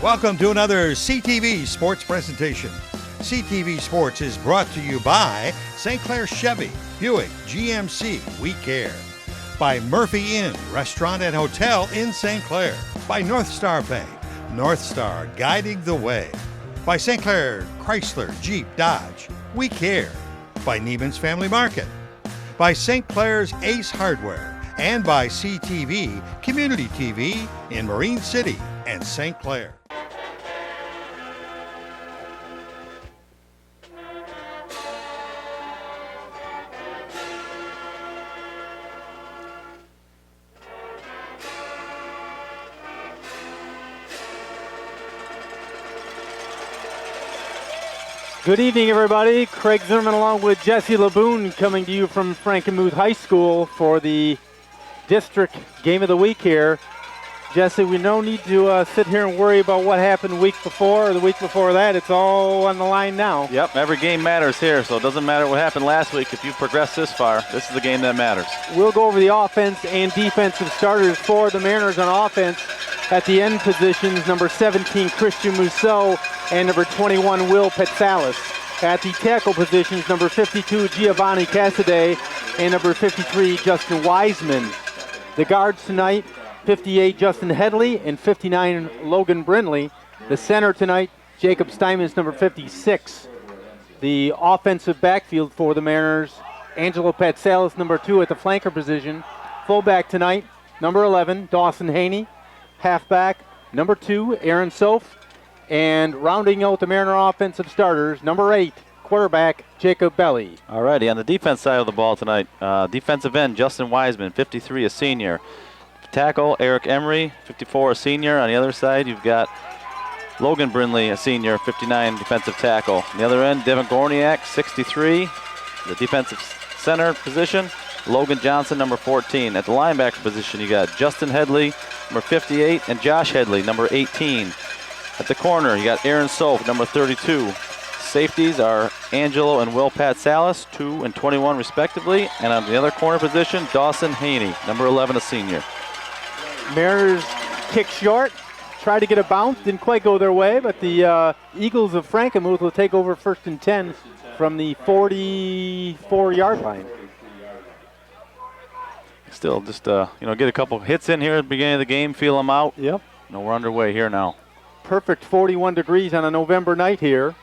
Welcome to another CTV Sports presentation. CTV Sports is brought to you by St. Clair Chevy, Buick, GMC, We Care. By Murphy Inn, Restaurant and Hotel in St. Clair. By North Star Bank, North Star guiding the way. By St. Clair Chrysler, Jeep, Dodge, We Care. By Neiman's Family Market. By St. Clair's Ace Hardware. And by CTV, Community TV in Marine City and St. Clair. Good evening, everybody. Craig Zimmerman along with Jesse Laboon coming to you from Frankenmuth High School for the district game of the week here. Jesse, we no need to sit here and worry about what happened the week before or the week before that. It's all on the line now. Yep, every game matters here, so it doesn't matter what happened last week. If you progress this far, this is the game that matters. We'll go over the offense and defensive starters for the Mariners on offense. At the end positions, number 17, Christian Mousseau, and number 21, Will Petsalis. At the tackle positions, number 52, Giovanni Cassidy, and number 53, Justin Wiseman. The guards tonight, 58, Justin Headley, and 59, Logan Brindley. The center tonight, Jacob Steinman's number 56. The offensive backfield for the Mariners, Angelo Petsalis, number 2 at the flanker position. Fullback tonight, number 11, Dawson Haney. Halfback, number 2, Aaron Soph. And rounding out the Mariner offensive starters, number 8, quarterback, Jacob Belly. All righty, on the defense side of the ball tonight, defensive end, Justin Wiseman, 53, a senior. Tackle, Eric Emery, 54, a senior. On the other side, you've got Logan Brindley, a senior, 59, defensive tackle. On the other end, Devin Gorniak, 63, the defensive center position. Logan Johnson, number 14. At the linebacker position, you got Justin Headley, number 58, and Josh Headley, number 18. At the corner, you got Aaron Soph, number 32. Safeties are Angelo and Will Petsalis, 2 and 21 respectively. And on the other corner position, Dawson Haney, number 11, a senior. Mariners kick short, tried to get a bounce, didn't quite go their way, but the Eagles of Frankenmuth will take over 1st and 10 from the 44-yard line. Still just, get a couple hits in here at the beginning of the game, feel them out. Yep. No, we're underway here now. Perfect 41 degrees on a November night here.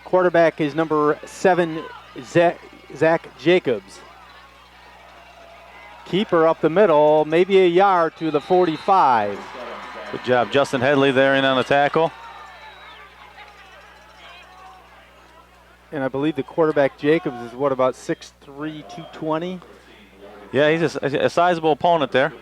Quarterback is number 7, Zach Jacobs. Keeper up the middle, maybe a yard to the 45. Good job, Justin Headley there in on the tackle. And I believe the quarterback Jacobs is what, about 6'3", 220? Yeah, he's a sizable opponent there.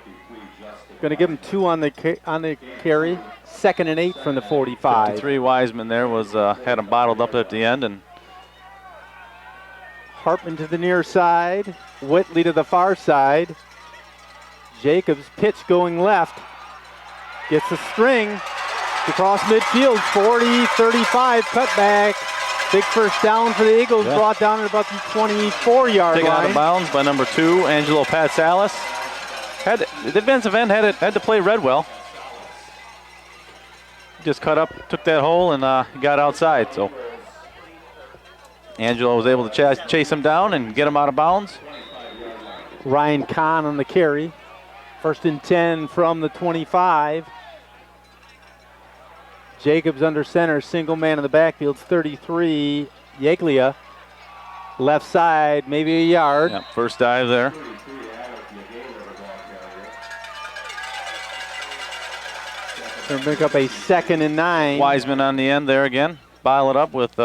Going to give him 2 on the carry. 2nd and 8 from the 45. 53 Wiseman there was had him bottled up at the end, and Hartman to the near side. Whitley to the far side. Jacobs pitch going left. Gets a string across midfield. 40-35 cutback. Big first down for the Eagles. Yeah. Brought down at about the 24-yard line. Taken out of bounds by number 2, Angelo Petsalis. The defensive end had to play Redwell. Just cut up, took that hole, and got outside. So Angelo was able to chase him down and get him out of bounds. Ryan Kahn on the carry. 1st and 10 from the 25. Jacobs under center, single man in the backfield, 33, Yaglia. Left side, maybe a yard. Yep, first dive there. Going to pick up a 2nd and 9. Wiseman on the end there again. Bile it up with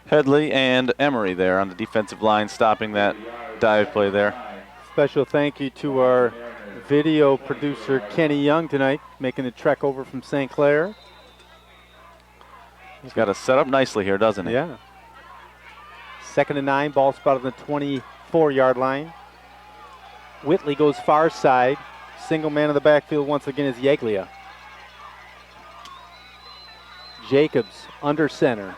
Headley and Emery there on the defensive line, stopping that dive play there. Special thank you to our video producer, Kenny Young, tonight, making the trek over from St. Clair. He's got it set up nicely here, doesn't he? Yeah. 2nd and 9, ball spot on the 24-yard line. Whitley goes far side. Single man in the backfield once again is Yaglia. Jacobs under center.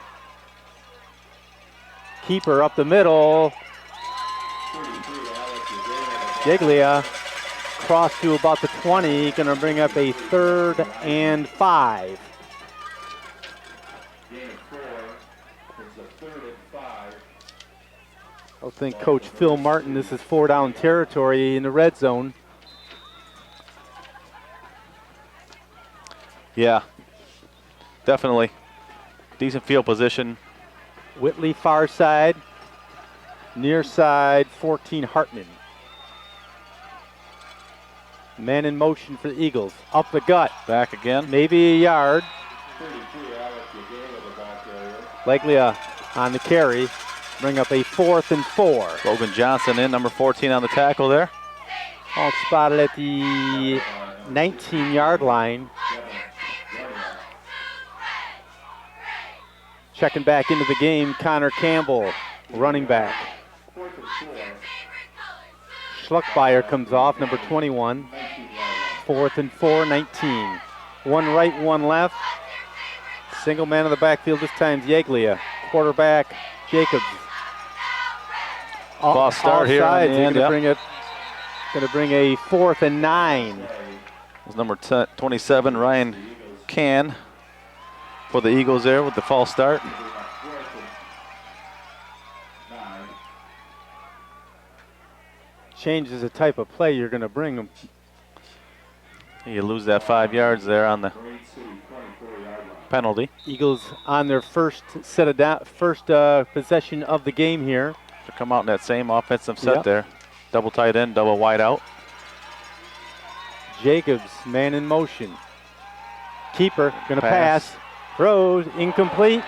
Keeper up the middle. Yaglia Cross to about the 20, going to bring up a 3rd and 5. I think Coach Phil Martin, this is 4-down territory in the red zone. Yeah, definitely. Decent field position. Whitley far side, near side 14 Hartman. Man in motion for the Eagles. Up the gut. Back again. Maybe a yard. Likely on the carry. Bring up a 4th and 4. Logan Johnson in, number 14 on the tackle there. All spotted at the 19-yard line. Checking back into the game, Connor Campbell, running back. Schluckbeyer comes off, number 21. 4th and 4, 19. One right, one left. Single man in the backfield, this time Yaglia. Quarterback, Jacobs. False start here on the end, going to bring a 4th and 9. It was number 27, Ryan Can, for the Eagles there with the false start. Changes the type of play you're going to bring them. You lose that 5 yards there on the penalty. Eagles on their first possession of the game here. To come out in that same offensive set there. Double tight end, double wide out. Jacobs, man in motion. Keeper, going to pass. Throws, incomplete.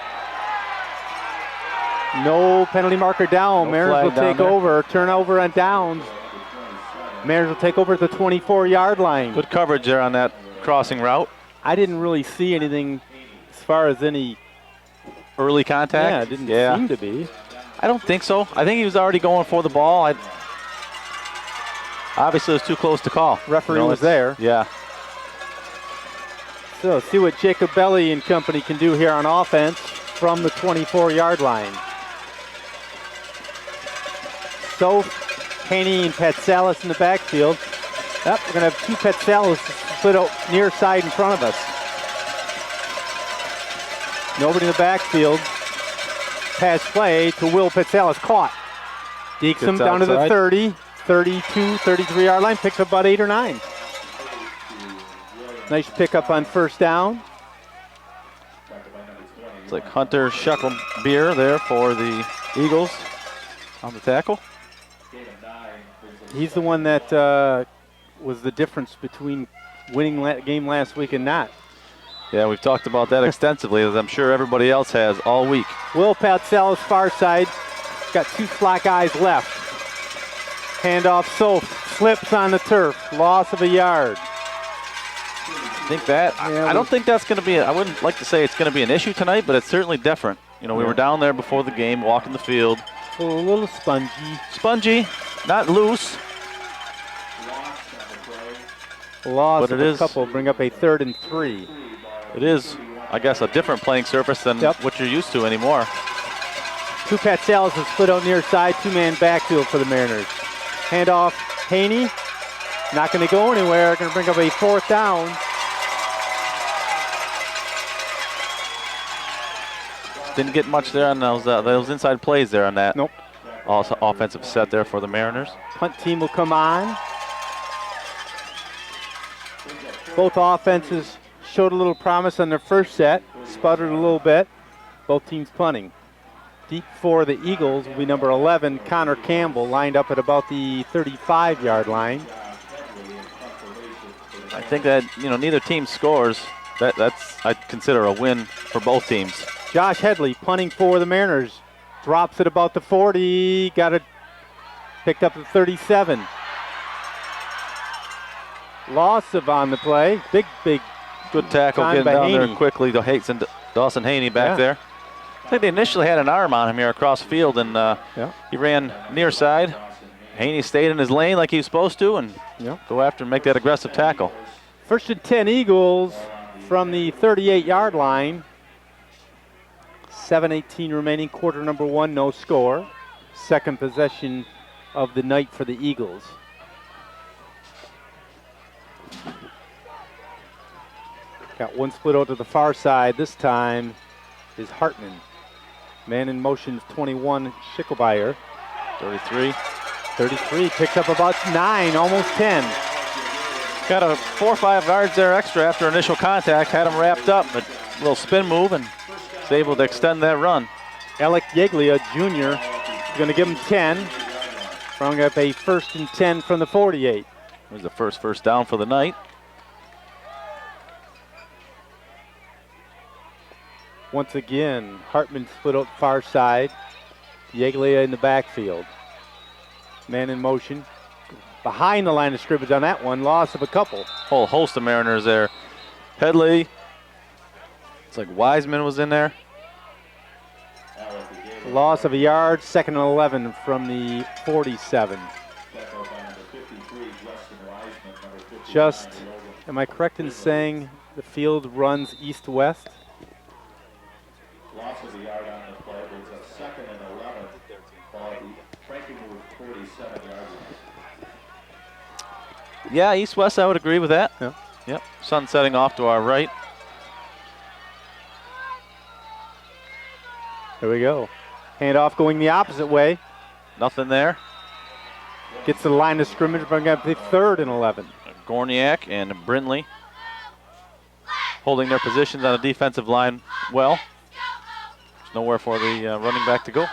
No penalty marker down. Mariners will take over. Turnover on downs. Mariners will take over at the 24-yard line. Good coverage there on that crossing route. I didn't really see anything as far as any early contact. Yeah, it didn't seem to be. I don't think so. I think he was already going for the ball. Obviously, it was too close to call. Referee was there. Yeah. So see what Jacob Belly and company can do here on offense from the 24-yard line. So Haney and Petsalis in the backfield. We're going to have 2 Petsalis split out near side in front of us. Nobody in the backfield. Pass play to Will Petsalis, caught. Dekes him down to the 30, 32, 33-yard line, picks up about 8 or 9. Nice pickup on first down. It's like Hunter Shucklebeer there for the Eagles on the tackle. He's the one that was the difference between winning game last week and not. Yeah, we've talked about that extensively, as I'm sure everybody else has all week. Will Petsalis far side, got 2 slack eyes left. Handoff, slips on the turf, loss of a yard. I think that, I don't think that's going to be, I wouldn't like to say it's going to be an issue tonight, but it's certainly different. You know, we were down there before the game, walking the field. A little spongy. Spongy, not loose. Loss of a couple, bring up a 3rd and 3. It is, I guess, a different playing surface than what you're used to anymore. 2 Petsalis have split out near side, 2-man backfield for the Mariners. Handoff, Haney, not going to go anywhere, going to bring up a 4th down. Didn't get much there on those inside plays there on that. Nope. Also offensive set there for the Mariners. Punt team will come on. Both offenses showed a little promise on their first set, sputtered a little bit. Both teams punting. Deep for the Eagles will be number 11, Connor Campbell, lined up at about the 35-yard line. I think that, neither team scores. That's I'd consider a win for both teams. Josh Headley punting for the Mariners. Drops at about the 40. Got it picked up at 37. Loss of on the play. Big. Good tackle getting down there quickly. Dawson Haney back there. I think they initially had an arm on him here across the field, and he ran near side. Haney stayed in his lane like he was supposed to, and go after and make that aggressive tackle. 1st and 10 Eagles from the 38-yard line. 7:18 remaining, quarter number 1, no score. Second possession of the night for the Eagles. Got one split out to the far side. This time is Hartman. Man in motion, 21, Schickelbeyer. 33. 33, picks up about 9, almost 10. Got a 4 or 5 yards there extra after initial contact. Had him wrapped up, but a little spin move and was able to extend that run. Alec Yeglia, Jr., is going to give him 10. Throwing up a 1st and 10 from the 48. It was the first down for the night. Once again, Hartman split out far side. Yeglia in the backfield. Man in motion. Behind the line of scrimmage on that one. Loss of a couple. Whole host of Mariners there. Headley. It's like Wiseman was in there. Loss of a yard. 2nd and 11 from the 47. Just, am I correct in saying the field runs east-west? Loss of the yard on the play. It's a 2nd and 11 for the Frankenmuth 47 yard line. Yeah, east-west, I would agree with that. Yeah. Yep. Sun setting off to our right. There we go. Handoff going the opposite way. Nothing there. Gets to the line of scrimmage, bringing up the 3rd and 11. Gorniak and Brindley holding their positions on the defensive line well. There's nowhere for the running back to go.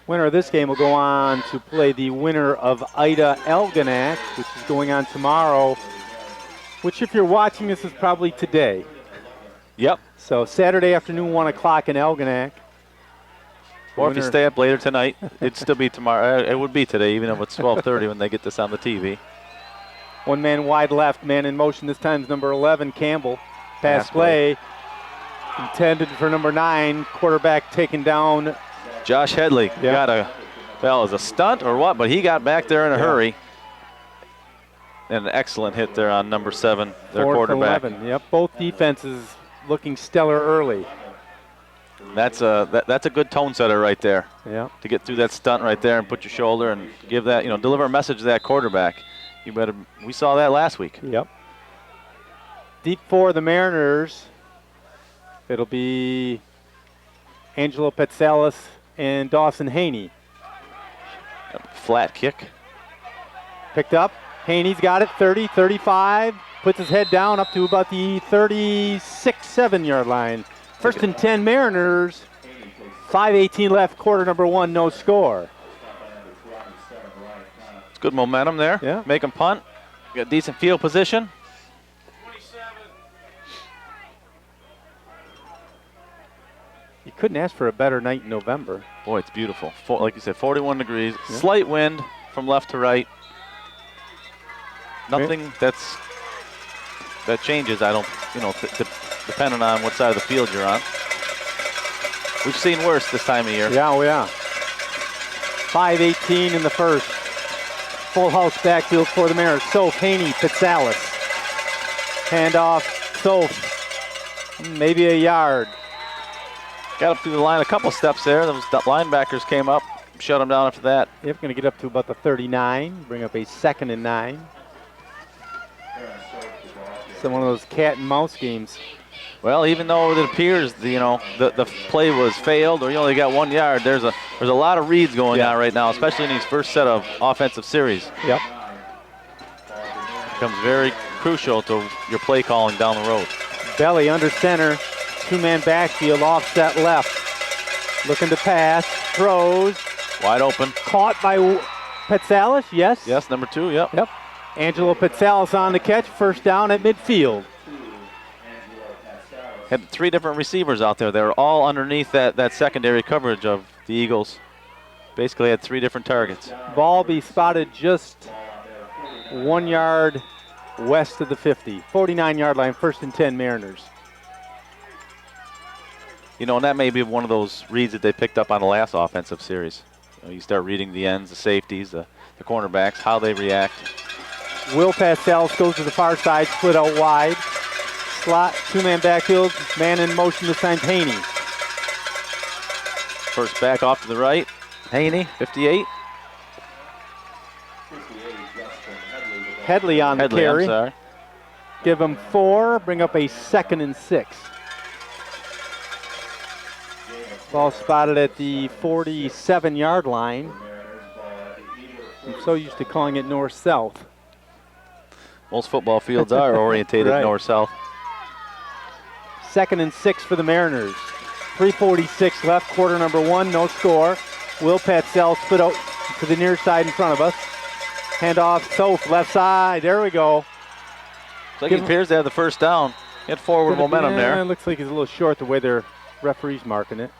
Winner of this game will go on to play the winner of Ida Elginak, which is going on tomorrow, which if you're watching this is probably today. Yep. So Saturday afternoon, 1 o'clock in Elginak. Or if you stay up later tonight, it'd still be tomorrow. It would be today, even if it's 12:30 when they get this on the TV. One man wide left, man in motion. This time's number 11, Campbell. Pass play intended for number 9. Quarterback taken down. Josh Headley got a, well, as a stunt or what, but he got back there in a hurry. And an excellent hit there on number 7, their quarterback. 11. Yep, both defenses looking stellar early. That's a good tone setter right there. Yeah. To get through that stunt right there and put your shoulder and give that, deliver a message to that quarterback. We saw that last week. Yep. Deep for the Mariners. It'll be Angelo Petsalis and Dawson Haney. Flat kick. Picked up. Haney's got it, 30, 35. Puts his head down up to about the 36, 7-yard line. 1st and 10 Mariners. 5:18 left, quarter number 1, no score. It's good momentum there. Yeah. Make him punt. Got decent field position. You couldn't ask for a better night in November. Boy, it's beautiful. Like you said, 41 degrees. Yeah. Slight wind from left to right. Nothing that changes, I don't, depending on what side of the field you're on. We've seen worse this time of year. Yeah, oh yeah. 5:18 in the first. Full house backfield for the Mariners. Soph, Haney, Petsalis. Handoff, Soph. Maybe a yard. Got up through the line a couple steps there. Those linebackers came up, shut them down after that. Yep, going to get up to about the 39. Bring up a 2nd and 9. So one of those cat and mouse games. Well, even though it appears the play was failed or you only got 1 yard, there's a lot of reads going on right now, especially in these first set of offensive series. Yep. Becomes very crucial to your play calling down the road. Belly under center, 2-man backfield, offset left. Looking to pass, throws. Wide open. Caught by Petsalis, yes. Yes, number 2, yep. Yep. Angelo Petsalis on the catch, 1st down at midfield. Had 3 different receivers out there. They were all underneath that secondary coverage of the Eagles. Basically had 3 different targets. Ball be spotted just 1 yard west of the 50. 49-yard line, 1st and 10 Mariners. And that may be one of those reads that they picked up on the last offensive series. You start reading the ends, the safeties, the cornerbacks, how they react. Will Petsalis goes to the far side, split out wide. Slot, 2-man backfield, man in motion this time, Haney. First back off to the right, Haney, 58. Headley on the Headley, carry. I'm sorry. Give him 4, bring up a 2nd and 6. Ball spotted at the 47-yard line. I'm so used to calling it north-south. Most football fields are orientated Right. north-south. 2nd and 6 for the Mariners. 3:46 left, quarter number 1, no score. Will Petzell split out to the near side in front of us. Handoff, Soph, left side, there we go. It's like he appears to have the first down. Get forward momentum It there. looks like he's a little short the way their referee's marking it.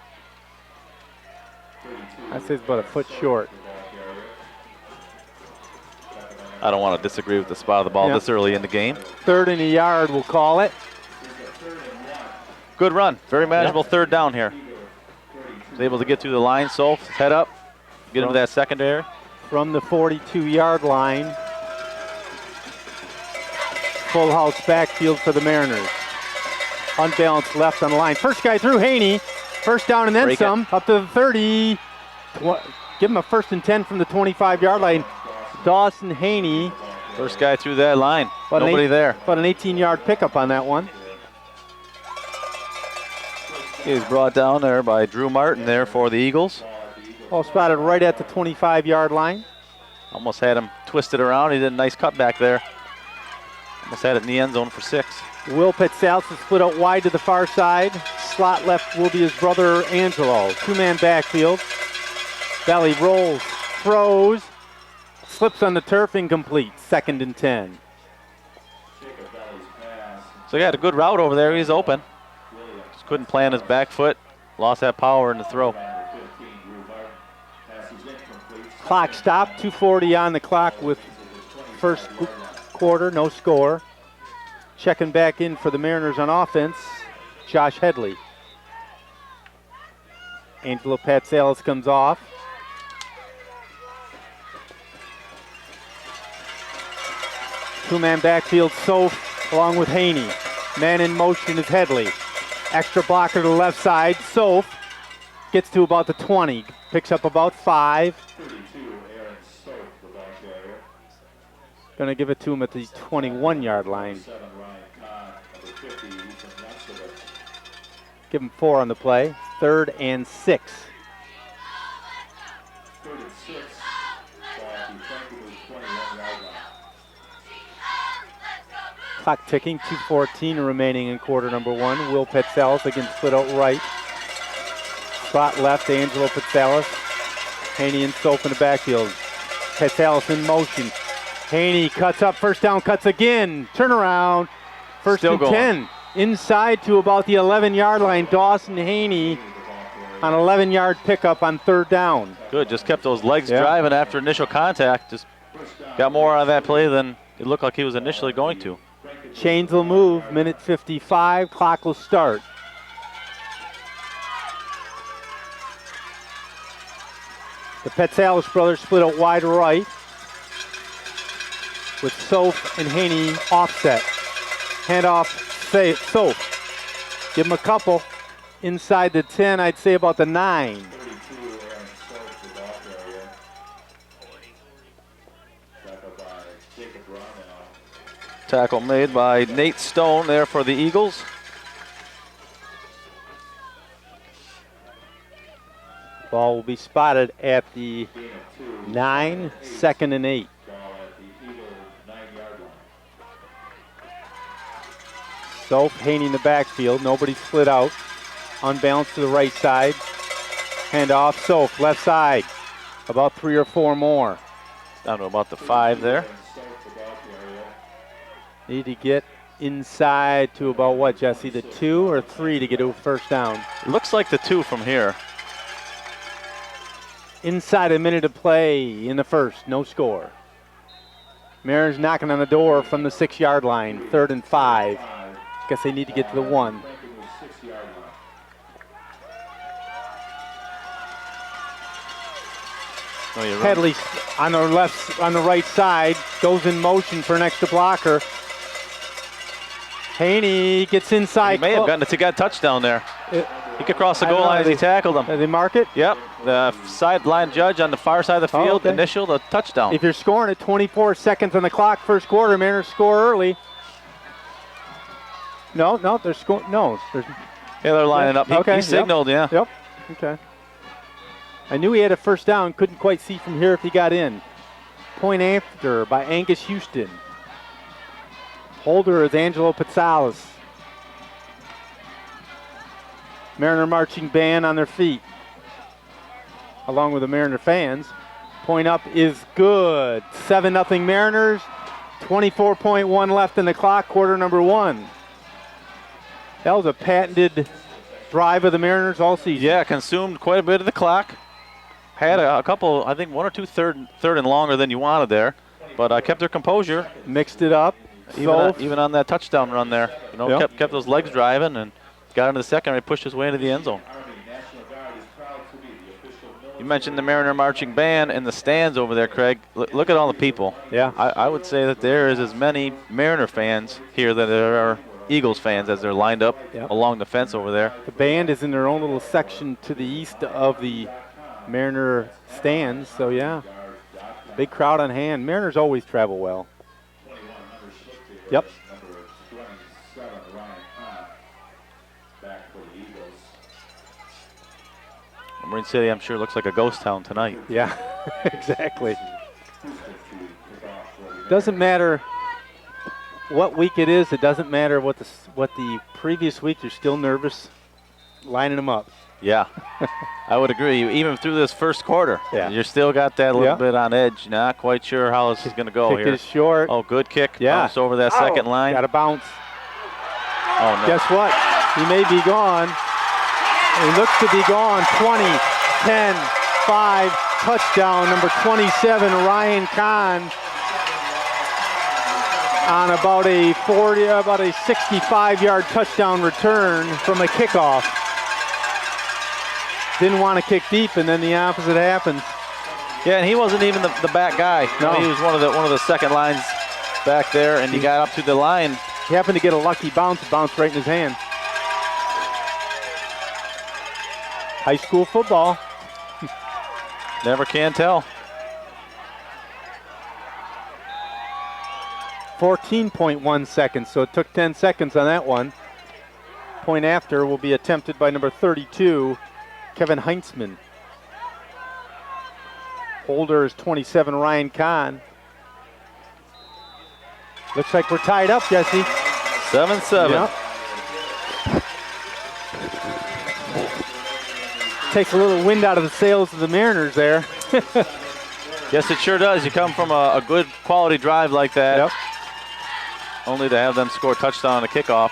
I'd say it's about a foot short. I don't want to disagree with the spot of the ball this early in the game. 3rd and a yard, we'll call it. Good run. Very manageable 3rd down here. He's able to get through the line. Soph, head up. Get into that secondary. From the 42-yard line. Full house backfield for the Mariners. Unbalanced left on the line. First guy through, Haney. First down and then Break some. Up to the 30. Give him a 1st and 10 from the 25-yard line. Dawson Haney. First guy through that line. Nobody there. About an 18-yard pickup on that one. He was brought down there by Drew Martin there for the Eagles. Ball spotted right at the 25-yard line. Almost had him twisted around. He did a nice cutback there. Almost had it in the end zone for 6. Will Petzell is split out wide to the far side. Slot left will be his brother Angelo. 2-man backfield. Belly rolls, throws, slips on the turf, incomplete. 2nd and 10. So he had a good route over there. He's open. Just couldn't plant his back foot. Lost that power in the throw. Clock stopped. 2:40 on the clock with first quarter, no score. Checking back in for the Mariners on offense, Josh Headley. Angelo Patsalis comes off. Two-man backfield, Soph along with Haney. Man in motion is Headley. Extra blocker to the left side. Soph gets to about the 20, picks up about 5. Going to give it to him at the 21-yard line. Give him 4 on the play. 3rd and 6. Clock ticking, 2:14 remaining in quarter number 1. Will Petzell again split out right. Spot left, Angelo Petzell. Haney and Soph in the backfield. Petzell in motion. Haney cuts up, first down, cuts again. Turnaround, 1st and 10. Inside to about the 11-yard line. Dawson Haney on 11-yard pickup on 3rd down. Good, just kept those legs driving after initial contact. Just got more out of that play than it looked like he was initially going to. Chains will move, minute 55, clock will start. The Petsalis brothers split out wide right with Soph and Haney offset. Handoff, Soph. Give him a couple. Inside the 10, I'd say about the 9. Tackle made by Nate Stone there for the Eagles. Ball will be spotted at the 9, 2nd and 8. Soph, Haney in the backfield, nobody split out. Unbalanced to the right side. Hand off, Soph, left side. About 3 or 4 more. Down to about the 5 there. Need to get inside to about what, Jesse? The 2 or 3 to get a first down? It looks like the 2 from here. Inside a minute to play in the first, no score. Mariners knocking on the door from the 6-yard line, 3rd and 5. Guess they need to get to the 1. Headley on the right side, goes in motion for an extra blocker. Haney gets inside. He may have gotten a touchdown there. He could cross the I don't goal know, line as he tackled him. They mark it? Yep, the sideline judge on the far side of the field okay. initialed a touchdown. If you're scoring at 24 seconds on the clock, first quarter, Mariners score early. No, they're scoring. No, there's. Yeah, they're lining up. He signaled, yeah. Yep. Okay. I knew he had a first down. Couldn't quite see from here if he got in. Point after by Angus Houston. Holder is Angelo Pizzalis. Mariner marching band on their feet, along with the Mariner fans. Point up is good. 7-0 Mariners. 24.1 left in the clock, quarter number 1. That was a patented drive of the Mariners all season. Yeah, consumed quite a bit of the clock. Had a couple, I think 1 or 2 third and longer than you wanted there, but kept their composure. Mixed it up. Even on that touchdown run there, kept those legs driving and got into the second and pushed his way into the end zone. You mentioned the Mariner marching band and the stands over there, Craig. Look at all the people. Yeah. I would say that there is as many Mariner fans here that there are Eagles fans as they're lined up along the fence over there. The band is in their own little section to the east of the Mariner stands, so yeah. Big crowd on hand. Mariners always travel well. Yep. Marine City, I'm sure, looks like a ghost town tonight. Yeah, exactly. Doesn't matter what week it is. It doesn't matter what the previous week. You're still nervous lining them up. Yeah, I would agree. Even through this first quarter, you still got that little bit on edge. Not quite sure how this is going to go kick here. Is short. Oh, good kick. Yeah. Bounced over that second line. Got to bounce. Oh, no. Guess what? He may be gone. He looks to be gone. 20, 10, 5, touchdown. Number 27, Ryan Kahn, on about a 65-yard touchdown return from a kickoff. Didn't want to kick deep, and then the opposite happens. Yeah, and he wasn't even the back guy. No. He was one of the second lines back there, and he got up to the line. He happened to get a lucky bounce right in his hand. High school football. Never can tell. 14.1 seconds, so it took 10 seconds on that one. Point after will be attempted by number 32, Kevin Heintzman. Holder is 27, Ryan Kahn. Looks like we're tied up, Jesse. 7-7. Yep. Takes a little wind out of the sails of the Mariners there. Yes, it sure does. You come from a good quality drive like that, only to have them score a touchdown on a kickoff.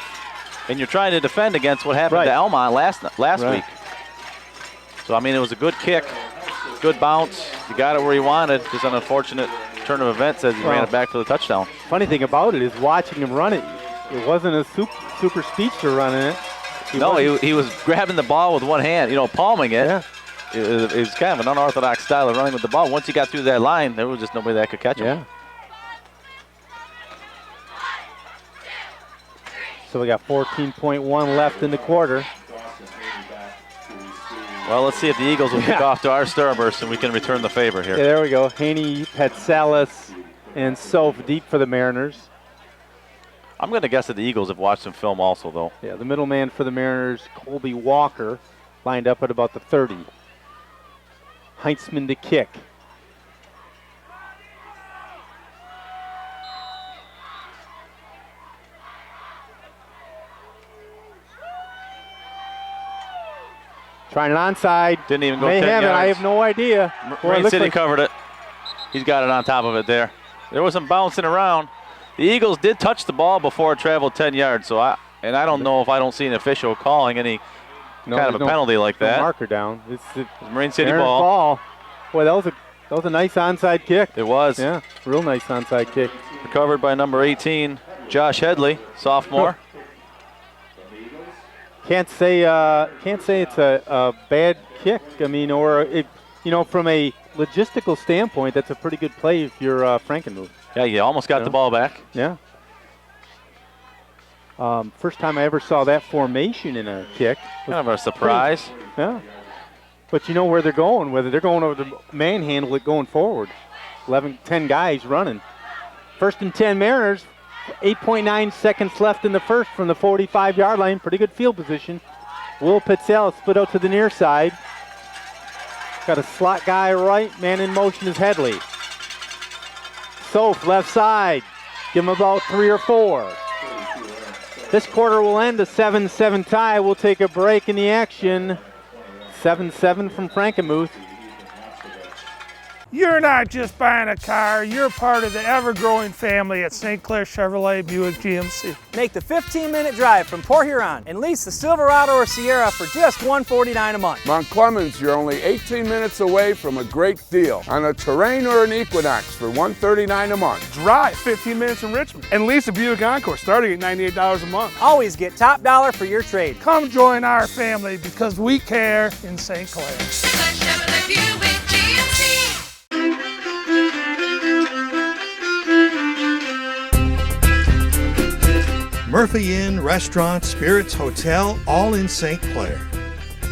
And you're trying to defend against what happened to Elmont last week. So, I mean, it was a good kick, good bounce. You got it where you wanted. Just an unfortunate turn of events as he ran it back for the touchdown. Funny thing about it is watching him run it, it wasn't a super speedster running it. He was grabbing the ball with one hand, palming it. Yeah. It was kind of an unorthodox style of running with the ball. Once he got through that line, there was just nobody that could catch him. Yeah. So we got 14.1 left in the quarter. Well, let's see if the Eagles will kick off to our starburst and we can return the favor here. Yeah, there we go. Haney, Petsalis, and Soph deep for the Mariners. I'm going to guess that the Eagles have watched some film also, though. Yeah, the middleman for the Mariners, Colby Walker, lined up at about the 30. Heintzman to kick. Trying it onside. Didn't even go May 10 have yards. it. I have no idea. Marine City covered it. He's got it on top of it there. There was some bouncing around. The Eagles did touch the ball before it traveled 10 yards, so I don't know if I don't see an official calling any kind of a penalty like that. Marker down. It's the Marine City Mariners ball. Boy, that was a nice onside kick. It was. Yeah, real nice onside kick. Recovered by number 18, Josh Headley, sophomore. Can't say it's a bad kick. I mean, or from a logistical standpoint, that's a pretty good play if you're Frankenmuth. Yeah, you almost got the ball back. Yeah. First time I ever saw that formation in a kick. Kind of a surprise. Yeah. But you know where they're going, whether they're going over the manhandle it going forward. 10 guys running. First and 10 Mariners. 8.9 seconds left in the first from the 45-yard line. Pretty good field position. Will Pitzel split out to the near side. Got a slot guy right. Man in motion is Headley. Soph left side. Give him about 3 or 4. This quarter will end a 7-7 tie. We'll take a break in the action. 7-7 from Frankenmuth. You're not just buying a car, you're part of the ever-growing family at St. Clair Chevrolet Buick GMC. Make the 15-minute drive from Port Huron and lease the Silverado or Sierra for just $149 a month. Mount Clemens, you're only 18 minutes away from a great deal on a Terrain or an Equinox for $139 a month. Drive 15 minutes from Richmond and lease a Buick Encore starting at $98 a month. Always get top dollar for your trade. Come join our family because we care in St. Clair. Chevrolet Buick GMC. Murphy Inn, Restaurant, Spirits, Hotel, all in St. Clair.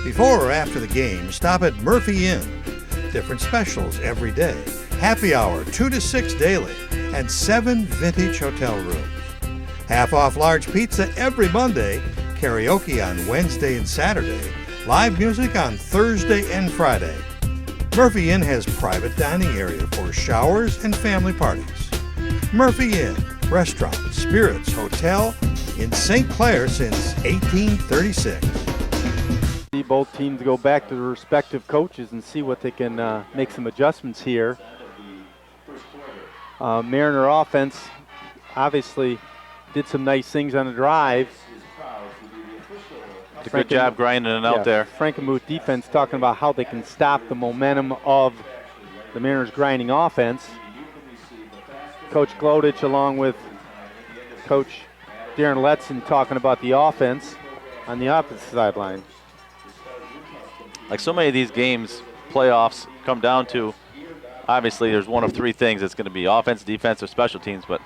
Before or after the game, stop at Murphy Inn. Different specials every day. Happy hour 2 to 6 daily and 7 vintage hotel rooms. Half off large pizza every Monday. Karaoke on Wednesday and Saturday. Live music on Thursday and Friday. Murphy Inn has private dining area for showers and family parties. Murphy Inn, Restaurant, Spirits, Hotel in St. Clair since 1836. See both teams go back to their respective coaches and see what they can make some adjustments here. Mariner offense obviously did some nice things on the drive. It's a good job grinding it out there. Frankenmuth defense talking about how they can stop the momentum of the Mariners grinding offense. Coach Glodich along with Coach Darren Letson talking about the offense on the opposite sideline. Like so many of these games, playoffs come down to, obviously there's one of 3 things. It's going to be offense, defense, or special teams, but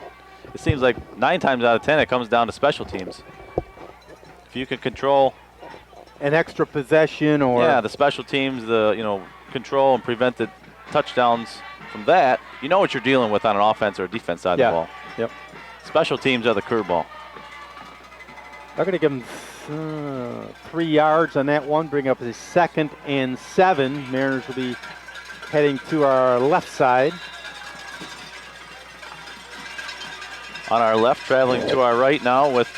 it seems like 9 times out of 10 it comes down to special teams. If you can control an extra possession or the special teams, the control and prevent the touchdowns from that, you know what you're dealing with on an offense or a defense side of the ball. Yep. Special teams are the curveball. They're going to give them 3 yards on that one, bring up a 2nd and 7. Mariners will be heading to our left side. On our left, traveling to our right now with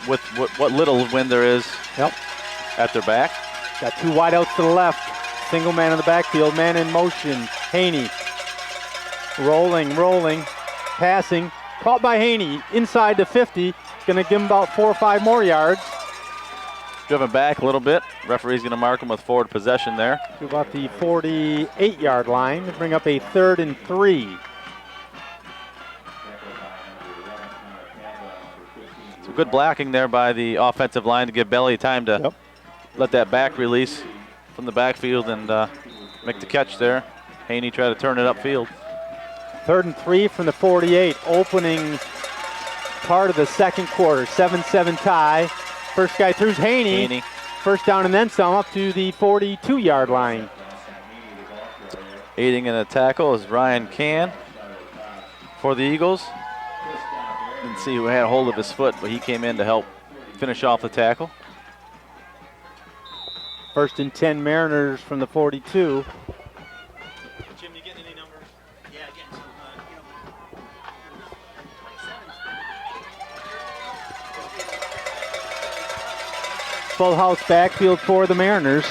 what little wind there is at their back. Got 2 wideouts to the left. Single man in the backfield, man in motion. Haney rolling, passing. Caught by Haney inside the 50. Going to give him about 4 or 5 more yards. Driven back a little bit. Referee's going to mark him with forward possession there. To about the 48-yard line to bring up a 3rd and 3. So good blocking there by the offensive line to give Belly time to let that back release from the backfield and make the catch there. Haney tried to turn it upfield. 3rd and 3 from the 48, opening part of the second quarter. 7-7 tie. First guy through's Haney. First down and then some up to the 42-yard line. Aiding in the tackle is Ryan Can for the Eagles. Didn't see who had hold of his foot, but he came in to help finish off the tackle. 1st and 10 Mariners from the 42. Jim, you getting any numbers? Yeah, getting some. Full house backfield for the Mariners.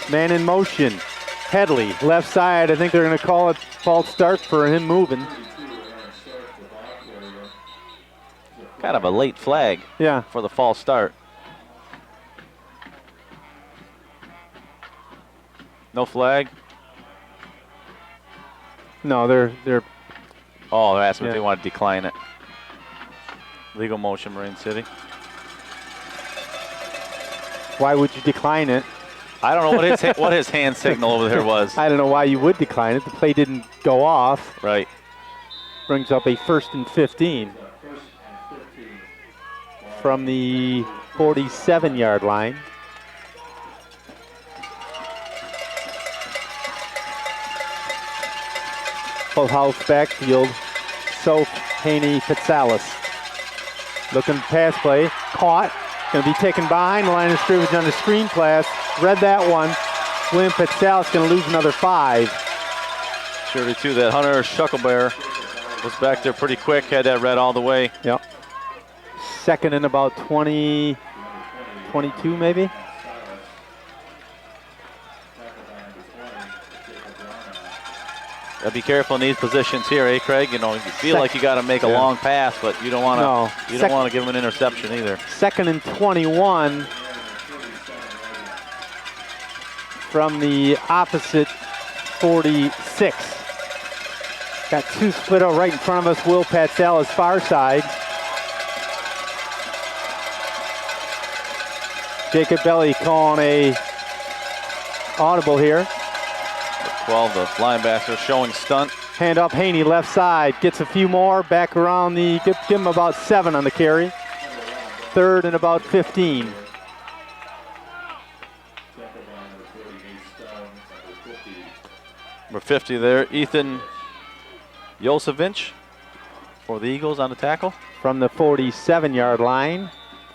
Man in motion. Headley, left side. I think they're going to call it false start for him moving. Kind of a late flag for the false start. No flag? No, they're Oh, they're asking if they want to decline it. Legal motion, Marine City. Why would you decline it? I don't know what his hand signal over there was. I don't know why you would decline it. The play didn't go off. Right. Brings up a 1st and 15. from the 47-yard line. Full house backfield. Soph, Haney, Pitsalis. Looking pass play. Caught. Going to be taken behind the line of scrimmage on the screen pass. Read that one. William Pitsalis going to lose another 5. Surely too, that Hunter Shucklebear was back there pretty quick, had that read all the way. Yep. Second and about 20, 22 maybe. Gotta be careful in these positions here, eh, Craig? You know, you feel like you got to make a long pass, but you don't want to. You don't want to give him an interception either. Second and 21 from the opposite 46. Got 2 split out right in front of us. Will Patsalis far side. Jacob Belly calling a audible here. 12, the linebacker showing stunt. Hand up Haney left side. Gets a few more. Back around the, give him about 7 on the carry. Third and about 15. Number 50 there, Ethan Josevich for the Eagles on the tackle. From the 47-yard line,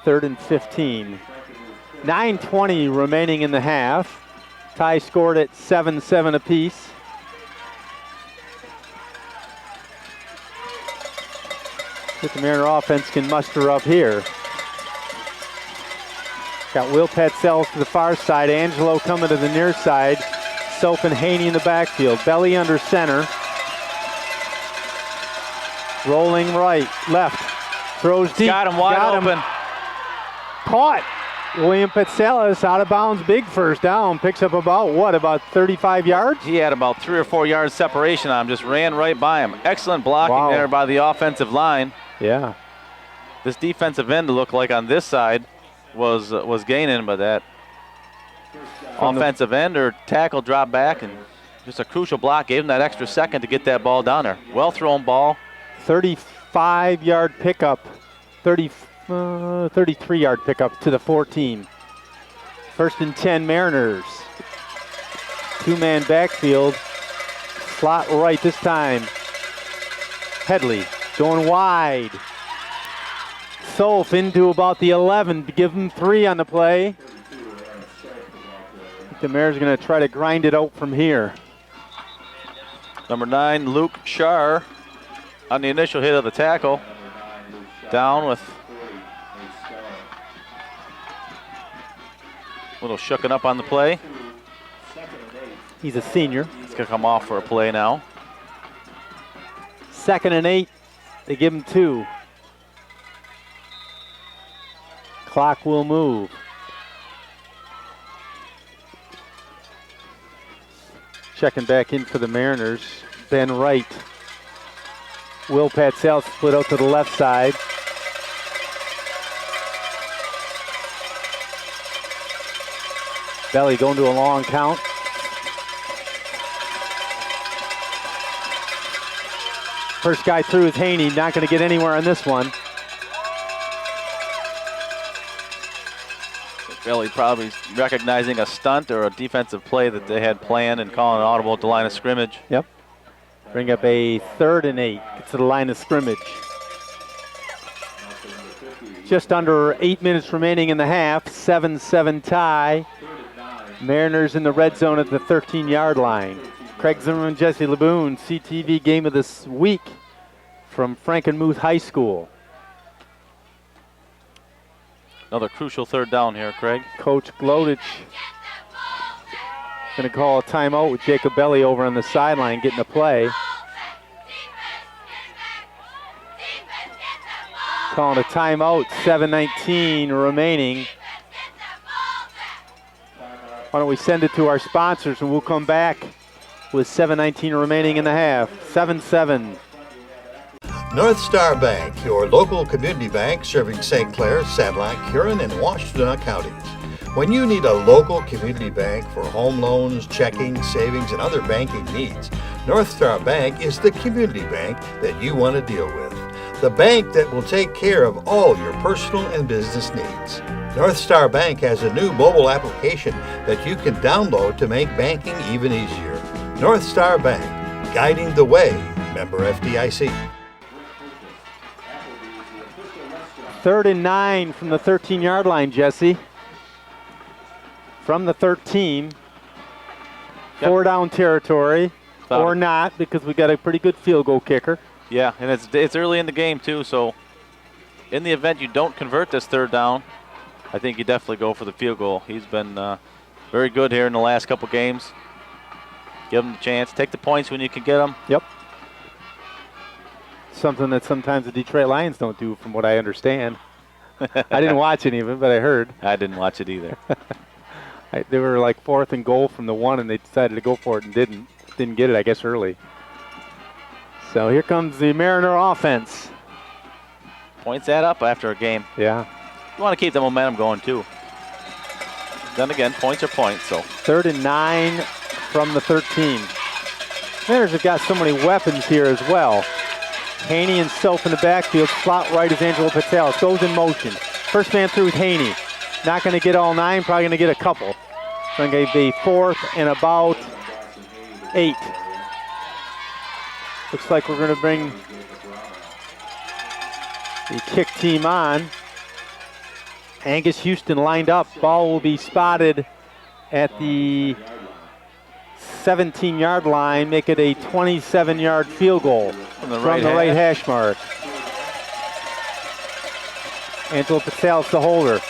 3rd and 15. 9:20 remaining in the half. Tie scored at 7-7 apiece. If the Mariner offense can muster up here. Got Will Patsalis to the far side. Angelo coming to the near side. Soph and Haney in the backfield. Belly under center. Rolling right, left. Throws deep. Got him wide open. Caught. William Patsalis out of bounds, big first down. Picks up about 35 yards? He had about 3 or 4 yards separation on him, just ran right by him. Excellent blocking there by the offensive line. Yeah. This defensive end looked like on this side was gaining, but that offensive end or tackle dropped back, and just a crucial block gave him that extra second to get that ball down there. Well thrown ball. 35-yard pickup. 33-yard pickup to the 14. 1st and 10 Mariners. 2-man backfield. Slot right this time. Headley going wide. Soph into about the 11 to give him 3 on the play. The Mariners going to try to grind it out from here. Number 9, Luke Schar on the initial hit of the tackle. Down with a little shooken up on the play. He's a senior. He's going to come off for a play now. 2nd and 8. They give him 2. Clock will move. Checking back in for the Mariners. Ben Wright. Will Patsalis split out to the left side. Belly going to a long count. First guy through is Haney. Not going to get anywhere on this one. Belly probably recognizing a stunt or a defensive play that they had planned and calling an audible at the line of scrimmage. Yep. Bring up a 3rd and 8. Gets to the line of scrimmage. Just under 8 minutes remaining in the half. 7-7 tie. Mariners in the red zone at the 13-yard line. Craig Zimmerman, Jesse LeBoon, CTV game of this week from Frankenmuth High School. Another crucial 3rd down here, Craig. Coach Glodich going to call a timeout with Jacob Belly over on the sideline getting a play. Calling a timeout, 7:19 remaining. Why don't we send it to our sponsors and we'll come back with 7:19 remaining in the half. 7-7. North Star Bank, your local community bank serving St. Clair, Sanilac, Huron, and Washtenaw counties. When you need a local community bank for home loans, checking, savings, and other banking needs, North Star Bank is the community bank that you want to deal with. the bank that will take care of all your personal and business needs. North Star Bank has a new mobile application that you can download to make banking even easier. North Star Bank, guiding the way. Member FDIC. 3rd and 9 from the 13-yard line, Jesse. From the 13. Yep. 4 down territory, or not, because we got a pretty good field goal kicker. Yeah, and it's early in the game too, so in the event you don't convert this 3rd down, I think you definitely go for the field goal. He's been very good here in the last couple games. Give him the chance. Take the points when you can get them. Yep. Something that sometimes the Detroit Lions don't do, from what I understand. I didn't watch any of it, but I heard. I didn't watch it either. They were like 4th and goal from the 1, and they decided to go for it and didn't get it, I guess, early. So here comes the Mariner offense. Points add up after a game. Yeah. You want to keep the momentum going too. Then again, points are points. So 3rd and 9 from the 13. Mariners have got so many weapons here as well. Haney and Self in the backfield. Slot right is Angelo Patalis. Goes in motion. First man through is Haney. Not going to get all 9, probably going to get a couple. Going to be 4th and about 8. Looks like we're going to bring the kick team on. Angus Houston lined up. Ball will be spotted at the 17-yard line. Make it a 27-yard field goal from the right hash mark. Angelo Patalis, the holder.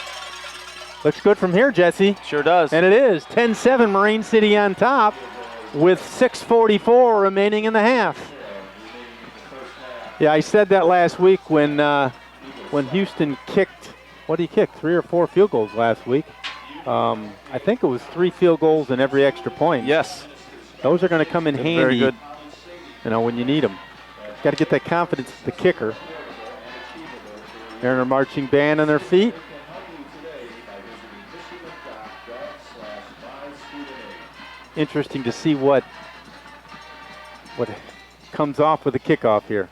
Looks good from here, Jesse. Sure does. And it is 10-7 Marine City on top with 6:44 remaining in the half. Yeah, I said that last week when Houston kicked, what did he kick? 3 or 4 field goals last week. I think it was 3 field goals and every extra point. Yes. Those are going to come in handy. Very good. You know, when you need them. Got to get that confidence of the kicker. Mariner marching band on their feet. Interesting to see what comes off with the kickoff here.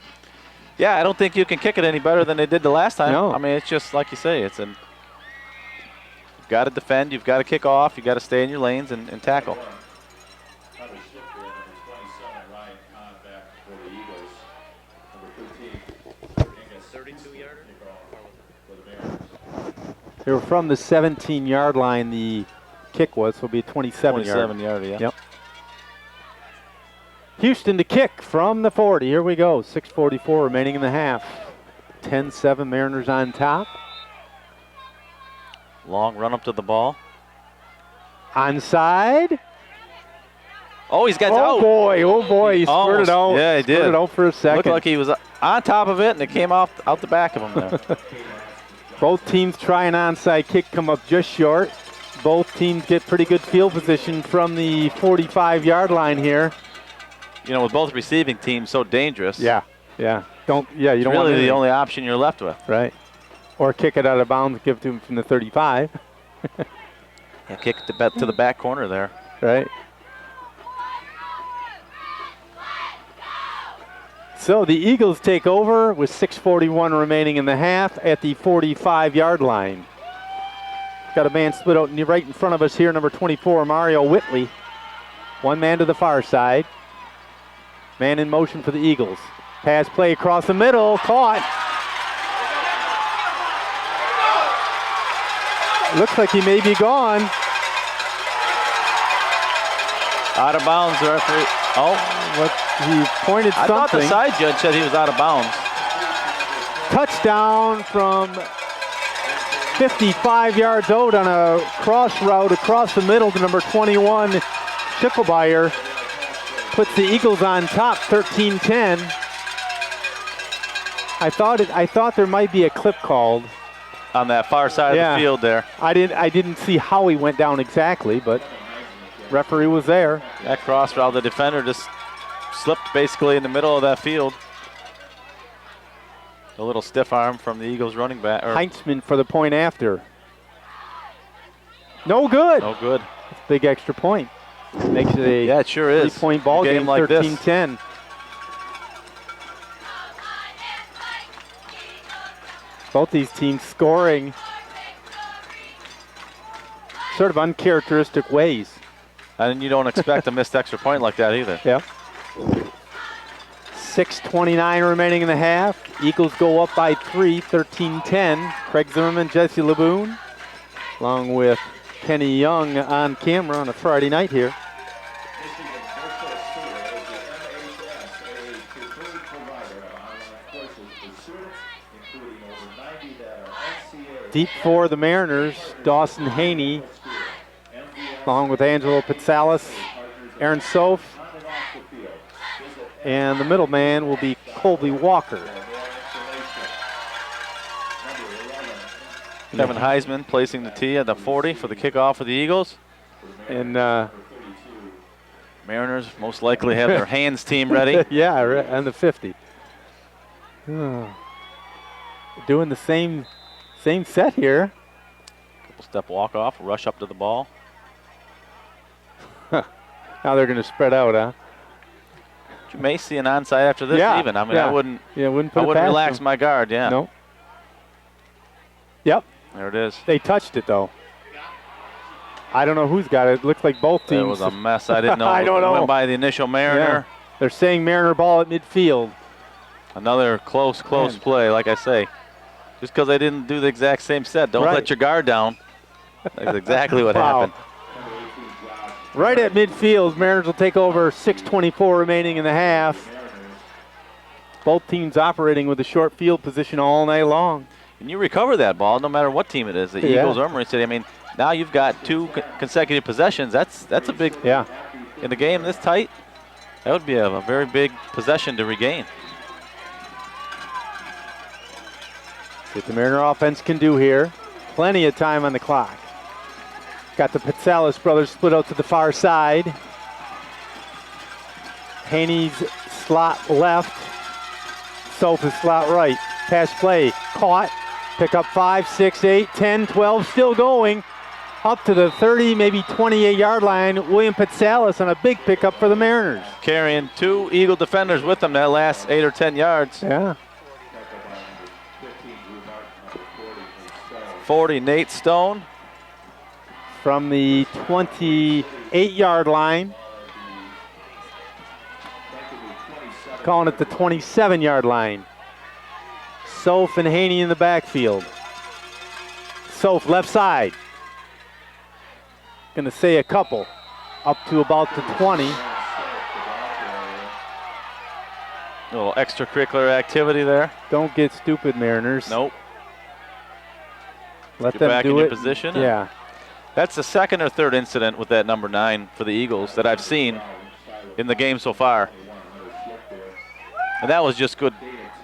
Yeah, I don't think you can kick it any better than they did the last time. No. I mean, it's just like you say. You've got to defend. You've got to kick off. You've got to stay in your lanes and tackle. They were from the 17-yard line, the kick was, so it'll be a 27-yard. 27-yard, yeah. Yep. Houston to kick from the 40. Here we go. 6:44 remaining in the half. 10-7 Mariners on top. Long run up to the ball. Onside. Oh, he's got Oh boy, he Almost. squirted out. Yeah, he did. Squirted out for a second. Looked like he was on top of it, and it came out the back of him there. Both teams try an onside kick, come up just short. Both teams get pretty good field position from the 45-yard line here. You know, with both receiving teams so dangerous. Yeah. You don't really want the only option you're left with. Right. Or kick it out of bounds, give it to him from the 35. Yeah, kick it to the back corner there. Right. So the Eagles take over with 6:41 remaining in the half at the 45-yard line. Got a man split out right in front of us here, number 24, Mario Whitley. One man to the far side. Man in motion for the Eagles. Pass play across the middle, caught. Looks like he may be gone. Out of bounds, the referee. Oh, what? He pointed I something. thought the side judge said he was out of bounds. Touchdown from 55 yards out on a cross route across the middle to number 21, Schickelbeyer. Puts the Eagles on top, 13-10. I thought there might be a clip called On that far side of the field there. I didn't see how he went down exactly, but referee was there. That cross route, the defender just slipped basically in the middle of that field. A little stiff arm from the Eagles running back. Heintzman for the point after. No good. No good. It's a big extra point. Makes it a it sure is. 3-point ball game, like 13-10. Both these teams scoring sort of uncharacteristic ways. And you don't expect a missed extra point like that either. Yeah. 6:29 remaining in the half. Eagles go up by 3, 13-10. Craig Zimmerman, Jesse LeBoon, along with Kenny Young on camera on a Friday night here. Michigan Virtual Studio is the MSHAA preferred provider of online courses for students, including over 90 that are NCAA. Deep for the Mariners, Dawson Haney, along with Angelo Pizzalis, Aaron Soph, and the middleman will be Colby Walker. Kevin Heisman placing the tee at the 40 for the kickoff for the Eagles. And Mariners most likely have their hands team ready. yeah, and the 50. Doing the same set here. Couple step walk off, rush up to the ball. Now they're going to spread out, huh? You may see an onside after this even. I mean, yeah. I wouldn't put it past relax them. my guard, yeah. No. Yep. There it is. They touched it, though. I don't know who's got it. It looks like both teams. It was a mess. I didn't know. I don't know. Went by the initial Mariner. Yeah. They're saying Mariner ball at midfield. Another close play, like I say. Just because I didn't do the exact same set. Don't let your guard down. That's exactly what happened. Right at midfield, Mariners will take over. 6:24 remaining in the half. Both teams operating with a short field position all night long. And you recover that ball no matter what team it is, the Eagles or Marine City. I mean, now you've got 2 consecutive possessions. That's a big, in the game this tight, that would be a very big possession to regain. See what the Mariner offense can do here. Plenty of time on the clock. Got the Pizzalis brothers split out to the far side. Haney's slot left. Soph's slot right. Pass play. Caught. Pick up 5, 6, 8, 10, 12. Still going. Up to the 30, maybe 28-yard line. William Pizzalis on a big pickup for the Mariners. Carrying 2 Eagle defenders with them that last 8 or 10 yards. Yeah. 40, Nate Stone. From the 28-yard line. Calling it the 27-yard line. Soph and Haney in the backfield. Soph left side. Going to say a couple. Up to about the 20. A little extracurricular activity there. Don't get stupid, Mariners. Nope. Let Get them back do in it. your position. Yeah. That's the second or third incident with that number 9 for the Eagles that I've seen in the game so far. And that was just good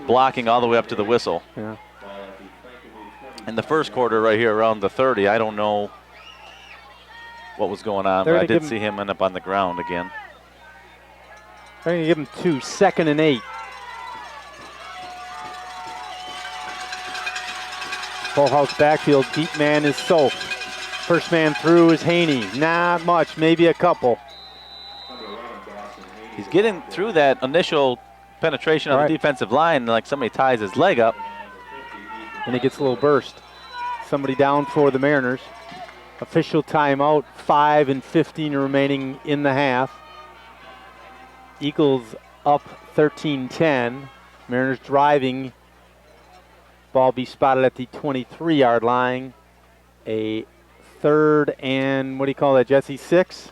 blocking all the way up to the whistle. Yeah. In the first quarter right here around the 30, I don't know what was going on, but I did see him end up on the ground again. They're going to give him 2, 2nd and 8. Full house backfield, deep man is Soph. First man through is Haney. Not much, maybe a couple. He's getting through that initial penetration on the defensive line, like somebody ties his leg up. And he gets a little burst. Somebody down for the Mariners. Official timeout, 5 and 15 remaining in the half. Eagles up 13-10. Mariners driving. Ball be spotted at the 23-yard line. A 3rd and, what do you call that, Jesse, 6?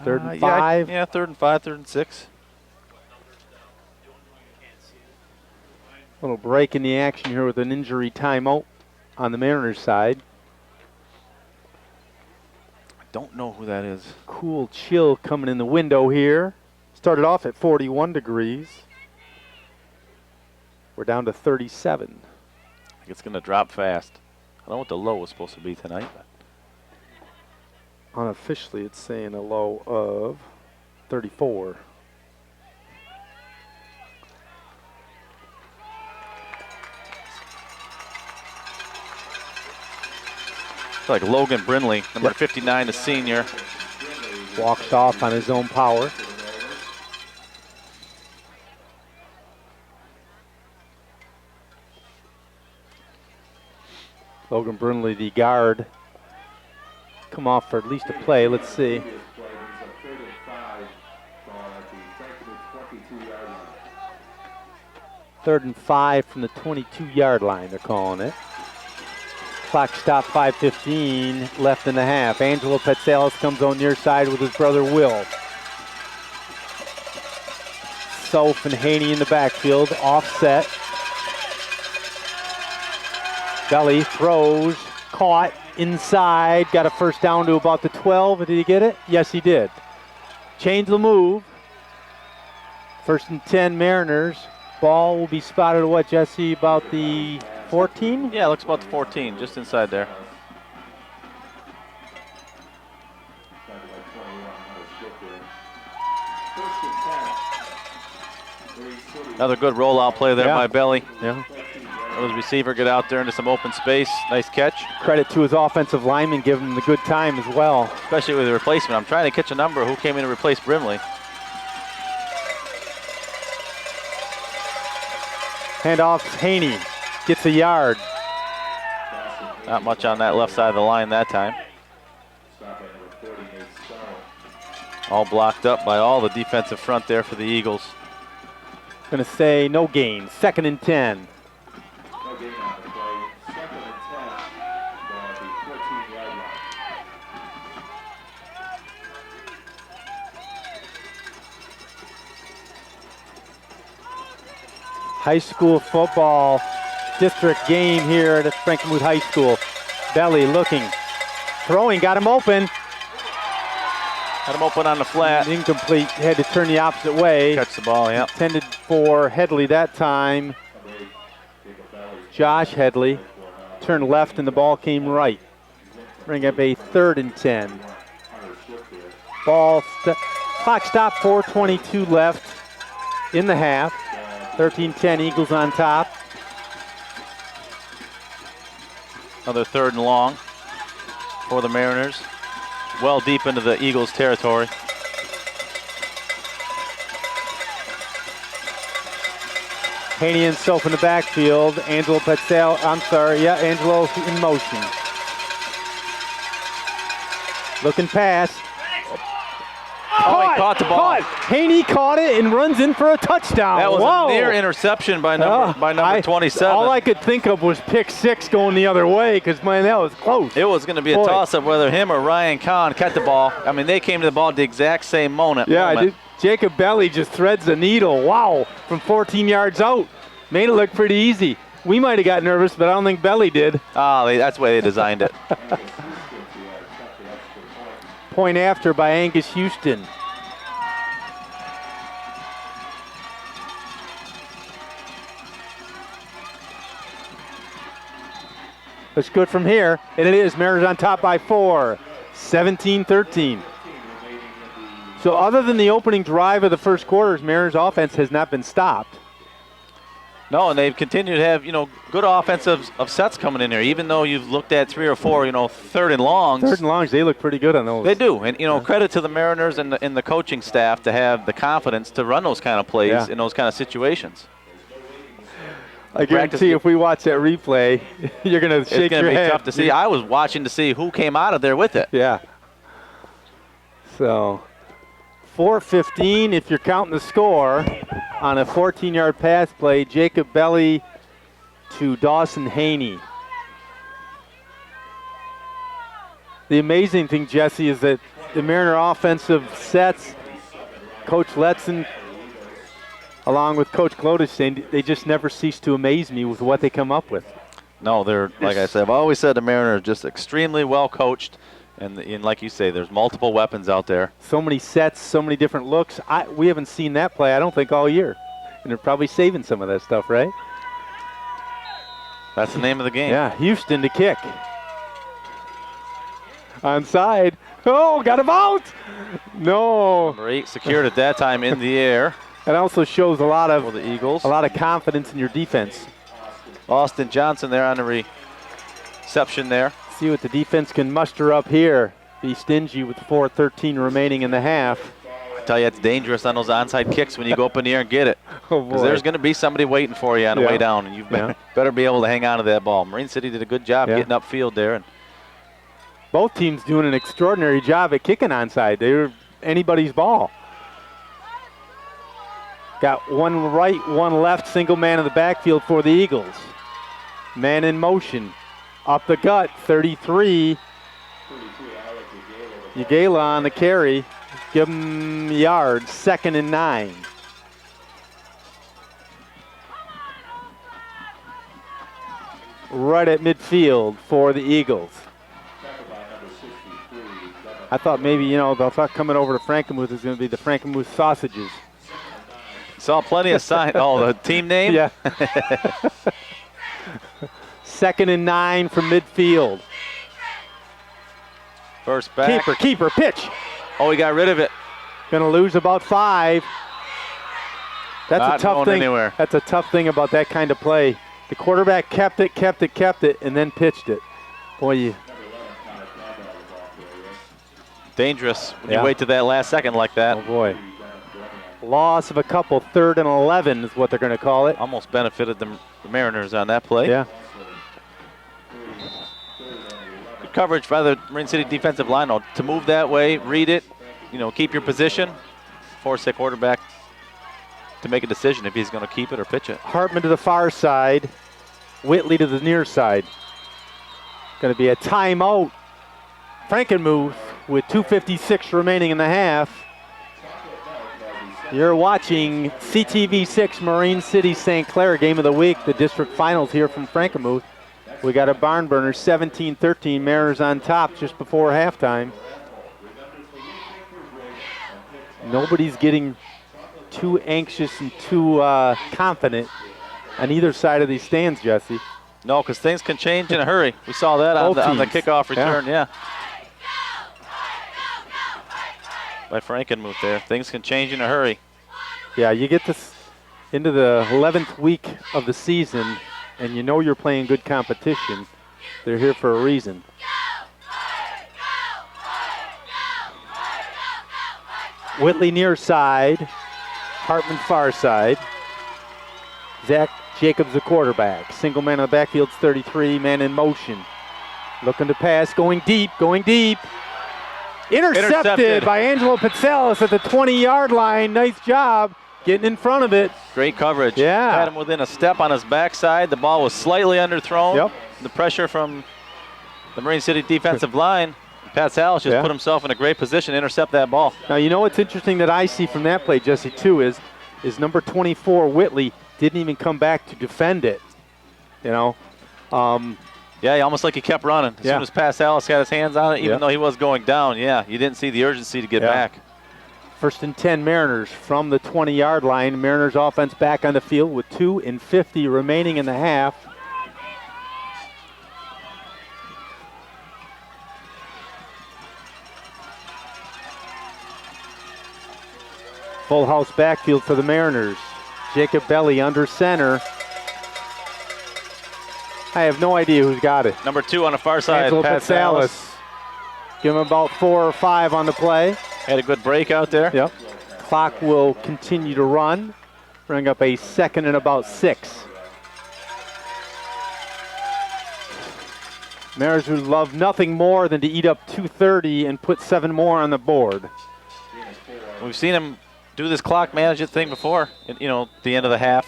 3rd and 5? Yeah, 3rd and 5, 3rd and 6. Little break in the action here with an injury timeout on the Mariners side. I don't know who that is. Cool chill coming in the window here. Started off at 41 degrees. We're down to 37. I think it's going to drop fast. I don't know what the low was supposed to be tonight. But unofficially, it's saying a low of 34. it's like Logan Brindley, number 59, the senior. Walks off on his own power. Logan Brunley, the guard, come off for at least a play. Let's see. Third and 5 from the 22-yard line, they're calling it. Clock stop, 5:15 left in the half. Angelo Petsalis comes on near side with his brother Will. Soph and Haney in the backfield, offset. Belly throws, caught inside, got a first down to about the 12. Did he get it? Yes, he did. Change the move. First and 10 Mariners. Ball will be spotted at what, Jesse, about the 14? Yeah, looks about the 14, just inside there. Another good rollout play there by Belly. Yeah. Let his receiver get out there into some open space. Nice catch. Credit to his offensive lineman, give him the good time as well. Especially with the replacement. I'm trying to catch a number who came in to replace Brimley. Handoff, Haney gets a yard. Not much on that left side of the line that time. All blocked up by all the defensive front there for the Eagles. Gonna say no gain, 2nd and 10. High school football district game here at Frankenmuth High School. Belly looking, throwing, got him open. Had him open on the flat. Incomplete, had to turn the opposite way. Catch the ball, yeah. Intended for Headley that time. Josh Headley turned left and the ball came right. Bring up a 3rd and 10. Clock stop, 4:22 left in the half. 13-10 Eagles on top. Another 3rd and long for the Mariners. Well deep into the Eagles territory. Haney and Soph in the backfield. Angelo Petzal, Angelo in motion. Looking pass. Oh, he caught the ball. Haney caught it and runs in for a touchdown. That was a near interception by number 27. All I could think of was pick 6 going the other way because, man, that was close. It was going to be a toss-up whether him or Ryan Kahn caught the ball. I mean, they came to the ball at the exact same moment. Yeah, Jacob Belly just threads the needle. Wow, from 14 yards out. Made it look pretty easy. We might have got nervous, but I don't think Belly did. Oh, that's the way they designed it. Point after by Angus Houston. Looks good from here, and it is. Mariners on top by 4, 17-13. So other than the opening drive of the first quarters, Mariners offense has not been stopped. No, and they've continued to have, good offensive sets coming in here, even though you've looked at 3 or 4, 3rd and longs. 3rd and longs, they look pretty good on those. They do, and, credit to the Mariners and the coaching staff to have the confidence to run those kind of plays in those kind of situations. I guarantee if we watch that replay, you're going to shake your head. It's going to be tough to see. I was watching to see who came out of there with it. Yeah. So, 4:15 if you're counting the score on a 14-yard pass play. Jacob Belly to Dawson Haney. The amazing thing, Jesse, is that the Mariner offensive sets, Coach Letson, along with Coach Glodestein, they just never cease to amaze me with what they come up with. No, they're, like I said, I've always said the Mariners are just extremely well coached. And like you say, there's multiple weapons out there. So many sets, so many different looks. We haven't seen that play, I don't think, all year. And they're probably saving some of that stuff, right? That's the name of the game. Yeah, Houston to kick. Onside. Oh, got him out! No. Number 8 secured at that time in the air. It also shows a lot of the Eagles. A lot of confidence in your defense. Austin Johnson there on the reception there. See what the defense can muster up here. Be stingy with 4:13 remaining in the half. tell you it's dangerous on those onside kicks when you go up in the air and get it. Oh, Because boy. there's going to be somebody waiting for you on the way down, and you better be able to hang on to that ball. Marine City did a good job getting upfield there. And both teams doing an extraordinary job at kicking onside. They're anybody's ball. Got one right, one left, single man in the backfield for the Eagles. Man in motion. Up the gut, 33. Yagala on the carry. Give him yards, 2nd and 9. Right at midfield for the Eagles. I thought maybe, I thought coming over to Frankenmuth is going to be the Frankenmuth sausages. saw plenty of signs. Oh, the team name? Yeah. 2nd and 9 from midfield. First back. Keeper, pitch. Oh, he got rid of it. Going to lose about 5. That's Not a tough going thing. anywhere. That's a tough thing about that kind of play. The quarterback kept it, and then pitched it. Boy, dangerous when you wait to that last second like that. Oh, boy. Loss of a couple, 3rd and 11 is what they're going to call it. Almost benefited the Mariners on that play. Yeah. Good coverage by the Marine City defensive line though. To move that way, read it, keep your position, force the quarterback to make a decision if he's going to keep it or pitch it. Hartman to the far side, Whitley to the near side. Going to be a timeout. Frankenmuth with 2:56 remaining in the half. You're watching CTV6 Marine City St. Clair Game of the Week, the district finals here from Frankenmuth. We got a barn burner, 17-13, Mariners on top just before halftime. Nobody's getting too anxious and too confident on either side of these stands, Jesse. No, because things can change in a hurry. We saw that on the kickoff return, yeah. By Frankenmuth there. Things can change in a hurry. Yeah, you get this into the 11th week of the season, and you're playing good competition. They're here for a reason. Whitley near side, Hartman far side. Zach Jacobs the quarterback. Single man on the backfield's 33, man in motion. Looking to pass, going deep. Intercepted by Angelo Pitsalis at the 20-yard line. Nice job getting in front of it. Great coverage. Yeah. Had him within a step on his backside. The ball was slightly underthrown. Yep. The pressure from the Marine City defensive line. Pat Salas just put himself in a great position to intercept that ball. Now, what's interesting that I see from that play, Jesse, too, is number 24, Whitley, didn't even come back to defend it. Yeah, almost like he kept running. As soon as Pat Salas got his hands on it, even though he was going down, you didn't see the urgency to get back. 1st and 10 Mariners from the 20-yard line. Mariners offense back on the field with 2:50 remaining in the half. Full house backfield for the Mariners. Jacob Belly under center. I have no idea who's got it. Number 2 on the far side, Angelo Pat Salas. Pitsalis. Give him about 4 or 5 on the play. Had a good break out there. Yep. Clock will continue to run. Bring up a 2nd and about 6. Mariners would love nothing more than to eat up 2:30 and put 7 more on the board. We've seen him do this clock management thing before, at the end of the half.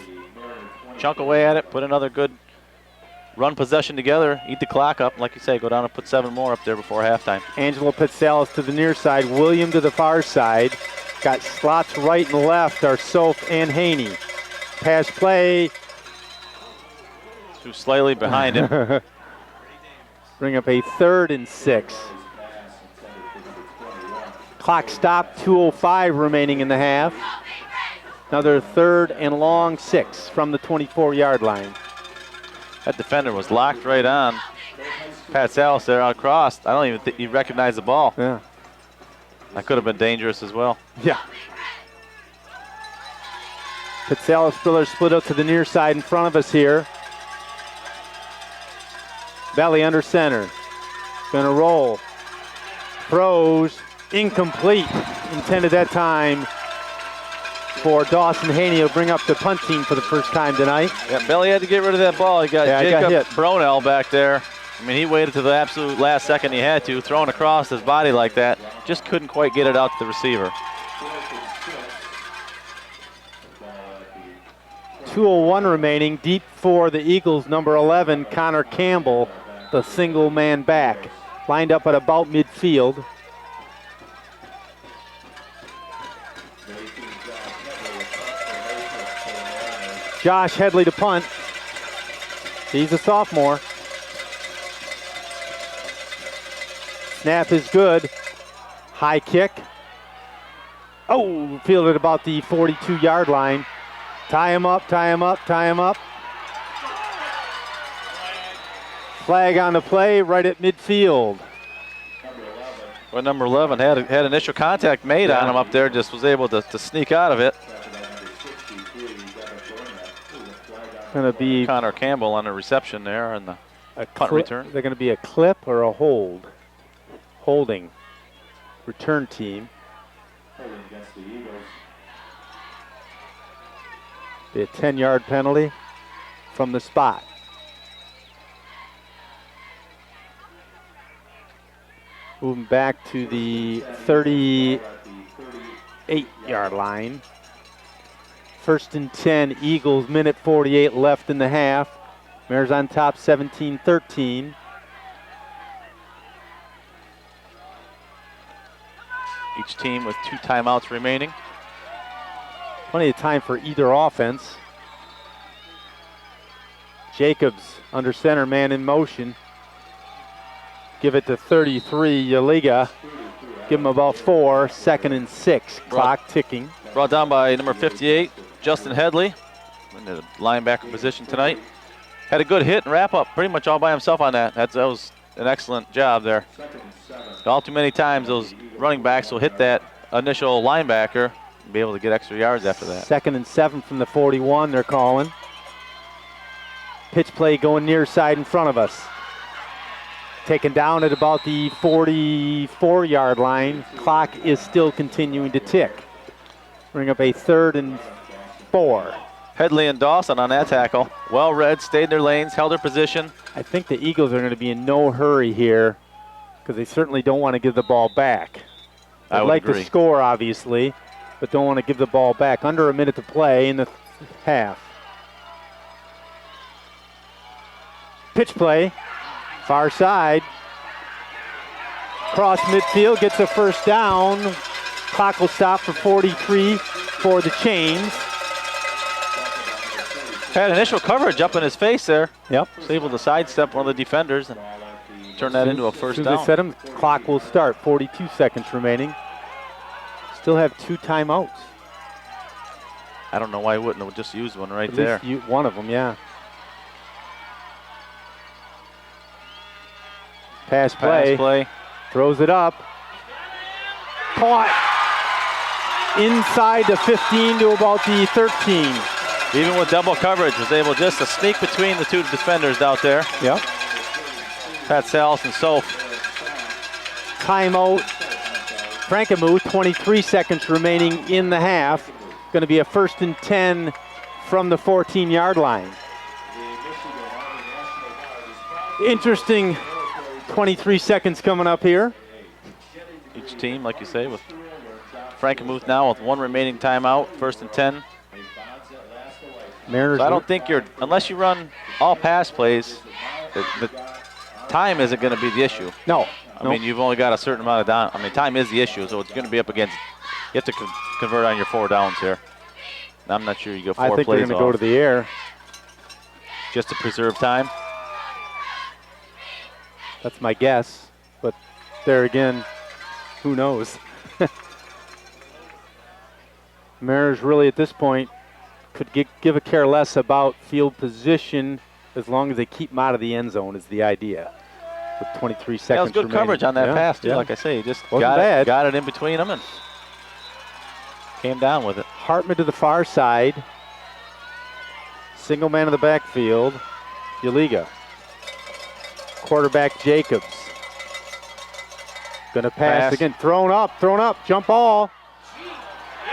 Chunk away at it, put another good run possession together, eat the clock up, like you say, go down and put 7 more up there before halftime. Angelo Pitsalis to the near side, William to the far side. Got slots right and left are Soph and Haney. Pass play. Too slightly behind him. Bring up a 3rd and 6. Clock stopped, 2:05 remaining in the half. Another 3rd and long 6 from the 24-yard line. That defender was locked right on. Pat Salas there out across. I don't even think he recognized the ball. Yeah. That could have been dangerous as well. Yeah. Pitsalis split up to the near side in front of us here. Belly under center. Gonna roll. Throws. Incomplete. intended that time for Dawson Haney to bring up the punt team for the first time tonight. Yeah, Belly had to get rid of that ball. He got Jacob Bronell back there. I mean, he waited to the absolute last second he had to, throwing across his body like that. Just couldn't quite get it out to the receiver. 2:01 remaining. Deep for the Eagles, number 11, Connor Campbell, the single man back. Lined up at about midfield. Josh Headley to punt. He's a sophomore. Snap is good. High kick. Oh, fielded about the 42-yard line. Tie him up, tie him up, tie him up. Flag on the play right at midfield. Well, number 11 had initial contact made on him up there, just was able to sneak out of it. Going to be Connor Campbell on a reception there and the punt return. They're going to be a clip or a hold. Holding. Return team. Be a 10-yard penalty from the spot. Moving back to the 38-yard line. 1st and 10, Eagles, minute 48 left in the half. Mariners on top 17-13. Each team with 2 timeouts remaining. Plenty of time for either offense. Jacobs under center, man in motion. Give it to 33, Yaliga. Give him about 4, 2nd and 6. Clock ticking. Brought down by number 58, Justin Headley, in the linebacker position tonight. Had a good hit and wrap up pretty much all by himself on that. That was an excellent job there. All too many times those running backs will hit that initial linebacker and be able to get extra yards after that. 2nd and 7 from the 41 they're calling. Pitch play going near side in front of us. Taken down at about the 44-yard line. Clock is still continuing to tick. Bring up a 3rd and 4. Headley and Dawson on that tackle. Well read, stayed in their lanes, held their position. I think the Eagles are going to be in no hurry here because they certainly don't want to give the ball back. They'd like to score, obviously, but don't want to give the ball back. Under a minute to play in the half. Pitch play, far side. Cross midfield, gets a first down. Clock will stop for 43 for the Chains. Had initial coverage up in his face there. Yep. Was able to sidestep one of the defenders and turn that into a first down. As soon as they set him, clock will start. 42 seconds remaining. Still have 2 timeouts. I don't know why he wouldn't have just used one right At there. least one of them, yeah. Pass play. Throws it up. Caught. Inside the 15 to about the 13. Even with double coverage, was able just to sneak between the 2 defenders out there. Yep. Pat Salas and Soph. Timeout. Frankenmuth, 23 seconds remaining in the half. Going to be a 1st and 10 from the 14-yard line. Interesting 23 seconds coming up here. Each team, like you say, with Frankenmuth now with 1 remaining timeout, 1st and 10. Mariners. So I don't think unless you run all pass plays, the time isn't going to be the issue. No. I mean, you've only got a certain amount of down. I mean, time is the issue, so it's going to be up against. You have to convert on your 4 downs here. And I'm not sure you go 4 plays. I think they're going to go to the air. Just to preserve time. That's my guess, but there again, who knows? Mariners really at this point could give a care less about field position as long as they keep him out of the end zone is the idea. With 23 seconds that was good remaining. coverage on that pass, too. Like I say, he just got it in between them and came down with it. Hartman to the far side. Single man in the backfield. Yaliga. Quarterback Jacobs. Going to pass again. Thrown up, jump ball.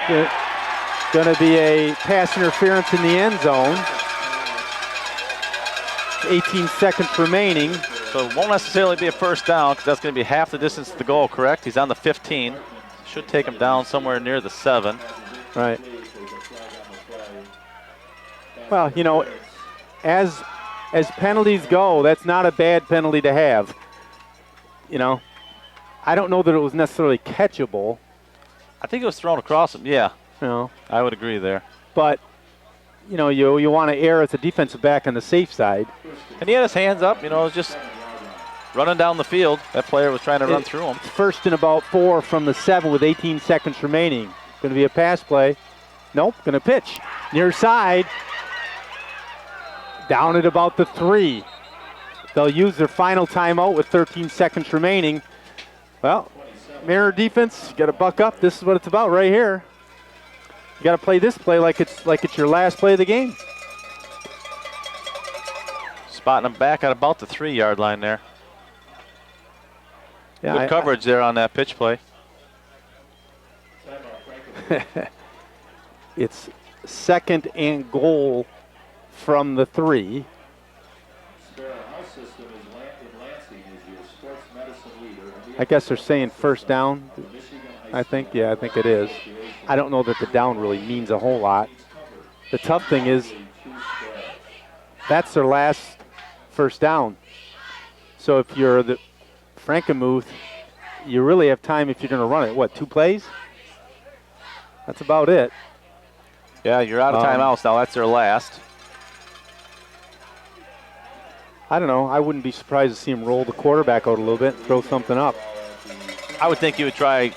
Going to be a pass interference in the end zone. 18 seconds remaining. So it won't necessarily be a first down because that's going to be half the distance to the goal, correct? He's on the 15. Should take him down somewhere near the 7. Right. Well, you know, as penalties go, that's not a bad penalty to have. You know, I don't know that it was necessarily catchable. I think it was thrown across him, yeah. You know, I would agree there. but you know, you want to err as a defensive back on the safe side. And he had his hands up, you know, it was just running down the field. That player was trying to run through him. First and about 4 from the 7 with 18 seconds remaining. Going to be a pass play. Nope, going to pitch. Near side. Down at about the 3. They'll use their final timeout with 13 seconds remaining. Well, Mariner defense, you got to buck up. This is what it's about right here. You got to play this play like it's your last play of the game. Spotting him back at about the 3-yard line there. Yeah, Good coverage there on that pitch play. It's 2nd and goal from the 3. I guess they're saying first down. I think it is. I don't know that the down really means a whole lot. The tough thing is that's their last first down. So if you're the Frankenmuth, you really have time if you're going to run it. What, 2 plays? That's about it. Yeah, you're out of timeouts now. That's their last. I don't know. I wouldn't be surprised to see him roll the quarterback out a little bit and throw something up. I would think you would try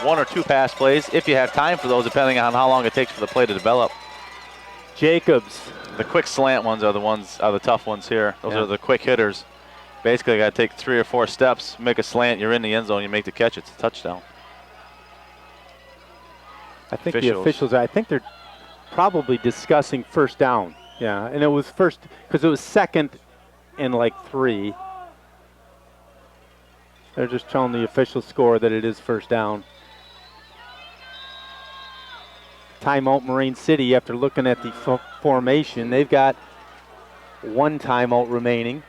1 or 2 pass plays if you have time for those, depending on how long it takes for the play to develop. Jacobs. The quick slant ones are the tough ones here. Those are the quick hitters. Basically, you got to take 3 or 4 steps, make a slant, you're in the end zone, you make the catch, it's a touchdown. I think the officials, I think they're probably discussing first down. Yeah, and it was first, because it was 2nd and like 3. They're just telling the official score that it is first down. Timeout Marine City, after looking at the formation, they've got 1 timeout remaining.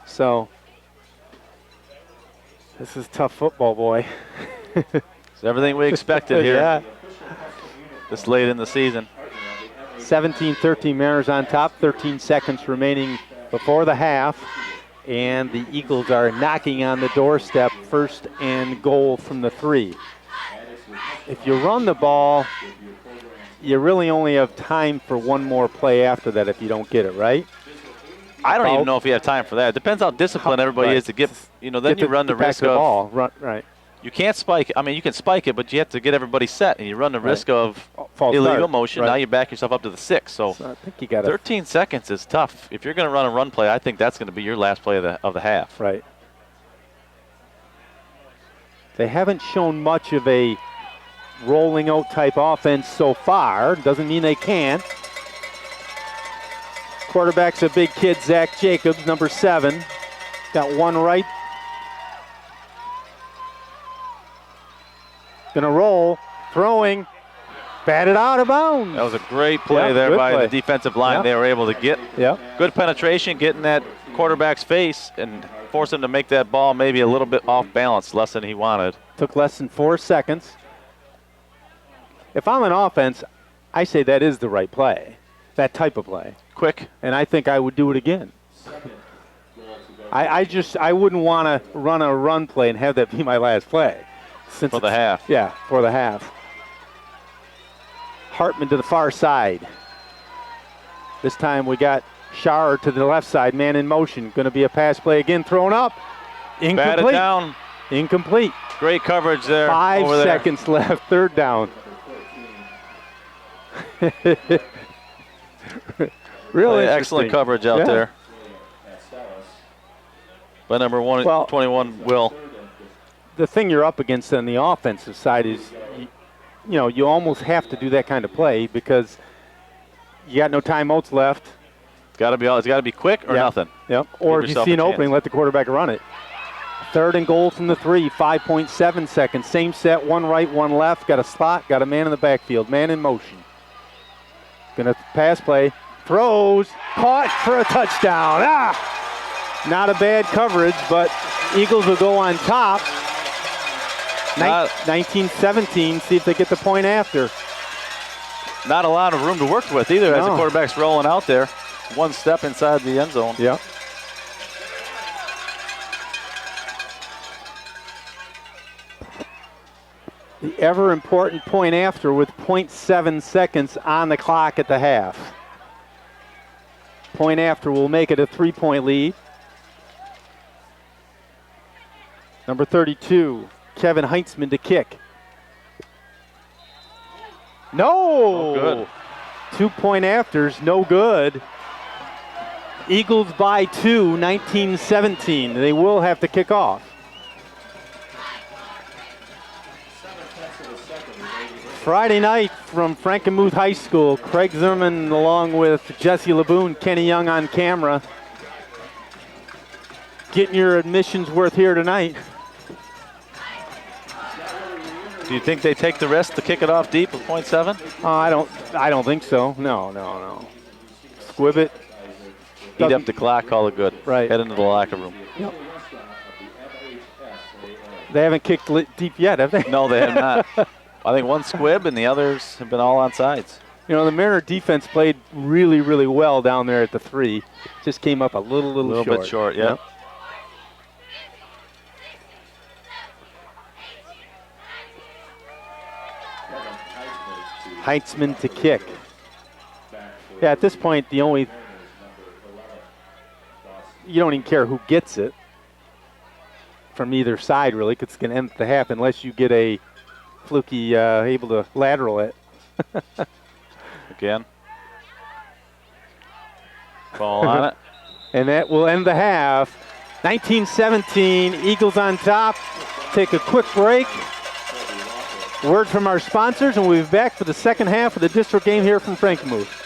So, this is tough football, boy. It's everything we expected here. Yeah. This late in the season. 17-13 Mariners on top, 13 seconds remaining before the half. And the Eagles are knocking on the doorstep, 1st and goal from the 3. If you run the ball, you really only have time for 1 more play after that if you don't get it, right? I don't even know if you have time for that. It depends how disciplined everybody is to get, then you run the risk of. Ball. Right. You can't spike. I mean, you can spike it, but you have to get everybody set, and you run the risk of illegal motion. Right. Now you back yourself up to the 6. So I think you got 13 seconds is tough. If you're going to run a run play, I think that's going to be your last play of the half. Right. They haven't shown much of a rolling out type offense so far. Doesn't mean they can't. Quarterback's a big kid, Zach Jacobs, number 7. Got 1 right. Gonna roll, throwing, batted out of bounds. That was a great play there by the defensive line. Yep. They were able to get good penetration, get in that quarterback's face, and force him to make that ball maybe a little bit off balance, less than he wanted. Took less than 4 seconds. If I'm an offense, I say that is the right play, that type of play. Quick. And I think I would do it again. I wouldn't want to run a run play and have that be my last play. For the half. Yeah, for the half. Hartman to the far side. This time we got Schauer to the left side, man in motion. Going to be a pass play again, thrown up. Incomplete. Batted down. Incomplete. Great coverage there. 5 seconds left, 3rd down. Really excellent coverage out there by number 21, Will. The thing you're up against on the offensive side is, you almost have to do that kind of play because you got no timeouts left. It's got to be quick or nothing. Yep. Or if you see an opening, let the quarterback run it. Third and goal from the 3, 5.7 seconds. Same set, one right, one left. Got a slot, got a man in the backfield, man in motion. Gonna pass play, throws, caught for a touchdown. Not a bad coverage, but Eagles will go on top. 19-17, see if they get the point after. Not a lot of room to work with either as the quarterback's rolling out there. One step inside the end zone. Yep. The ever important point after with 0.7 seconds on the clock at the half. Point after will make it a 3-point lead. Number 32, Kevin Heitzman to kick. No! Good. 2-point afters, no good. Eagles by 2, 19-17. They will have to kick off. Friday night from Frankenmuth High School, Craig Zimmerman along with Jesse LeBoon, Kenny Young on camera. Getting your admissions worth here tonight. Do you think they take the risk to kick it off deep with 0.7? I don't think so. No. Squib it. Eat up the clock, call it good. Right. Head into the locker room. Yep. They haven't kicked deep yet, have they? No, they have not. I think one squib and the others have been all on sides. You know, the Mariner defense played really, really well down there at the 3. Just came up a little short. Bit short, yeah. Yep. Heitzman to kick. Yeah, at this point, you don't even care who gets it from either side, really, because it's going to end the half unless you get a fluky able to lateral it. Again. Ball on it. And that will end the half. 19-17, Eagles on top. Take a quick break. Word from our sponsors, and we'll be back for the second half of the district game here from Frankenmuth.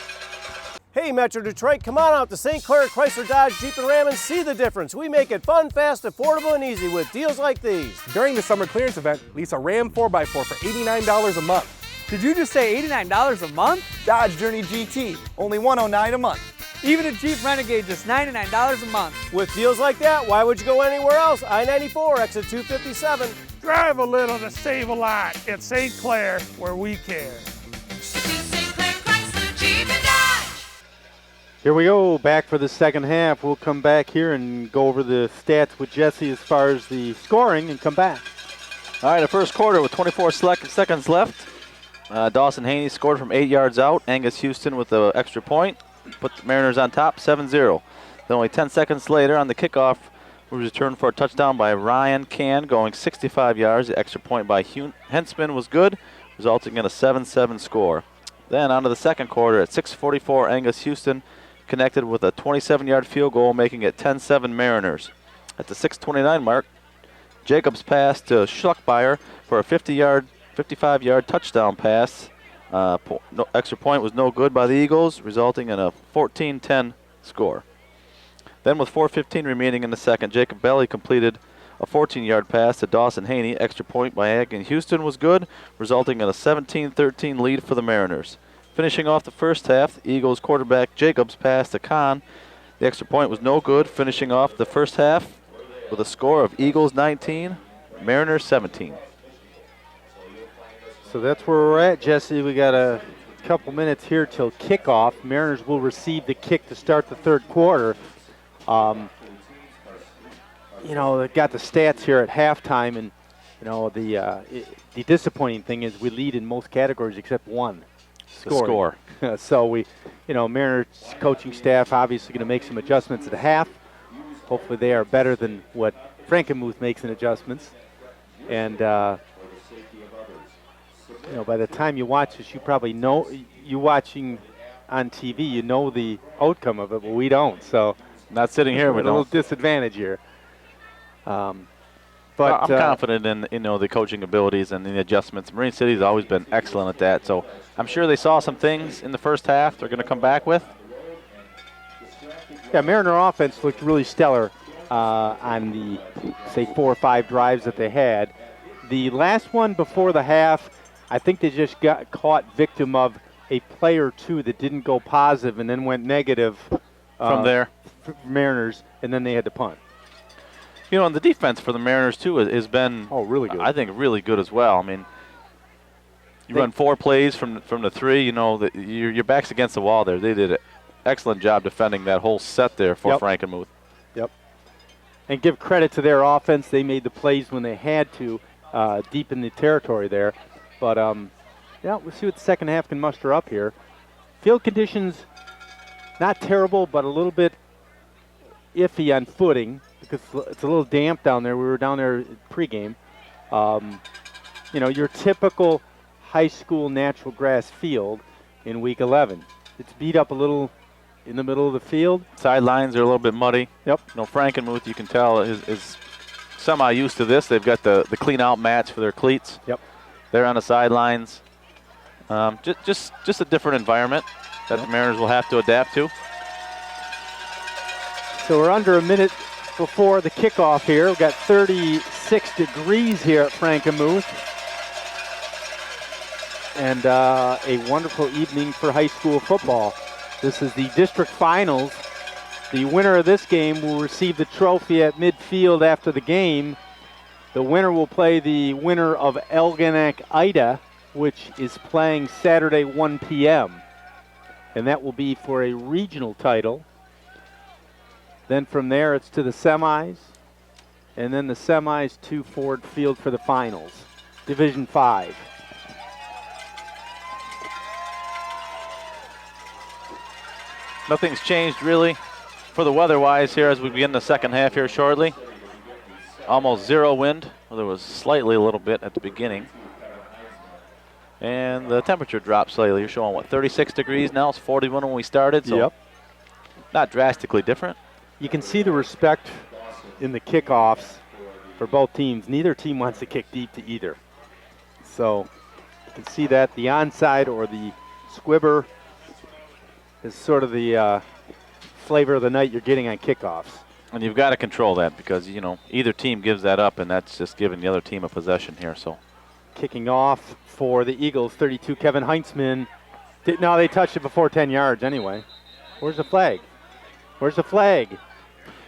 Hey Metro Detroit, come on out to St. Clair Chrysler Dodge Jeep and Ram and see the difference. We make it fun, fast, affordable, and easy with deals like these. During the summer clearance event, lease a Ram 4x4 for $89 a month. Did you just say $89 a month? Dodge Journey GT, only $109 a month. Even a Jeep Renegade, just $99 a month. With deals like that, why would you go anywhere else? I-94, exit 257. Drive a little to save a lot at St. Clair, where we care. St. Clair Chrysler Jeep and Dodge. Here we go, back for the second half. We'll come back here and go over the stats with Jesse as far as the scoring and come back. All right, the first quarter with 24 seconds left. Dawson Haney scored from 8 yards out. Angus Houston with the extra point. Put the Mariners on top, 7-0. Then only 10 seconds later on the kickoff, was returned for a touchdown by Ryan Can, going 65 yards. The extra point by Hensman was good, resulting in a 7-7 score. Then on to the second quarter at 6:44, Angus Houston connected with a 27-yard field goal, making it 10-7 Mariners. At the 6:29 mark, Jacobs passed to Schluckmeyer for a 55-yard touchdown pass. Extra point was no good by the Eagles, resulting in a 14-10 score. Then with 4:15 remaining in the second, Jacob Belly completed a 14-yard pass to Dawson Haney. Extra point by Angus Houston was good, resulting in a 17-13 lead for the Mariners. Finishing off the first half, the Eagles quarterback Jacobs passed to Kahn. The extra point was no good, finishing off the first half with a score of Eagles 19, Mariners 17. So that's where we're at, Jesse. We got a couple minutes here till kickoff. Mariners will receive the kick to start the third quarter. You know, they've got the stats here at halftime, and you know the disappointing thing is we lead in most categories except one. Score. So Mariners coaching staff obviously going to make some adjustments at half. Hopefully they are better than what Frankenmuth makes in adjustments. And by the time you watch this, you probably know, you watching on TV, you know the outcome of it, but we don't. So not sitting here, we don't. A little disadvantage here. But I'm confident in the coaching abilities and the adjustments. Marine City's always been excellent at that. So I'm sure they saw some things in the first half they're going to come back with. Yeah, Mariner offense looked really stellar on the, say, 4 or 5 drives that they had. The last one before the half, I think they just got caught victim of a play or two that didn't go positive and then went negative from there. Mariners, and then they had to punt. You know, and the defense for the Mariners, too, has been, really good. I think, really good as well. I mean, you run 4 plays from the 3, you know, your back's against the wall there. They did an excellent job defending that whole set there for Frankenmuth. Yep. And give credit to their offense. They made the plays when they had to, deep in the territory there. But, yeah, we'll see what the second half can muster up here. Field conditions, not terrible, but a little bit iffy on footing because it's a little damp down there. We were down there pregame. You know, your typical high school natural grass field in week 11. It's beat up a little in the middle of the field. Sidelines are a little bit muddy. Yep. You know, Frankenmuth, you can tell, is semi-used to this. They've got the clean-out mats for their cleats. Yep. They're on the sidelines. Just a different environment that the Mariners will have to adapt to. So we're under a minute before the kickoff here. We've got 36 degrees here at Frankenmuth. And a wonderful evening for high school football. This is the district finals. The winner of this game will receive the trophy at midfield after the game. The winner will play the winner of Elginak-Ida, which is playing Saturday 1 p.m. And that will be for a regional title. Then from there it's to the semis. And then the semis to Ford Field for the finals. Division 5. Nothing's changed really for the weather-wise here as we begin the second half here shortly. Almost 0 wind. Well, there was slightly a little bit at the beginning. And the temperature dropped slightly. You're showing, what, 36 degrees now? It's 41 when we started, so not drastically different. You can see the respect in the kickoffs for both teams. Neither team wants to kick deep to either. So you can see that the onside or the squibber is sort of the flavor of the night you're getting on kickoffs. And you've got to control that because, you know, either team gives that up and that's just giving the other team a possession here. So kicking off for the Eagles, 32, Kevin Heintzman. No, they touched it before 10 yards anyway. Where's the flag? Where's the flag?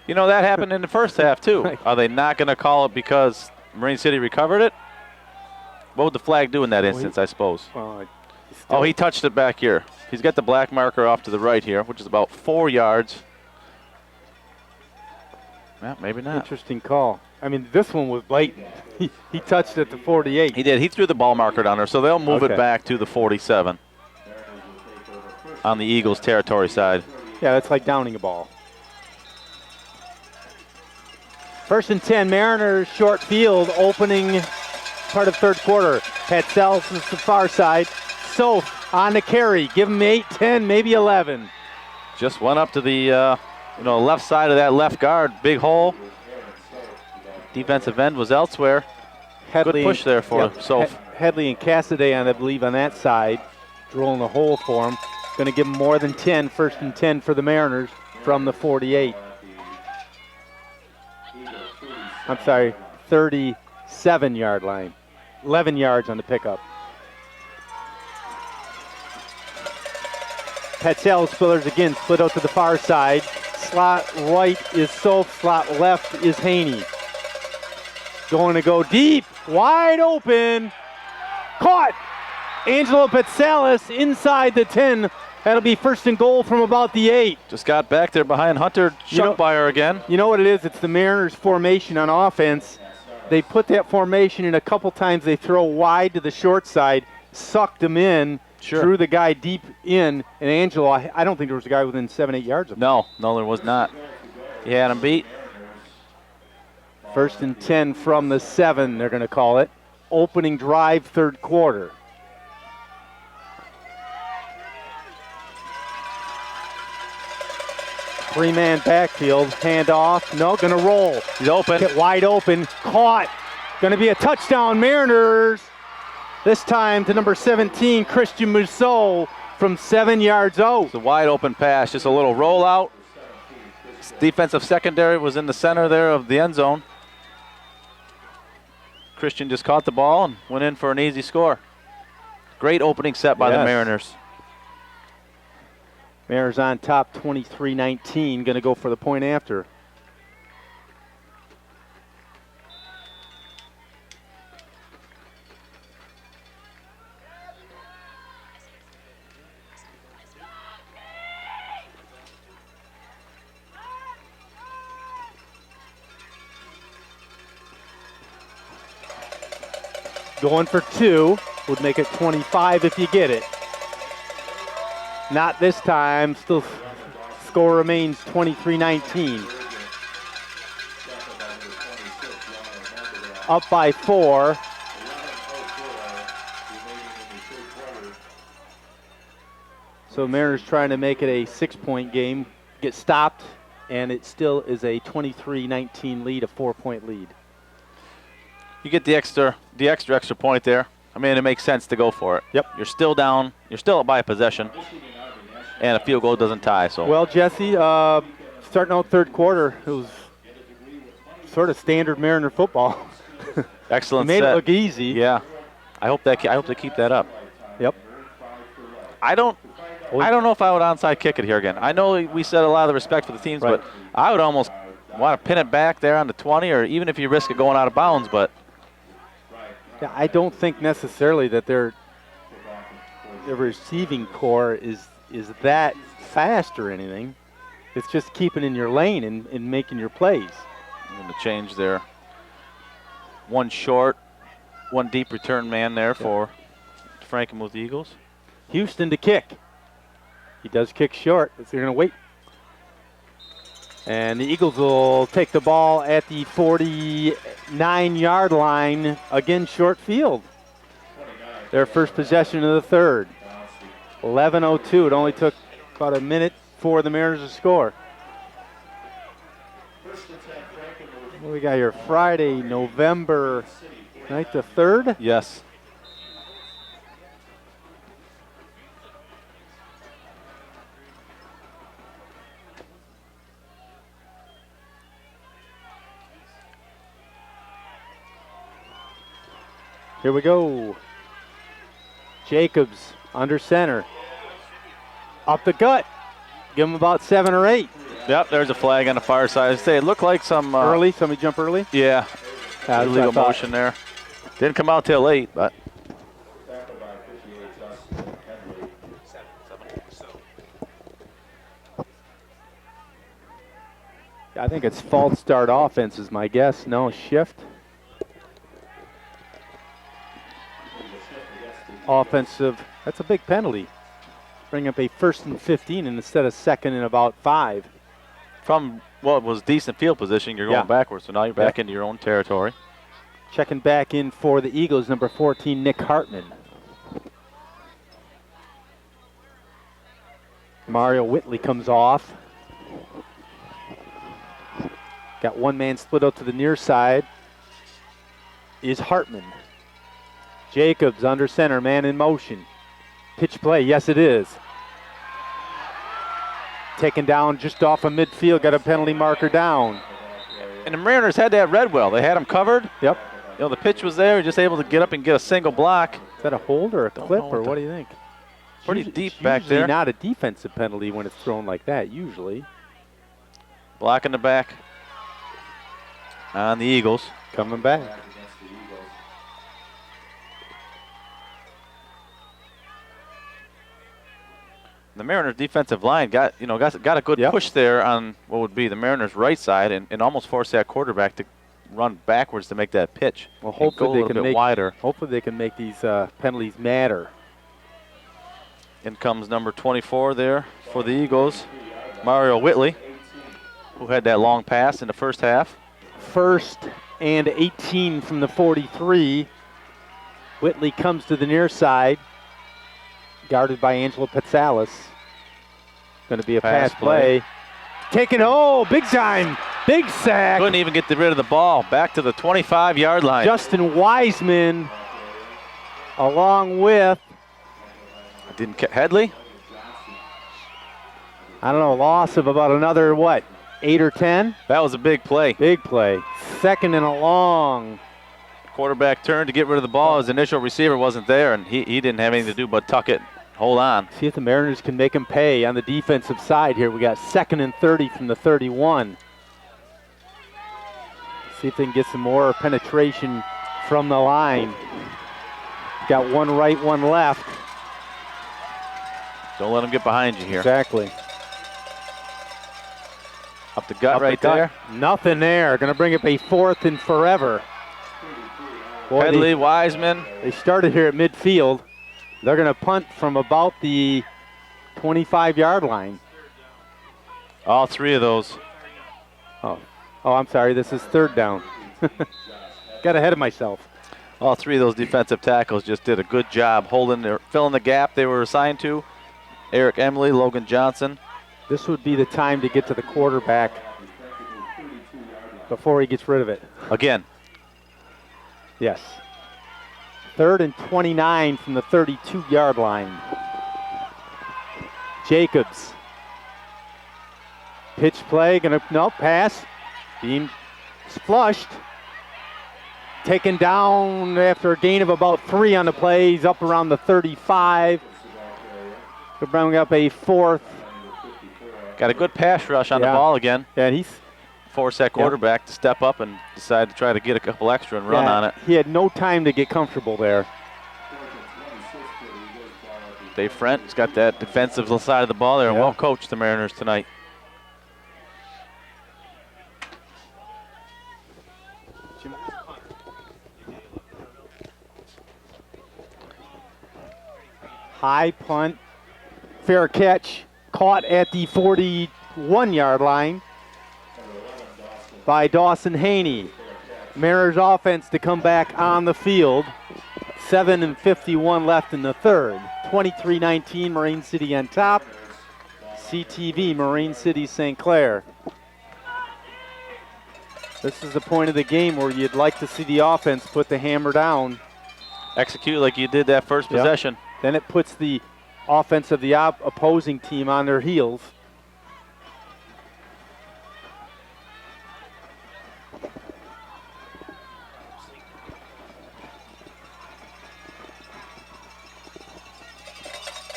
You know, that happened in the first half too. Right. Are they not going to call it because Marine City recovered it? What would the flag do in that instance, I suppose? Oh, he touched it back here. He's got the black marker off to the right here, which is about 4 yards. Yeah, maybe not. Interesting call. I mean, this one was blatant. He touched it at the 48. He did. He threw the ball marker down there, so they'll move it back to the 47 on the Eagles' territory side. Yeah, that's like downing a ball. 1st and 10, Mariners, short field, opening part of third quarter. Patzel's is the far side. Soph on the carry. Give him 8, 10, maybe 11. Just went up to the left side of that left guard. Big hole. Defensive end was elsewhere. Headley, good push there for Soph. Headley and Cassidy, I believe, on that side, drilling the hole for him. Going to give him more than 10, 1st and 10 for the Mariners from the 48. I'm sorry, 37-yard line. 11 yards on the pickup. Patzel Spillers again, split out to the far side. Slot right is Soph, slot left is Haney. Going to go deep, wide open. Caught! Angelo Patsalis inside the 10. That'll be 1st and goal from about the 8. Just got back there behind Hunter Schuckmeyer again. You know what it is? It's the Mariners' formation on offense. They put that formation in a couple times. They throw wide to the short side, sucked him in, threw the guy deep in, and Angelo, I don't think there was a guy within 7, 8 yards of him. No, there was not. He had him beat. 1st and 10 from the 7, they're going to call it. Opening drive, third quarter. Three-man backfield, handoff. No, going to roll. He's open. Get wide open, caught. Going to be a touchdown, Mariners. This time to number 17, Christian Mousseau from 7 yards out. It's a wide open pass, just a little rollout. Defensive secondary was in the center there of the end zone. Christian just caught the ball and went in for an easy score. Great opening set by the Mariners. Mariners on top 23-19, going to go for the point after. Going for 2 would make it 25 if you get it. Not this time. Still, score remains 23-19. Up by 4. So Mariners trying to make it a 6-point game. Get stopped, and it still is a 23-19 lead, a 4-point lead. You get the extra point there. I mean, it makes sense to go for it. Yep. You're still down. You're still up by a possession, and a field goal doesn't tie. So. Well, Jesse, starting out third quarter, it was sort of standard Mariner football. Excellent. Made set. it look easy. Yeah. I hope they keep that up. Yep. I don't know if I would onside kick it here again. I know we said a lot of the respect for the teams, right. but I would almost want to pin it back there on the 20, or even if you risk it going out of bounds. But yeah, I don't think necessarily that their receiving core is that fast or anything. It's just keeping in your lane and making your plays. I'm going to change there. One short, one deep return man there for Frankenmuth Eagles. Houston to kick. He does kick short. So you're going to wait. And the Eagles will take the ball at the 49-yard line. Again, short field. Their first possession of the third. 11:02. It only took about a minute for the Mariners to score. What do we got here? Friday, November 9th the 3rd? Yes. Here we go. Jacobs under center. Up the gut. Give him about 7 or 8. Yep, there's a flag on the far side. I say it looked like some early. Somebody jump early. Yeah, illegal motion there. Didn't come out till late, but. I think it's false start offense is my guess. No, shift. Offensive, that's a big penalty. Bring up a 1st and 15 instead of 2nd and about 5. From what was decent field position, you're going backwards, so now you're back into your own territory. Checking back in for the Eagles, number 14, Nick Hartman. Mario Whitley comes off. Got one man split out to the near side. Is Hartman. Jacobs under center, man in motion. Pitch play, yes it is. Taken down just off of midfield, got a penalty marker down. And the Mariners had that red well. They had him covered. Yep. You know, the pitch was there, just able to get up and get a single block. Is that a hold or a clip, or what do you think? Pretty deep back there. Usually not a defensive penalty when it's thrown like that, usually. Block in the back on the Eagles. Coming back. The Mariners defensive line got a good push there on what would be the Mariners right side and almost forced that quarterback to run backwards to make that pitch. Well, hopefully they can wider. Hopefully they can make these penalties matter. In comes number 24 there for the Eagles, Mario Whitley, who had that long pass in the first half. 1st and 18 from the 43. Whitley comes to the near side, guarded by Angelo Petsalis. Going to be a pass play. Taken, big time. Big sack. Couldn't even get rid of the ball. Back to the 25-yard line. Justin Wiseman along with Headley? I don't know, loss of about another, 8 8 or 10. That was a big play. Big play. Second and a long. Quarterback turned to get rid of the ball. His initial receiver wasn't there, and he didn't have anything to do but tuck it. Hold on. See if the Mariners can make him pay on the defensive side here. We got 2nd and 30 from the 31. See if they can get some more penetration from the line. Got one right, one left. Don't let him get behind you here. Exactly. Up the gut right there. Nothing there. Going to bring up a 4th and forever. Boy, Whitley, Wiseman. They started here at midfield. They're going to punt from about the 25-yard line. All 3 of those. Oh, I'm sorry. This is 3rd down. Got ahead of myself. All 3 of those defensive tackles just did a good job filling the gap they were assigned to. Eric Emily, Logan Johnson. This would be the time to get to the quarterback before he gets rid of it. Again. Yes. 3rd and 29 from the 32-yard line. Jacobs. Pitch play, pass. Being flushed. Taken down after a gain of about 3 on the play. He's up around the 35. We're bringing up a 4th. Got a good pass rush on the ball again. Yeah, he's forced that quarterback to step up and decide to try to get a couple extra and run on it. He had no time to get comfortable there. Dave Frent's got that defensive side of the ball there and well coached the Mariners tonight. High punt, fair catch, caught at the 41-yard line by Dawson Haney. Mariners offense to come back on the field. 7:51 left in the 3rd. 23-19, Marine City on top. CTV, Marine City, St. Clair. This is the point of the game where you'd like to see the offense put the hammer down. Execute like you did that first possession. Then it puts the offense of the opposing team on their heels.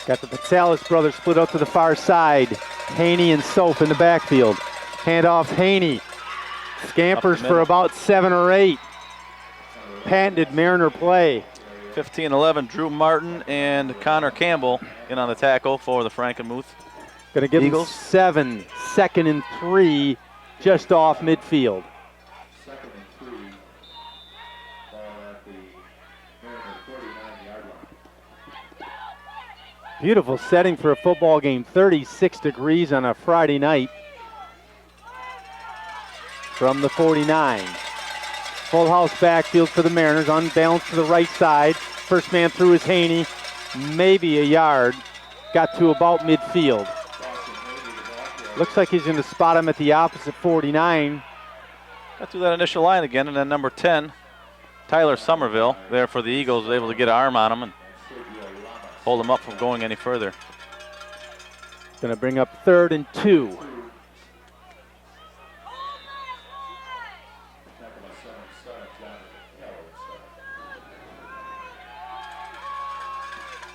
Got the Patsalis brothers split up to the far side. Haney and Soph in the backfield. Handoff Haney. Scampers for about 7 or 8. Patented Mariner play. 15-11, Drew Martin and Connor Campbell in on the tackle for the Frankenmuth. Going to give Eagles. them 7, 2nd and 3, just off midfield. 2nd and 3, ball at the Mariner 49-yard line. Beautiful setting for a football game. 36 degrees on a Friday night from the 49. Full house backfield for the Mariners, unbalanced to the right side. First man through is Haney, maybe a yard. Got to about midfield. Looks like he's going to spot him at the opposite 49. Got through that initial line again, and then number 10, Tyler Somerville, there for the Eagles, was able to get an arm on him and hold him up from going any further. Going to bring up 3rd and 2.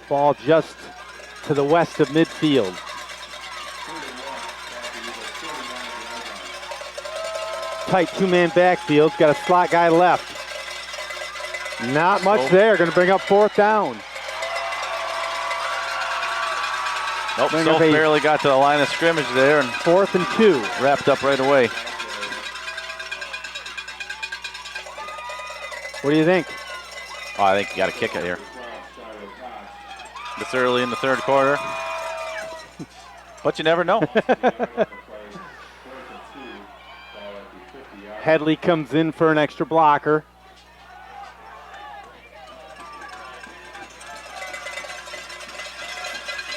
Ball just to the west of midfield. Tight 2-man backfield. Got a slot guy left. Not much there. Going to bring up 4th down. Nope, so barely got to the line of scrimmage there. And 4th and 2. Wrapped up right away. What do you think? Oh, I think you got to kick it here. It's early in the 3rd quarter. But you never know. Headley comes in for an extra blocker.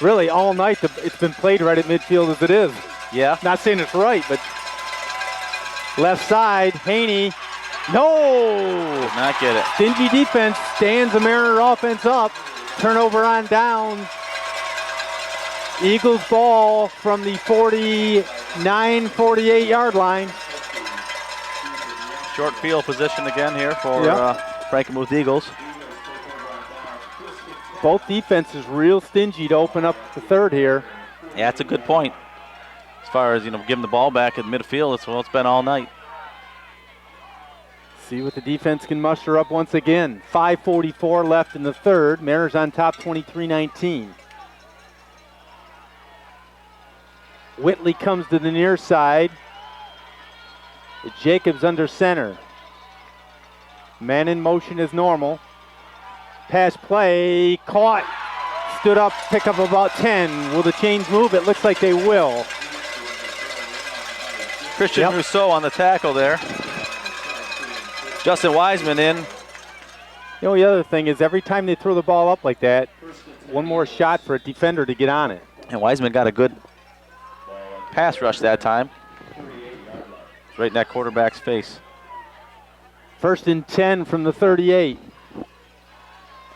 Really, all night it's been played right at midfield as it is. Yeah. Not saying it's right, but left side, Haney. No! Did not get it. Stingy defense stands the Mariner offense up. Turnover on down. Eagles ball from the 49, 48 yard line. Short field position again here for Frankenmuth Eagles. Both defenses real stingy to open up the third here. Yeah, that's a good point. As far as, giving the ball back at midfield, it's what it's been all night. See what the defense can muster up once again. 5:44 left in the third. Mariners on top 23-19. Whitley comes to the near side. Jacobs under center. Man in motion as normal. Pass play, caught. Stood up, pick up about 10. Will the chains move? It looks like they will. Christian Rousseau on the tackle there. Justin Wiseman in. The other thing is every time they throw the ball up like that, one more shot for a defender to get on it. And Wiseman got a good pass rush that time. Right in that quarterback's face. 1st and 10 from the 38.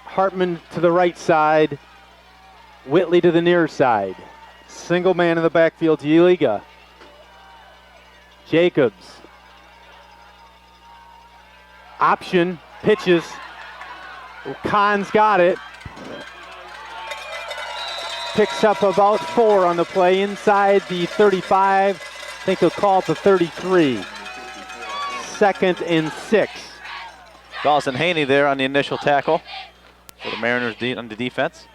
Hartman to the right side. Whitley to the near side. Single man in the backfield to Yeliga. Jacobs. Option, pitches. Khan's got it. Picks up about 4 on the play inside the 35. I think they'll call it the 33. 2nd and 6. Dawson Haney there on the initial tackle for the Mariners on the defense.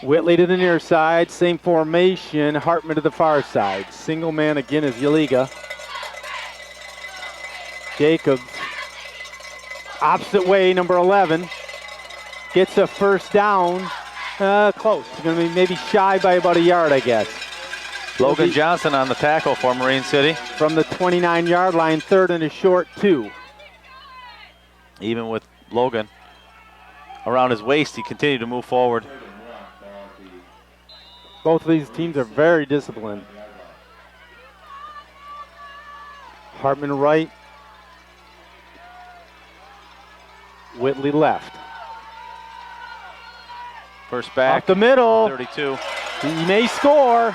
Whitley to the near side, same formation. Hartman to the far side. Single man again is Yeliga. Jacobs, opposite way, number 11. Gets a first down. Close. Going to be maybe shy by about a yard, I guess. Logan Johnson on the tackle for Marine City. From the 29-yard line, 3rd and a short 2. Even with Logan around his waist, he continued to move forward. Both of these teams are very disciplined. Hartman right. Whitley left. First back. Up the middle. 32. He may score.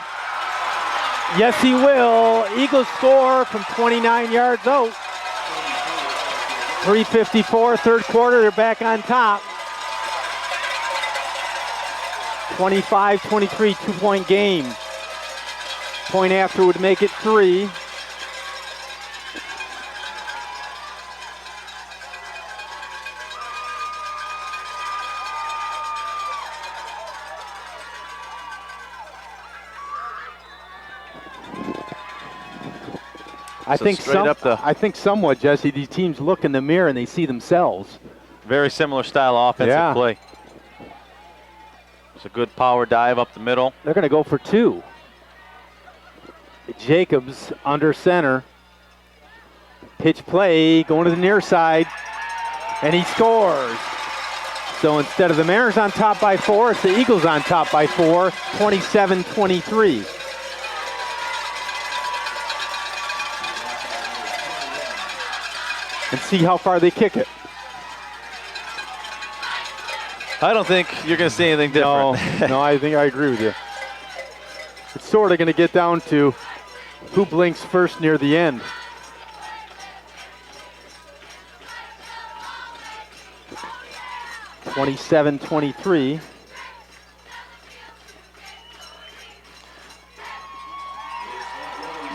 Yes, he will. Eagles score from 29 yards out. 3:54, third quarter. They're back on top. 25-23, 2-point game. Point after would make it 3. I think somewhat, Jesse, these teams look in the mirror and they see themselves. Very similar style offensive play. It's a good power dive up the middle. They're going to go for 2. Jacobs under center. Pitch play, going to the near side, and he scores. So instead of the Mariners on top by 4, it's the Eagles on top by 4, 27-23. And see how far they kick it. I don't think you're going to see anything different. No, I think I agree with you. It's sort of going to get down to who blinks first near the end. (27-23).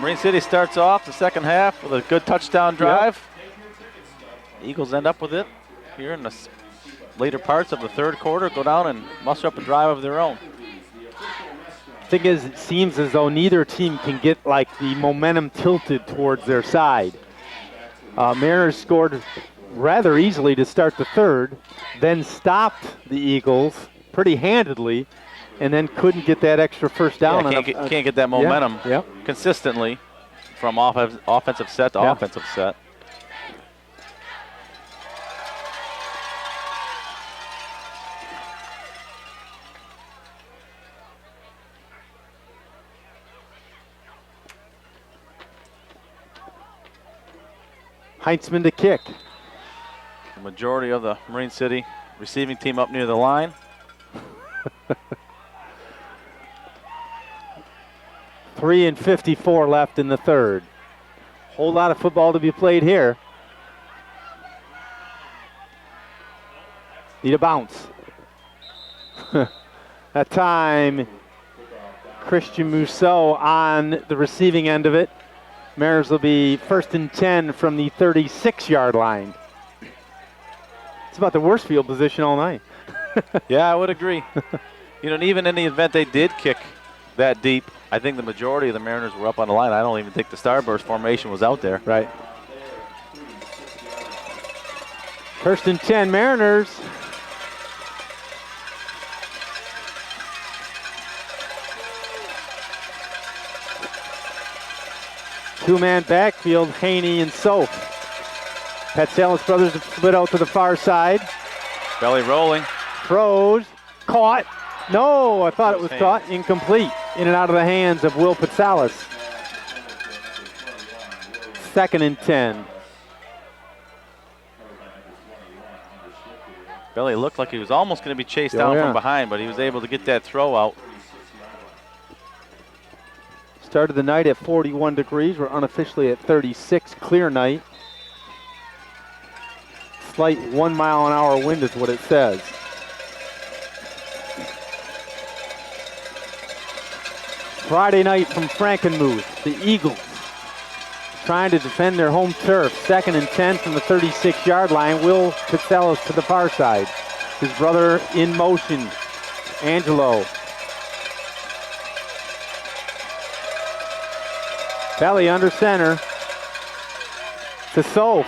Marine City starts off the second half with a good touchdown drive. Eagles end up with it here in the later parts of the third quarter, go down and muster up a drive of their own. Thing is, it seems as though neither team can get like the momentum tilted towards their side. Mariners scored rather easily to start the third, then stopped the Eagles pretty handedly, and then couldn't get that extra first down. Can't get that momentum consistently from offensive set to offensive set. Heitzman to kick. The majority of the Marine City receiving team up near the line. 3:54 left in the third. Whole lot of football to be played here. Need a bounce. That time, Christian Mousseau on the receiving end of it. Mariners will be 1st and 10 from the 36-yard line. It's about the worst field position all night. Yeah, I would agree. And even in the event they did kick that deep, I think the majority of the Mariners were up on the line. I don't even think the starburst formation was out there. Right. 1st and 10, Mariners. Two-man backfield, Haney and Soap. Petsalis brothers have split out to the far side. Belly rolling. Throws, caught. No, I thought it was caught. Incomplete. In and out of the hands of Will Petsalis. 2nd and 10. Belly looked like he was almost going to be chased down from behind, but he was able to get that throw out. Started the night at 41 degrees. We're unofficially at 36. Clear night. Slight 1 mile an hour wind is what it says. Friday night from Frankenmuth, the Eagles trying to defend their home turf. 2nd and 10 from the 36-yard line. Will Petsalis to the far side. His brother in motion, Angelo. Belly under center to Soph.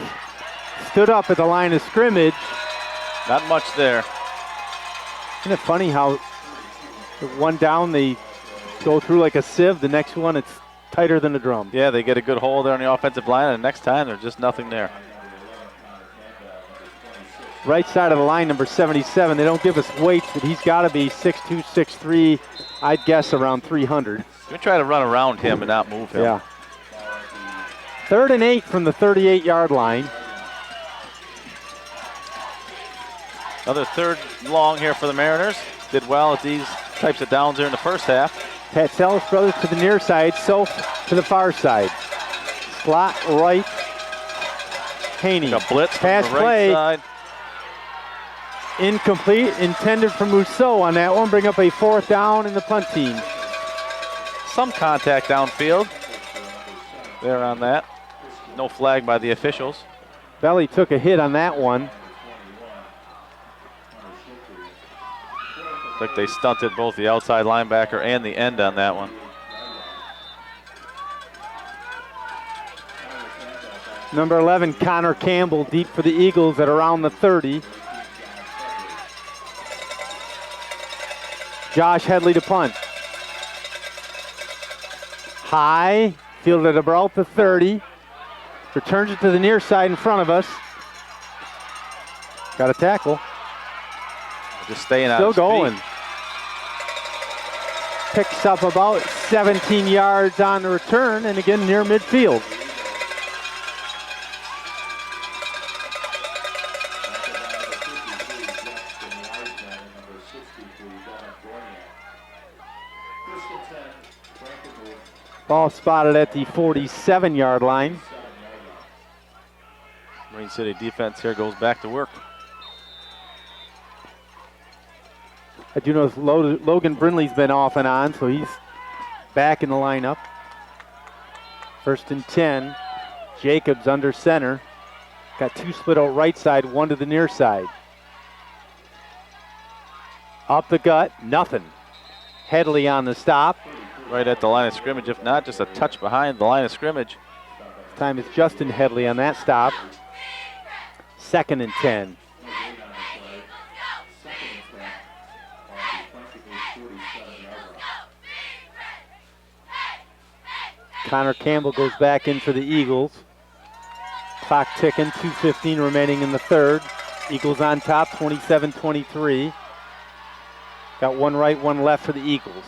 Stood up at the line of scrimmage. Not much there. Isn't it funny how the one down they go through like a sieve, the next one it's tighter than a drum. Yeah, they get a good hold there on the offensive line, and the next time there's just nothing there. Right side of the line, number 77. They don't give us weights, but he's got to be 6'2", 6'3", I'd guess around 300. We try to run around him and not move him. Yeah. 3rd and 8 from the 38-yard line. Another 3rd long here for the Mariners. Did well at these types of downs there in the first half. Petsalis brothers to the near side, Soph to the far side. Slot right. Haney. A blitz pass from the right play. side. Incomplete, intended for Mousseau on that one. Bring up a 4th down in the punt team. Some contact downfield there on that. No flag by the officials. Belly took a hit on that one. Looks like they stunted both the outside linebacker and the end on that one. Number 11, Connor Campbell, deep for the Eagles at around the 30. Josh Headley to punt. High, fielded about the 30. Returns it to the near side in front of us. Got a tackle. Just staying out. Still going. Picks up about 17 yards on the return, and again near midfield. Ball spotted at the 47-yard line. Marine City defense here goes back to work. I do know Logan Brindley's been off and on, so he's back in the lineup. 1st and 10. Jacobs under center. Got 2 split out right side, 1 to the near side. Up the gut, nothing. Headley on the stop. Right at the line of scrimmage, if not just a touch behind the line of scrimmage. This time it's Justin Headley on that stop. 2nd and 10. Connor Campbell goes back in for the Eagles. Clock ticking, 2:15 remaining in the 3rd. Eagles on top, 27-23. Got 1 right, 1 left for the Eagles.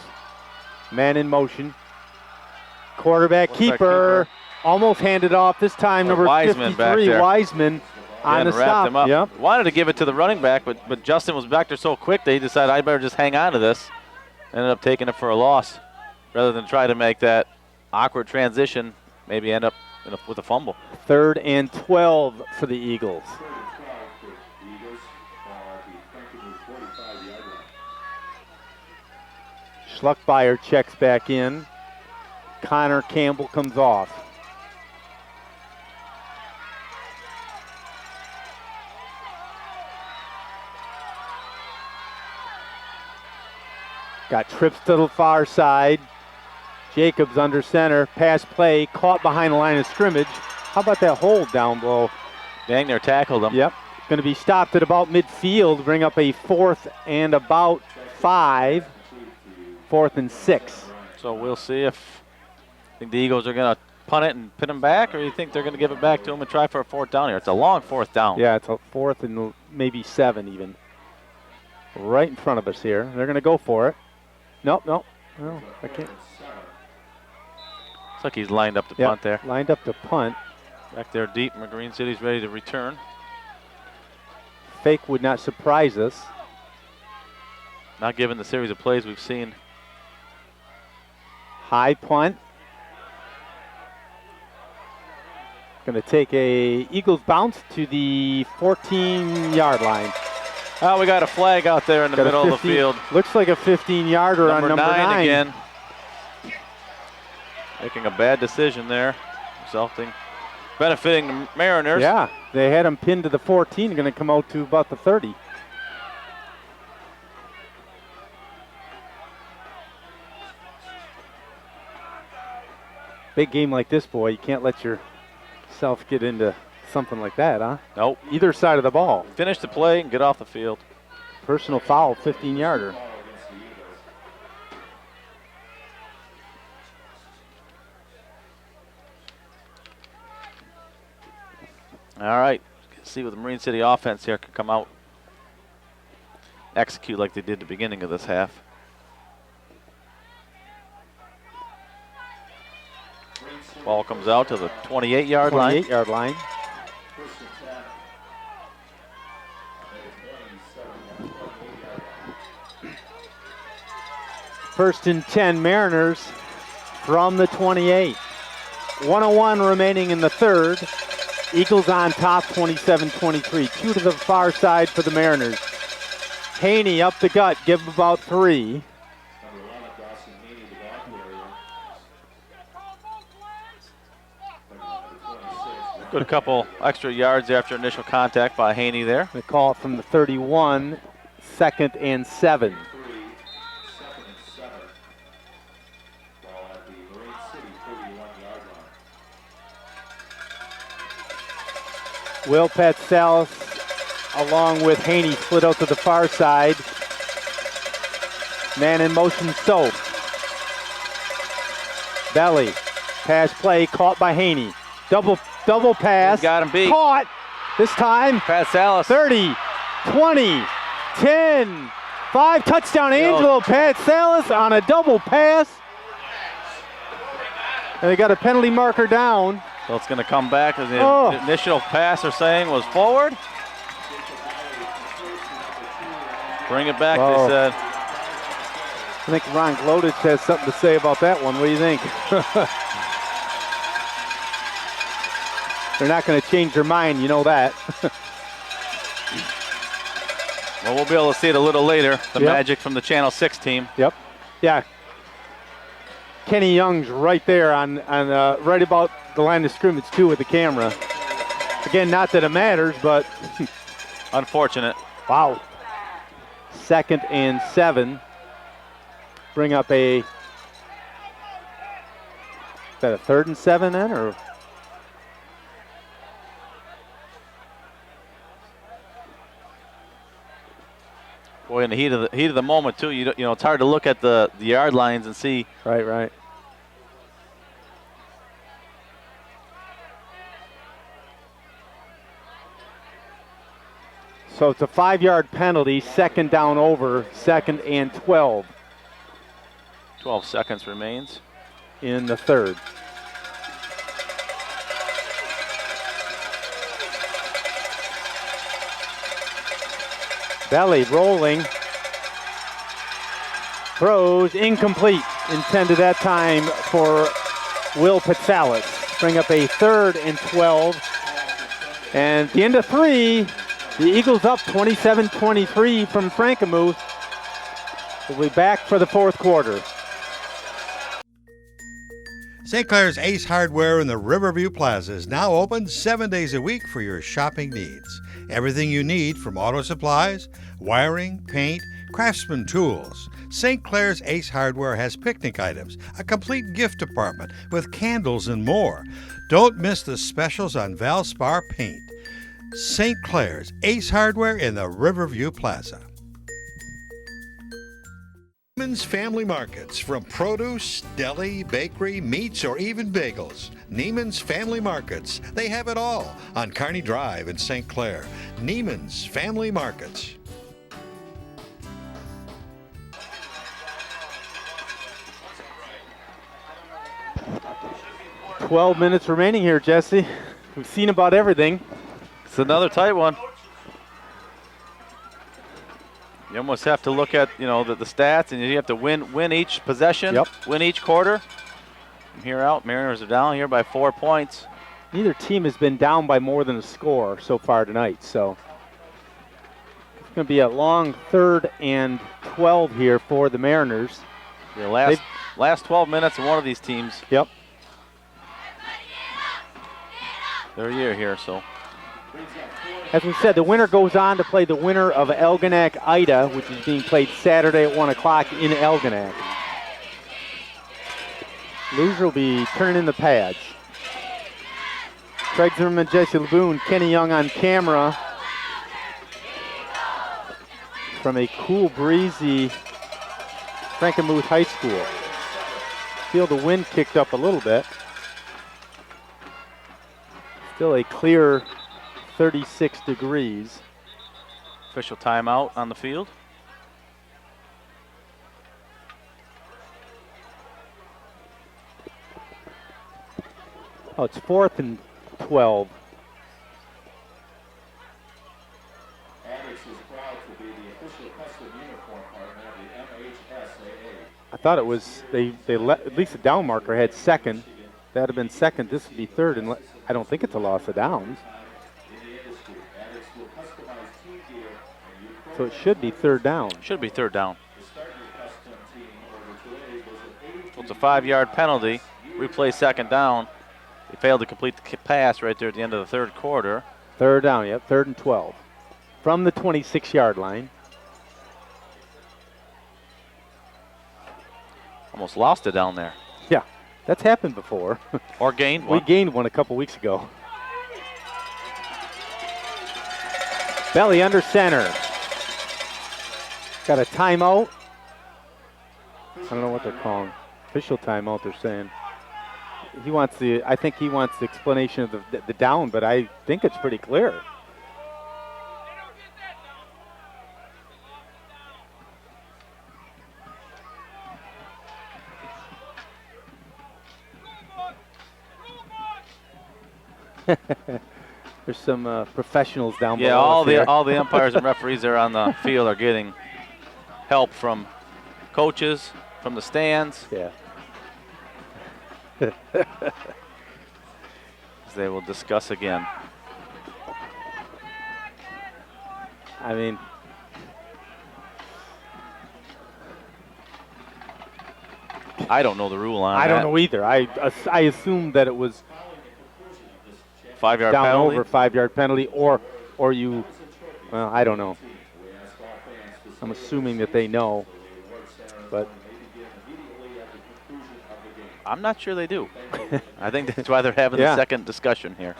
Man in motion. Quarterback keeper. Almost handed off this time, number Wiseman 53, Wiseman. On the wrapped stop, him up. yep. Wanted to give it to the running back, but Justin was back there so quick that he decided I better just hang on to this. Ended up taking it for a loss rather than try to make that awkward transition, maybe end up with a fumble. 3rd and 12 for the Eagles. Schluckbeyer checks back in. Connor Campbell comes off. Got trips to the far side. Jacobs under center. Pass play. Caught behind the line of scrimmage. How about that hold down below? Dang, near tackled him. Yep. Going to be stopped at about midfield. Bring up a 4th and about 5. 4th and 6. So we'll see if I think the Eagles are going to punt it and pin him back, or you think they're going to give it back to him and try for a 4th down here? It's a long 4th down. Yeah, it's a 4th and maybe 7 even. Right in front of us here. They're going to go for it. Nope. No, I can't. Looks like he's lined up to punt there. Lined up to punt. Back there deep. Green City's ready to return. Fake would not surprise us. Not given the series of plays we've seen. High punt. Going to take a Eagles bounce to the 14-yard line. Oh, we got a flag out there in the middle of the field. Looks like a 15-yarder on number 9 again. Making a bad decision there. Benefiting the Mariners. Yeah, they had him pinned to the 14, going to come out to about the 30. Big game like this, boy, you can't let yourself get into something like that, huh? Nope. Either side of the ball. Finish the play and get off the field. Personal foul, 15-yarder. All right. See what the Marine City offense here can come out. Execute like they did at the beginning of this half. Ball comes out to the 28-yard line. 28-yard line. First and 10 Mariners from the 28. 1:01 remaining in the 3rd. Eagles on top, 27-23. 2 to the far side for the Mariners. Haney up the gut, give him about 3. Good couple extra yards after initial contact by Haney there. They call it from the 31, 2nd and 7. Will Petsalis along with Haney split out to the far side. Man in motion, Stope. Belly. Pass play caught by Haney. Double pass. Got him beat. Caught. This time. Petsalis. 30, 20, 10, 5. Touchdown Angelo Petsalis on a double pass. And they got a penalty marker down. So it's going to come back as the initial pass they're saying was forward. Bring it back, they said. I think Ron Glodich has something to say about that one. What do you think? They're not going to change their mind, you know that. Well, we'll be able to see it a little later. The magic from the Channel 6 team. Yep. Yeah. Kenny Young's right there on right about the line of scrimmage too with the camera. Again, not that it matters, but unfortunate. Wow. 2nd and 7. Bring up is that a 3rd and 7 then, or? Boy, in the heat of the moment too, you know, it's hard to look at the yard lines and see. Right. So it's a 5-yard penalty, 2nd down over, 2nd and 12. 12 seconds remains in the 3rd. Belly rolling. Throws incomplete. Intended that time for Will Petsalis. Bring up a 3rd and 12. And at the end of 3, the Eagles up 27-23 from Frankenmuth. We'll be back for the 4th quarter. St. Clair's Ace Hardware in the Riverview Plaza is now open 7 days a week for your shopping needs. Everything you need from auto supplies, wiring, paint, craftsman tools. St. Clair's Ace Hardware has picnic items, a complete gift department with candles and more. Don't miss the specials on Valspar paint. St. Clair's Ace Hardware in the Riverview Plaza. Neiman's Family Markets, from produce, deli, bakery, meats, or even bagels. Neiman's Family Markets. They have it all on Kearney Drive in St. Clair. Neiman's Family Markets. "12 minutes remaining here, Jesse. We've seen about everything." It's another tight one. You almost have to look at, the stats, and you have to win each possession, win each quarter. From here out, Mariners are down here by 4 points. Neither team has been down by more than a score so far tonight, so it's going to be a long 3rd and 12 here for the Mariners. The last 12 minutes of one of these teams. Yep. Their year here, so. As we said, the winner goes on to play the winner of Elginak-Ida, which is being played Saturday at 1 o'clock in Elginak. Loser will be turning in the pads. Craig Zimmerman, Jesse Laboon, Kenny Young on camera from a cool, breezy Frankenmuth High School. Feel the wind kicked up a little bit. Still a clear 36 degrees. Official timeout on the field. Oh, it's 4th and 12. Addix is proud to be the official custom uniform partner of the MSHAA. I thought it was, at least the down marker had 2nd. That would have been 2nd. This would be 3rd, and I don't think it's a loss of downs. So it should be 3rd down. Should be 3rd down. Well, it's a 5-yard penalty. Replay 2nd down. They failed to complete the pass right there at the end of the 3rd quarter. 3rd down, yep, 3rd and 12. From the 26-yard line. Almost lost it down there. Yeah, that's happened before. Or gained one. We gained one a couple weeks ago. Belly under center. Got a timeout. I don't know what they're calling. Official timeout, they're saying. I think he wants the explanation of the down, but I think it's pretty clear. There's some professionals down below. Yeah, all the umpires and referees that are on the field are getting help from coaches, from the stands. Yeah. As they will discuss again. I mean, I don't know the rule on I that. don't know either. I assumed that it was 5-yard down penalty. over 5-yard penalty, or you. Well, I don't know. I'm assuming that they know, but I'm not sure they do. I think that's why they're having Yeah. the second discussion here.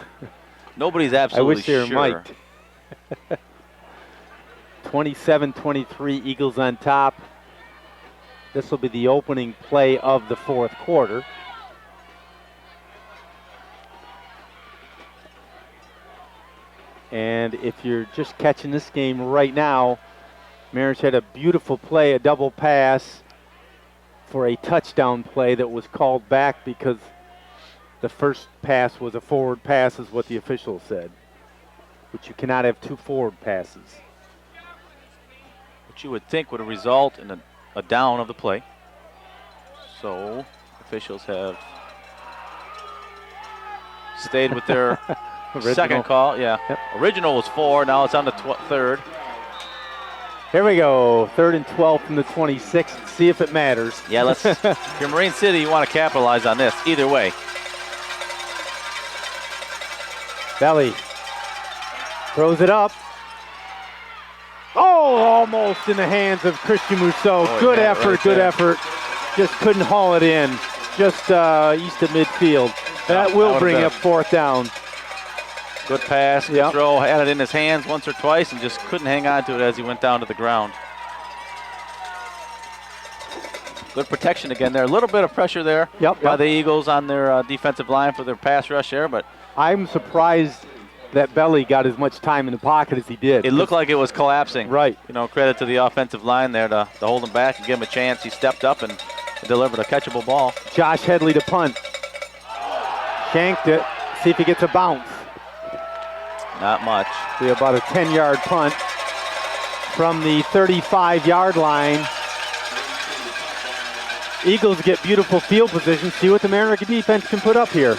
Nobody's absolutely I wish they sure. might. 27-23, Eagles on top. This will be the opening play of the 4th quarter. And if you're just catching this game right now, Mariners had a beautiful play, a double pass for a touchdown play that was called back because the first pass was a forward pass, is what the official said, which you cannot have 2 forward passes. which you would think would result in a down of the play. So officials have stayed with their second call. Yeah. Yep. Original was 4. Now it's on the third. Here we go. 3rd and 12 from the 26. Let's see if it matters. Yeah, let's. If you're Marine City, you want to capitalize on this. Either way. Belly throws it up. Oh, almost in the hands of Christian Mousseau. Boy, Good man, effort, right good there. effort. Just couldn't haul it in. Just east of midfield. That that will would've bring been- up 4th down. Good pass, good Yep. throw. Had it in his hands once or twice and just couldn't hang on to it as he went down to the ground. Good protection again there. A little bit of pressure there by the Eagles on their defensive line for their pass rush there, but I'm surprised that Belly got as much time in the pocket as he did. it looked like it was collapsing. Right. You know, credit to the offensive line there to hold him back and give him a chance. He stepped up and delivered a catchable ball. Josh Headley to punt. Shanked it. See if he gets a bounce. Not much. Be about a 10-yard punt from the 35-yard line. Eagles get beautiful field position. See what the Mariner defense can put up here.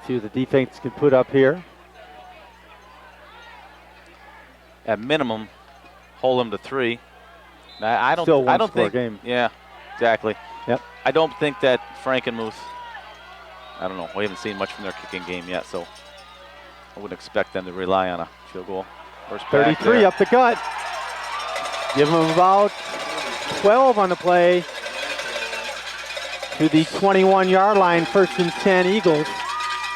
See what the defense can put up here. At minimum, hold him to 3. Now, I don't. Still I don't one-score think. game. Yeah, exactly. Yep. I don't think that Frankenmuth. I don't know. We haven't seen much from their kicking game yet, so I wouldn't expect them to rely on a field goal. First back 33 there. up the gut. Give him about 12 on the play to the 21-yard line. 1st and 10 Eagles.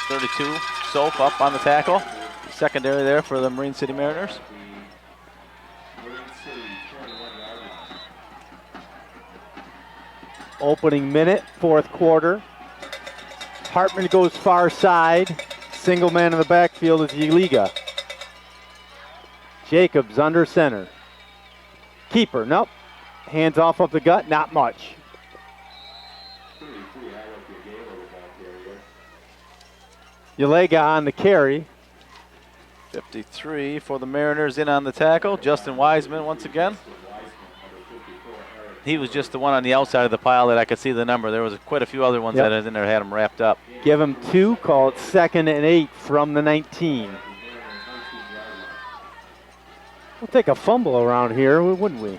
32. Soap up on the tackle. Secondary there for the Marine City Mariners. Opening minute, 4th quarter. Hartman goes far side. Single man in the backfield is Yeliga. Jacobs under center. Keeper, nope. Hands off of the gut, not much. Yeliga on the carry. 53 for the Mariners in on the tackle. Justin Wiseman once again. He was just the one on the outside of the pile that I could see the number. There was quite a few other ones Yep. that in there had him wrapped up. Give him 2, call it 2nd and 8 from the 19. We'll take a fumble around here, wouldn't we?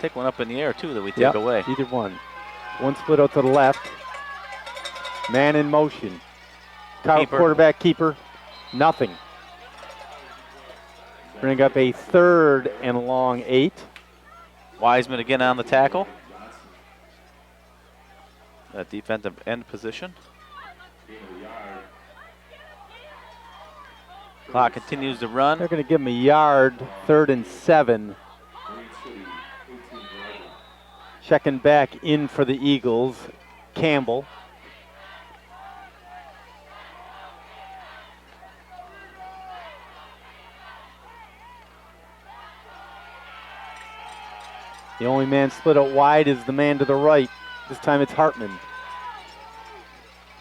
Take one up in the air, too, that we take Yep, away. either one. One split out to the left. Man in motion. Keeper. Quarterback keeper, nothing. Bring up a 3rd and long 8. Wiseman again on the tackle. That defensive end position. Clock continues to run. They're going to give him a yard, 3rd and 7. Checking back in for the Eagles, Campbell. The only man split out wide is the man to the right. This time it's Hartman.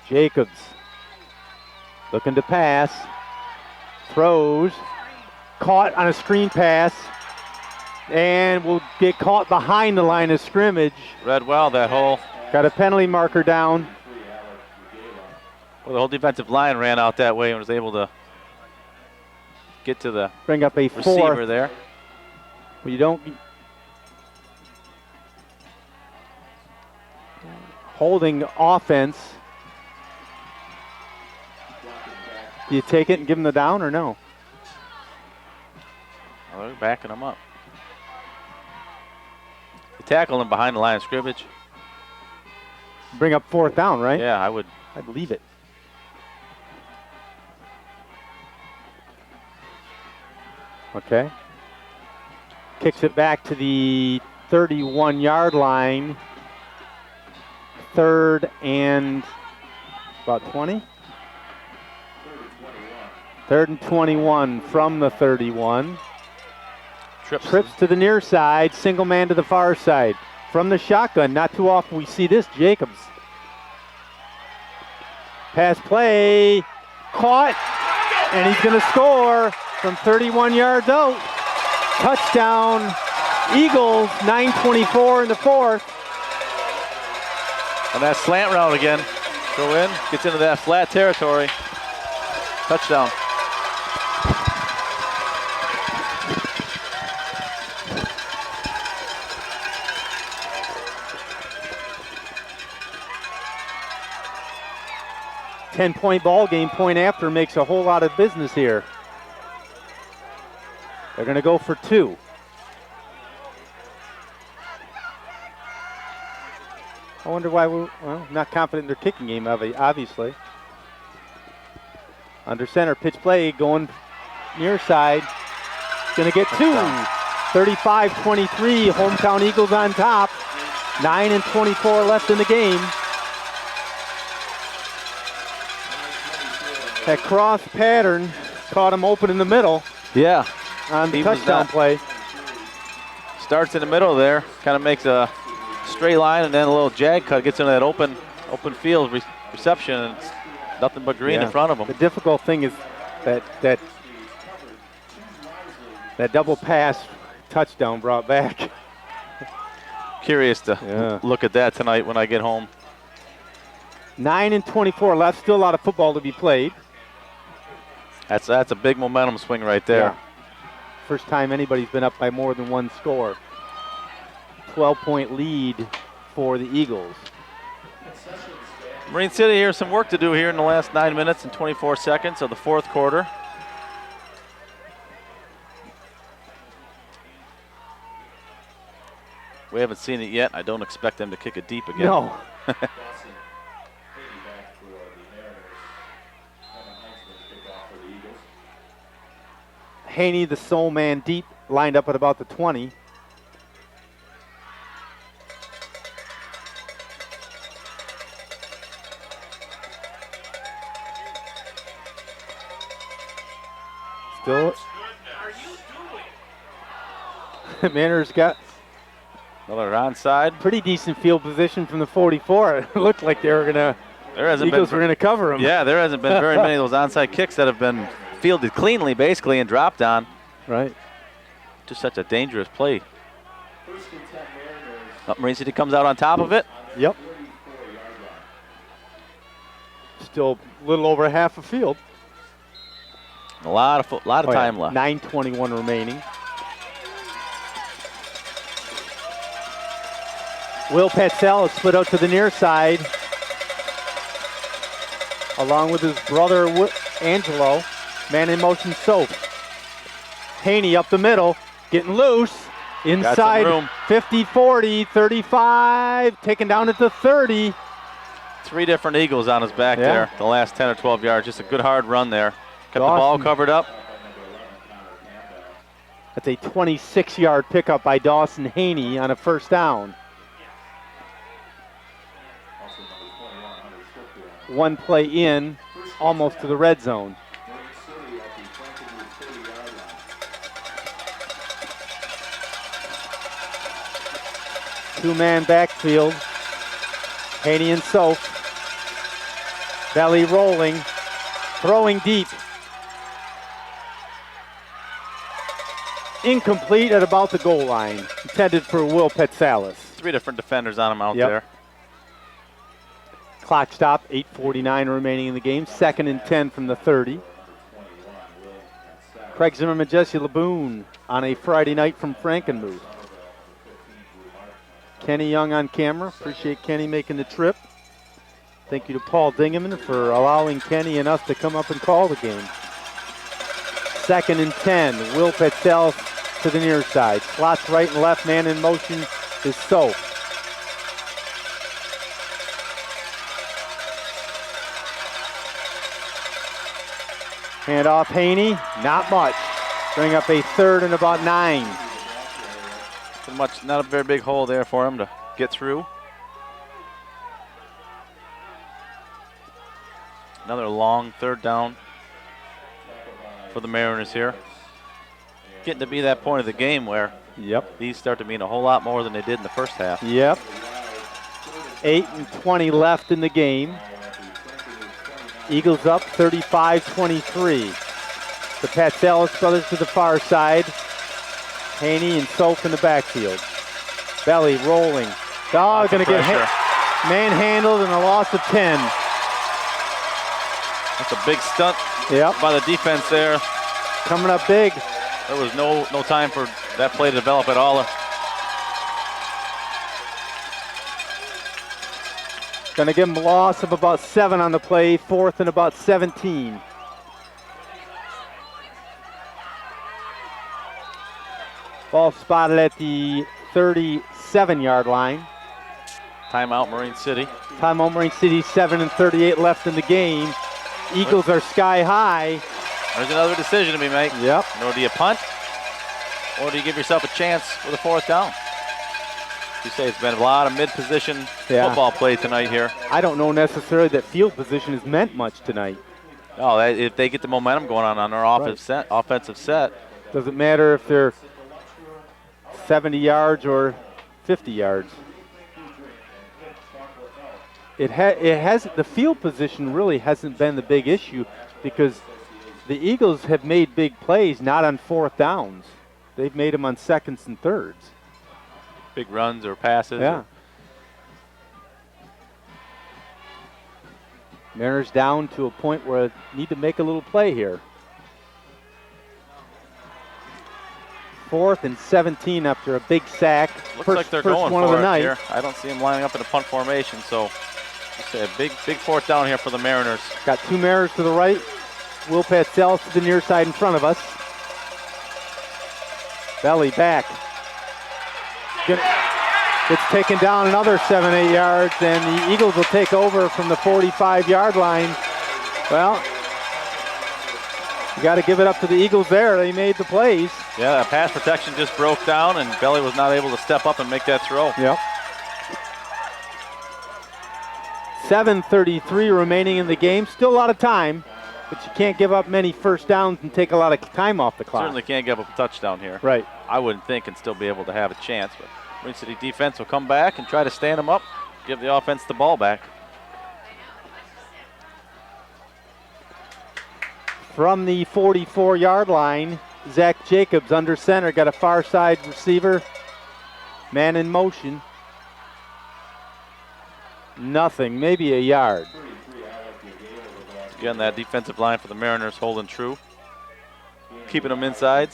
Jacobs looking to pass. Throws. Caught on a screen pass. And will get caught behind the line of scrimmage. Read well that hole. Got a penalty marker down. Well, the whole defensive line ran out that way and was able to get to the Bring up a receiver 4th. there. Well, you don't. Holding offense. Do you take it and give him the down or no? Oh, they're backing him up. You tackle him behind the line of scrimmage. Bring up 4th down, right? Yeah, I would. I'd leave it. Okay. Kicks it back to the 31-yard line. 3rd and about 20? 3rd and 21 from the 31. Trips to the near side, single man to the far side. From the shotgun, not too often we see this, Jacobs. Pass play, caught, and he's gonna score from 31 yards out. Touchdown, Eagles, 9:24 in the fourth. And that slant route again. Go in, gets into that flat territory. Touchdown. Ten-point ball game, point after makes a whole lot of business here. They're going to go for 2. I wonder why we're not confident in their kicking game, obviously. Under center, pitch play, going near side. Going to get 2. 35-23, hometown Eagles on top. 9:24 left in the game. That cross pattern caught him open in the middle. Yeah. On the touchdown play. Starts in the middle there, kind of makes a straight line and then a little jag cut, gets into that open field reception, and it's nothing but green in front of him. The difficult thing is that double pass touchdown brought back. Curious to look at that tonight when I get home. 9:24 left, still a lot of football to be played. That's a big momentum swing right there. Yeah. First time anybody's been up by more than one score. 12-point lead for the Eagles. Marine City here, some work to do here in the last 9 minutes and 24 seconds of the fourth quarter. We haven't seen it yet. I don't expect them to kick it deep again. No. Haney, the sole man deep, lined up at about the 20. Still. Manor's got another onside. Pretty decent field position from the 44. It looked like they were gonna. Eagles were gonna cover him. Yeah, there hasn't been very many of those onside kicks that have been fielded cleanly, basically, and dropped on. Right. Just such a dangerous play. Marine City comes out on top of it. Yep. Still a little over half a field. A lot of time left. 9:21 remaining. Will Petzell split out to the near side, along with his brother Angelo. Man in motion, Soap. Haney up the middle, getting loose. Inside, 50, 40, 35, taken down at the 30. 3 different Eagles on his back there, the last 10 or 12 yards. Just a good hard run there. Kept the ball covered up. That's a 26-yard pickup by Dawson Haney on a first down. One play in, almost to the red zone. Two-man backfield. Haney and Soap. Belly rolling. Throwing deep. Incomplete at about the goal line. Intended for Will Petsalis. 3 different defenders on him out there. Clock stop, 8:49 remaining in the game. 2nd and 10 from the 30. Craig Zimmerman, Jesse LeBoon on a Friday night from Frankenmuth. Kenny Young on camera. Appreciate Kenny making the trip. Thank you to Paul Dingeman for allowing Kenny and us to come up and call the game. 2nd and 10. Will Petzell to the near side. Slots right and left. Man in motion is Soap. Hand off Haney. Not much. Bring up a 3rd and about 9. Not a very big hole there for him to get through. Another long 3rd down for the Mariners here. getting to be that point of the game where these start to mean a whole lot more than they did in the first half. 8:20 left in the game. Eagles up 35-23. The Patsalis brothers to the far side. Haney and Soap in the backfield. Belly rolling. Dog going to get manhandled and a loss of 10. That's a big stunt by the defense there. Coming up big. There was no time for that play to develop at all. Going to give them a loss of about 7 on the play, 4th and about 17. Ball spotted at the 37-yard line. Timeout, Marine City. Timeout, Marine City, 7:38 left in the game. Eagles are sky high. There's another decision to be made. Yep. Or do you punt, or do you give yourself a chance with a 4th down? You say it's been a lot of mid-position football play tonight here. I don't know necessarily that field position has meant much tonight. Oh, if they get the momentum going on their offensive set. Doesn't matter if they're 70 yards or 50 yards. The field position really hasn't been the big issue because the Eagles have made big plays not on 4th downs. They've made them on 2nds and 3rds. Big runs or passes. Yeah. Mariners down to a point where they need to make a little play here. 4th and 17 after a big sack. Looks like they're going one of for the it night. here. I don't see them lining up in a punt formation, so just a big 4th down here for the Mariners. Got 2 Mariners to the right. Will Patsalis to the near side in front of us. Belly back. It's taken down another 7-8 yards, and the Eagles will take over from the 45-yard line. Well, you got to give it up to the Eagles there. They made the plays. Yeah, that pass protection just broke down, and Belly was not able to step up and make that throw. Yep. 7:33 remaining in the game. Still a lot of time, but you can't give up many 1st downs and take a lot of time off the clock. Certainly can't give up a touchdown here. Right. I wouldn't think and still be able to have a chance, but Marine City defense will come back and try to stand them up, give the offense the ball back. From the 44-yard line, Zach Jacobs under center, got a far side receiver. Man in motion. Nothing, maybe a yard. Again, that defensive line for the Mariners holding true. Keeping them inside.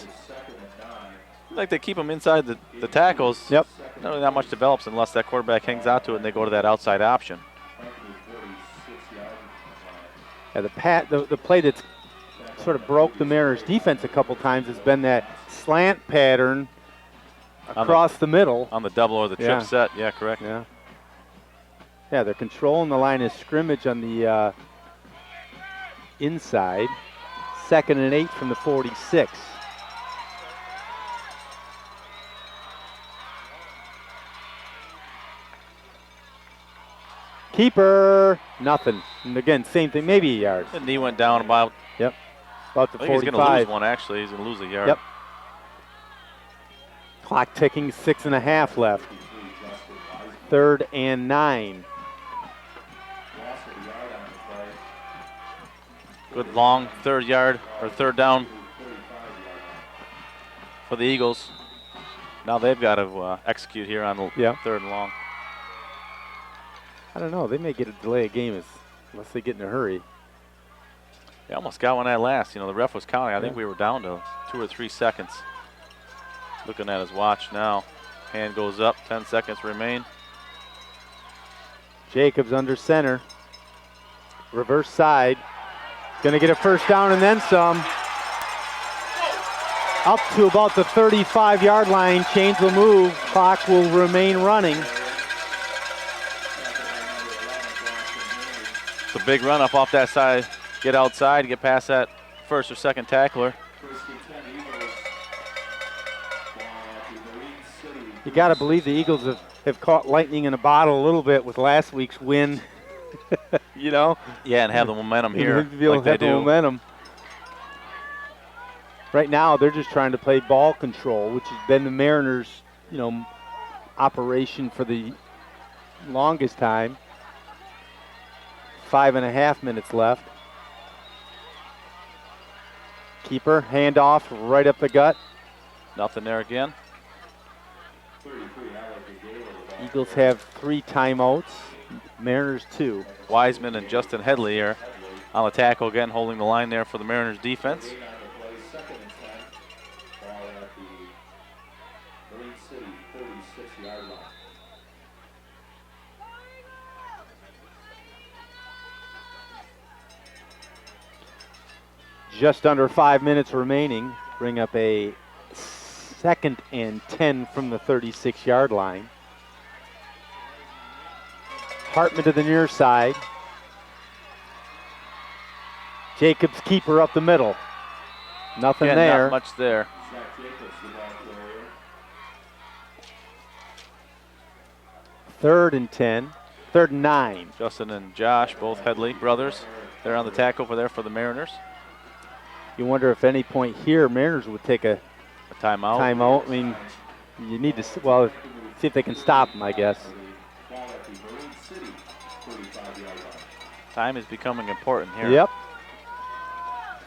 Like they keep them inside the tackles. Yep. Not really that much develops unless that quarterback hangs out to it and they go to that outside option. Yeah, the play that's sort of broke the Mariners' defense a couple times has been that slant pattern across the middle. On the double or the trip set. Yeah, correct. Yeah. Yeah, they're controlling the line of scrimmage on the inside. 2nd and 8 from the 46. Keeper, nothing. And again, same thing, maybe a yard. The knee went down about. Yep. About the 45. He's going to lose one, actually. He's going to lose a yard. Yep. Clock ticking, 6.5 left. 3rd and 9. Good long 3rd down for the Eagles. Now they've got to execute here on the 3rd and long. I don't know. They may get a delay of game unless they get in a hurry. They almost got one at last. You know, the ref was counting. I think we were down to 2 or 3 seconds. Looking at his watch now. Hand goes up. 10 seconds remain. Jacobs under center. Reverse side. Going to get a 1st down and then some. Up to about the 35-yard line. Chains will move. Clock will remain running. It's a big run up off that side. Get outside, get past that 1st or 2nd tackler. You got to believe the Eagles have caught lightning in a bottle a little bit with last week's win. You know? Yeah, and have the momentum here. Like they do. Momentum. right now they're just trying to play ball control, which has been the Mariners, operation for the longest time. 5.5 minutes left. Keeper, handoff right up the gut. Nothing there again. Eagles have 3 timeouts. Mariners 2. Wiseman and Justin Headley here on the tackle again, holding the line there for the Mariners defense. Just under 5 minutes remaining. Bring up a 2nd and 10 from the 36-yard line. Hartman to the near side. Jacobs keeper up the middle. Nothing there. Not much there. Third and 10. 3rd and 9. Justin and Josh, both Headley brothers. They're on the tackle over there for the Mariners. You wonder if any point here Mariners would take a timeout. Timeout. I mean, you need to see if they can stop them, I guess. Time is becoming important here. Yep.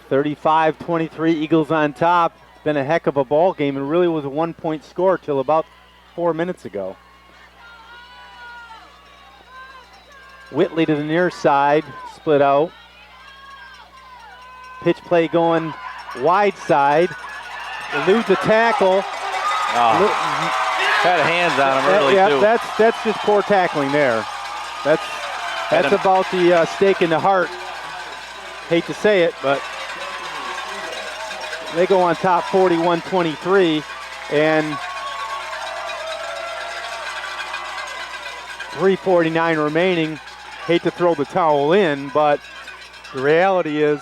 35-23, Eagles on top. Been a heck of a ball game. It really was a 1-point score till about 4 minutes ago. Whitley to the near side, split out. Pitch play going wide side. Eludes a tackle. Had hands on him early too. That's just poor tackling there. That's about the stake in the heart. Hate to say it, but they go on top 41-23, and 3:49 remaining. Hate to throw the towel in, but the reality is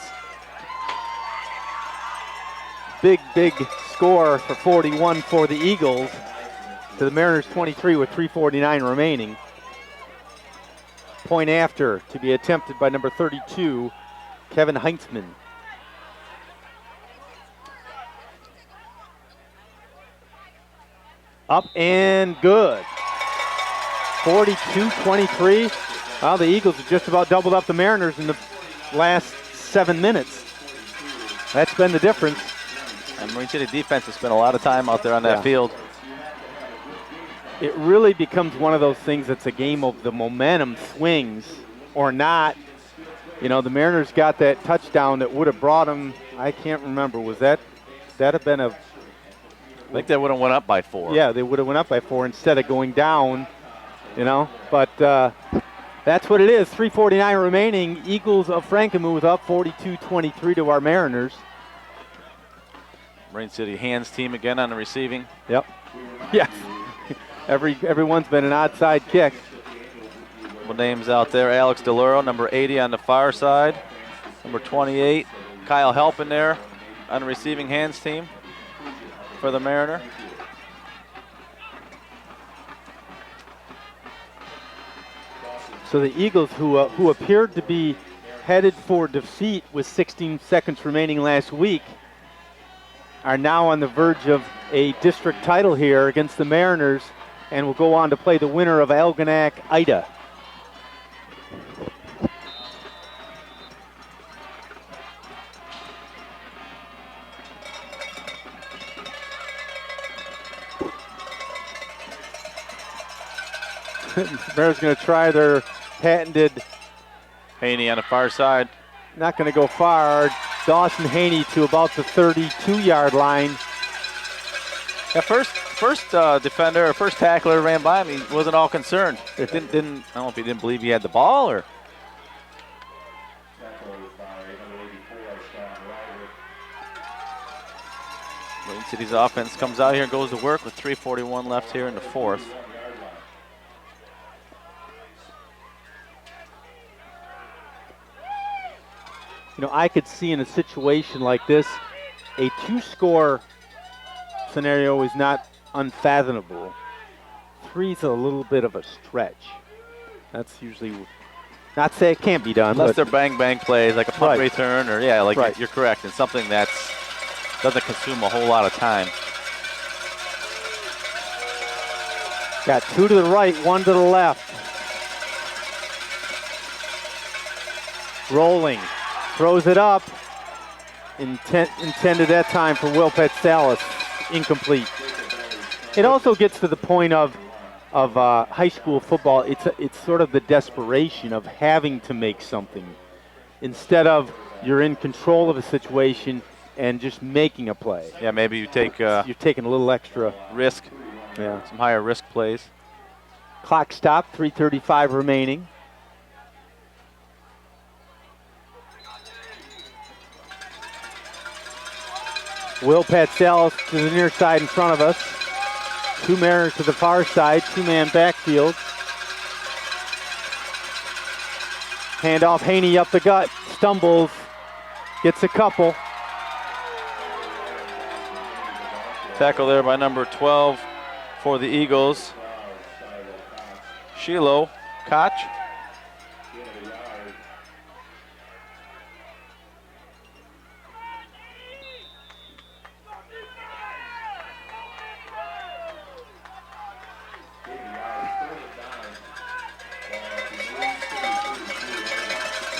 big score for 41 for the Eagles to the Mariners 23 with 3:49 remaining. Point after to be attempted by number 32, Kevin Heintzman. Up and good. 42-23. Well, the Eagles have just about doubled up the Mariners in the last 7 minutes. That's been the difference. And Marine City defense has spent a lot of time out there on that field. It really becomes one of those things that's a game of the momentum swings or not. You know, the Mariners got that touchdown that would have brought them, I can't remember, was that have been a... I think they would have went up by 4. Yeah, they would have went up by 4 instead of going down, But that's what it is. 3:49 remaining. Eagles of Frankenmuth up 42-23 to our Mariners. Marine City hands team again on the receiving. Yep. Yes. Everyone's been an outside kick. Couple names out there. Alex DeLuro, number 80 on the far side. Number 28, Kyle Halpin there on the receiving hands team for the Mariner. So the Eagles, who appeared to be headed for defeat with 16 seconds remaining last week, are now on the verge of a district title here against the Mariners and will go on to play the winner of Algonac-Ida. Mariners going to try their patented. Haney on the far side. Not going to go far. Dawson Haney to about the 32-yard line. Yeah, first defender or first tackler ran by him. He wasn't all concerned. It didn't. I don't know if he didn't believe he had the ball or. Marine City's offense comes out here and goes to work with 3:41 left here in the fourth. You know, I could see in a situation like this, a 2-score scenario is not unfathomable. 3's a little bit of a stretch. That's usually, not to say it can't be done. Unless they're bang plays like a punt Right. return or, yeah, like Right. you're correct. And something that's doesn't consume a whole lot of time. Got 2 to the right, 1 to the left. Rolling, throws it up. Intended that time for Will Petsalis, incomplete. It also gets to the point of high school football. It's sort of the desperation of having to make something instead of you're in control of a situation and just making a play. Yeah, maybe you take you're taking a little extra risk. Yeah, some higher risk plays. Clock stopped, 3:35 remaining. Will Petsalis to the near side in front of us. 2 Mariners to the far side, 2-man backfield. Handoff, Haney up the gut, stumbles, gets a couple. Tackle there by number 12 for the Eagles. Shiloh Koch.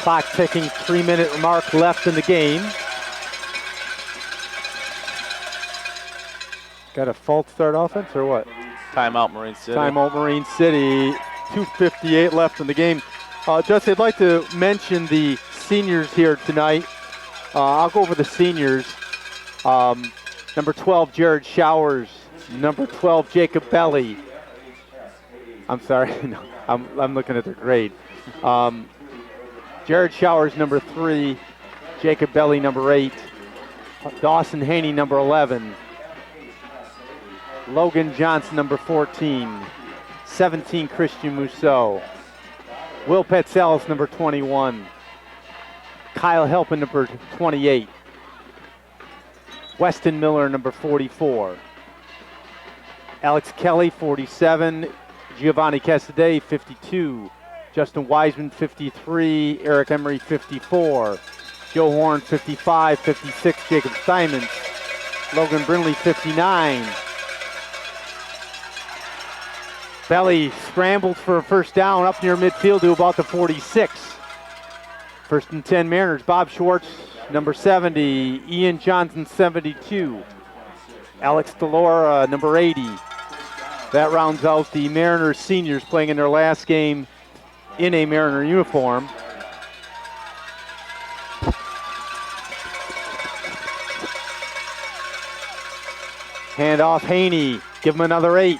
Clock ticking, 3-minute mark left in the game. Got a false start offense or what? Timeout Marine City. Timeout Marine City, 2:58 left in the game. Jesse, I'd like to mention the seniors here tonight. I'll go over the seniors. Number 12, Jared Showers. Number 12, Jacob Belly. I'm sorry, no, I'm looking at their grade. Jared Showers, number 3. Jacob Belly, number 8. Dawson Haney, number 11. Logan Johnson, number 14. 17, Christian Mousseau. Will Petsalis, number 21. Kyle Helpin, number 28. Weston Miller, number 44. Alex Kelly, 47. Giovanni Casadei, 52. Justin Wiseman, 53. Eric Emery, 54. Joe Horn, 55. 56, Jacob Simons. Logan Brinley, 59. Belly scrambles for a first down up near midfield to about the 46. First and 10 Mariners. Bob Schwartz, number 70. Ian Johnson, 72. Alex Delora, number 80. That rounds out the Mariners seniors playing in their last game in a Mariner uniform. Hand off Haney, give him another 8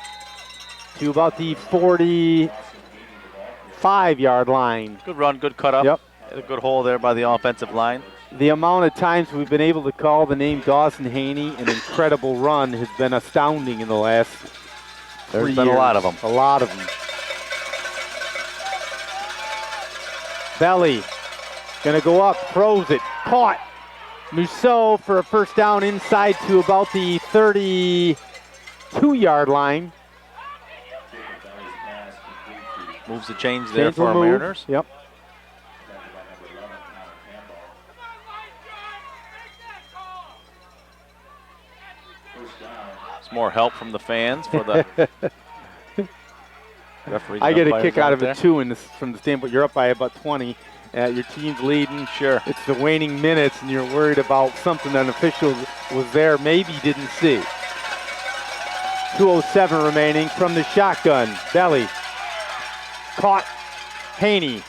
to about the 45-yard line. Good run, good cut up. Yep. A good hole there by the offensive line. The amount of times we've been able to call the name Dawson Haney an incredible run has been astounding in the last 3 There's years. been a lot of them. A lot of them. Belly, gonna go up, throws it, caught. Mousseau for a first down inside to about the 32-yard line. Moves the chains there for our Mariners. Yep. It's more help from the fans for the referees. I get a kick out of there. it too, from the standpoint you're up by about 20. Your team's leading. Sure. It's the waning minutes, and you're worried about something that an official was there, maybe didn't see. 2:07 remaining from the shotgun. Belly. Caught. Haney.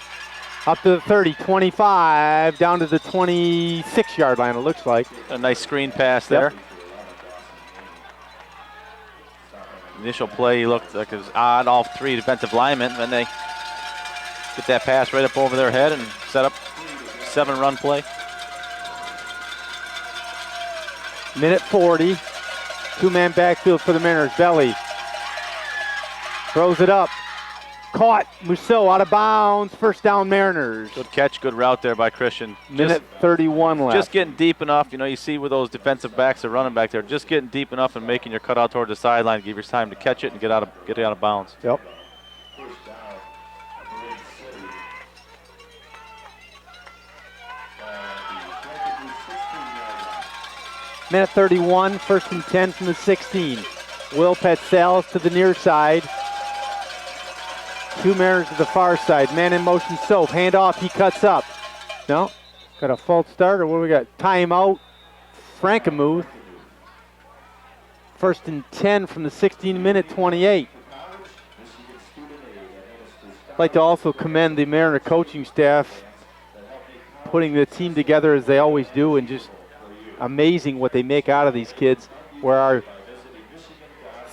Up to the 30, 25, down to the 26-yard line, it looks like. A nice screen pass there. Initial play looked like it was odd, all 3 defensive linemen. Then they get that pass right up over their head and set up 7-run play. Minute 40. 2-man backfield for the Mariners. Belly throws it up. Caught. Mousseau out of bounds. First down Mariners. Good catch, good route there by Christian. Minute 31 left. Just getting deep enough. You know, you see where those defensive backs are running back there. Just getting deep enough and making your cutout toward the sideline. Give you time to catch it and get it out of bounds. Yep. Minute 31, 1st and 10 from the 16. Will Petsalis to the near side. 2 Mariners to the far side. Man in motion, Soap. Hand off, he cuts up. No, got a false start, or what do we got? Timeout, Frankenmuth. 1st and 10 from the 16, minute 28. I'd like to also commend the Mariner coaching staff putting the team together as they always do, and just amazing what they make out of these kids, where our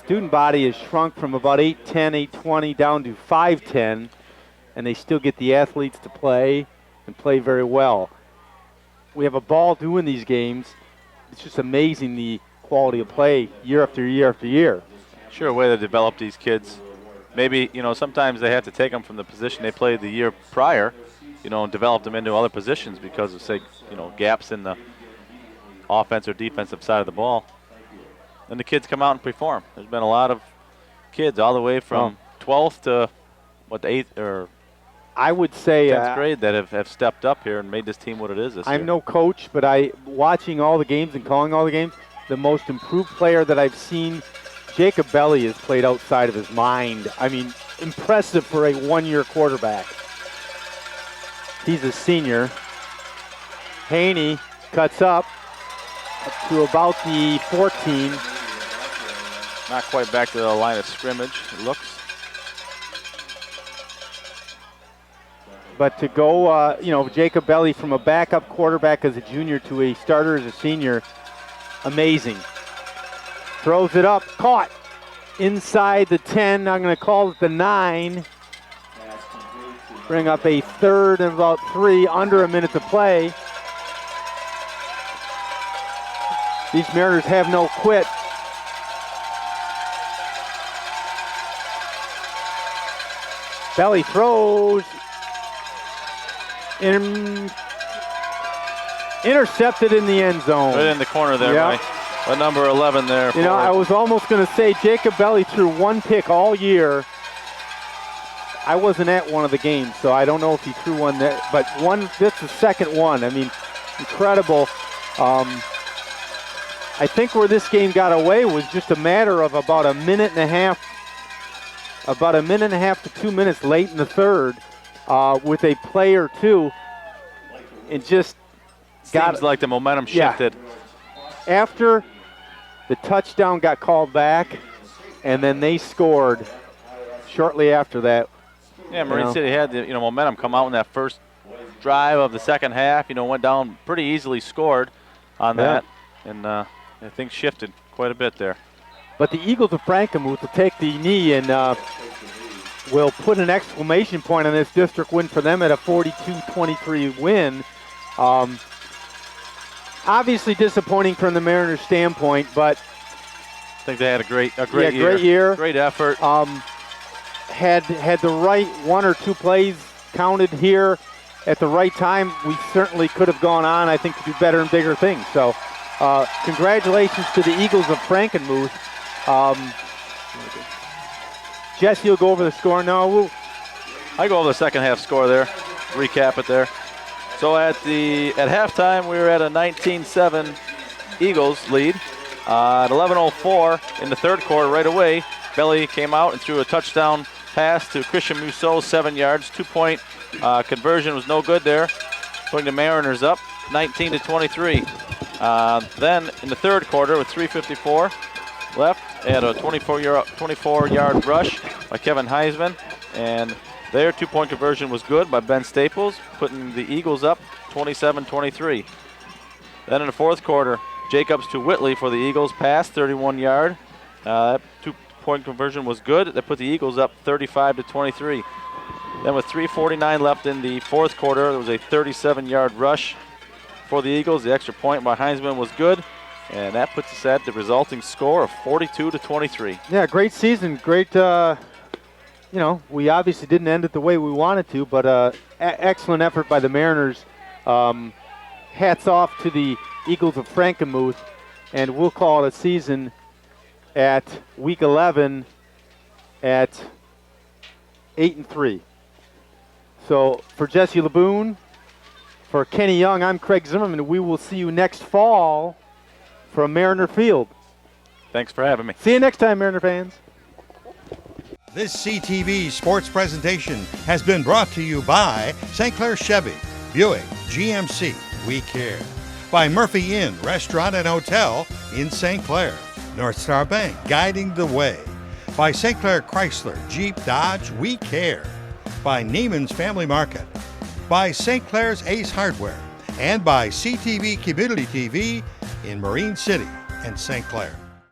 student body has shrunk from about 8'10", 820 down to 5'10", and they still get the athletes to play and play very well. We have a ball doing these games. It's just amazing the quality of play year after year after year. Sure, way to develop these kids. Maybe, sometimes they have to take them from the position they played the year prior, and develop them into other positions because of, say, gaps in the offense or defensive side of the ball. And the kids come out and perform. There's been a lot of kids all the way from 12th to, the 8th or I would say 10th grade that have stepped up here and made this team what it is this year. I'm no coach, but watching all the games and calling all the games, the most improved player that I've seen, Jacob Belly, has played outside of his mind. I mean, impressive for a one-year quarterback. He's a senior. Haney cuts up to about the 14. Not quite back to the line of scrimmage, it looks. But to go, Jacob Belly from a backup quarterback as a junior to a starter as a senior, amazing. Throws it up, caught inside the 10. I'm going to call it the 9. Bring up a 3rd and about 3, under a minute to play. These Mariners have no quit. Belly throws. Intercepted in the end zone. Right in the corner there, yep. by number 11 there. I was almost going to say Jacob Belly threw 1 pick all year. I wasn't at one of the games, so I don't know if he threw one there, but that's the second one. I mean, incredible. I think where this game got away was just a matter of about a minute and a half to 2 minutes late in the third, with a play or two. It just seems like the momentum shifted. Yeah. After the touchdown got called back, and then they scored shortly after that. Yeah, Marine City had the momentum come out in that first drive of the second half. Went down pretty easily, scored on that, and I think shifted quite a bit there. But the Eagles of Frankenmuth will take the knee and will put an exclamation point on this district win for them at a 42-23 win. Obviously disappointing from the Mariners' standpoint, but I think they had a great year. Great year. Great effort. Had the right 1 or 2 plays counted here at the right time, we certainly could have gone on, I think, to do better and bigger things. So congratulations to the Eagles of Frankenmuth. Jesse will go over the score. No, I go over the second half score there. Recap it there. So at halftime, we were at a 19-7 Eagles lead. At 11:04 in the third quarter, right away, Belly came out and threw a touchdown pass to Christian Mousseau, 7 yards. 2-point conversion was no good there, putting the Mariners up 19-23. Then in the third quarter, with 3:54 left, they had a 24-yard rush by Kevin Heisman, and their 2-point conversion was good by Ben Staples, putting the Eagles up 27-23. Then in the fourth quarter, Jacobs to Whitley for the Eagles pass, 31-yard. That 2-point conversion was good. That put the Eagles up 35-23. Then with 3:49 left in the fourth quarter, there was a 37-yard rush for the Eagles. The extra point by Heisman was good, and that puts us at the resulting score of 42-23. Yeah, great season. Great, we obviously didn't end it the way we wanted to, but excellent effort by the Mariners. Hats off to the Eagles of Frankenmuth, and we'll call it a season at week 11 at 8-3. So for Jesse LeBoon, for Kenny Young, I'm Craig Zimmerman. We will see you next fall from Mariner Field. Thanks for having me. See you next time, Mariner fans. This CTV sports presentation has been brought to you by St. Clair Chevy, Buick, GMC, We Care. By Murphy Inn Restaurant and Hotel in St. Clair. North Star Bank, guiding the way. By St. Clair Chrysler, Jeep, Dodge, We Care. By Neiman's Family Market. By St. Clair's Ace Hardware. And by CTV Community TV in Marine City and St. Clair.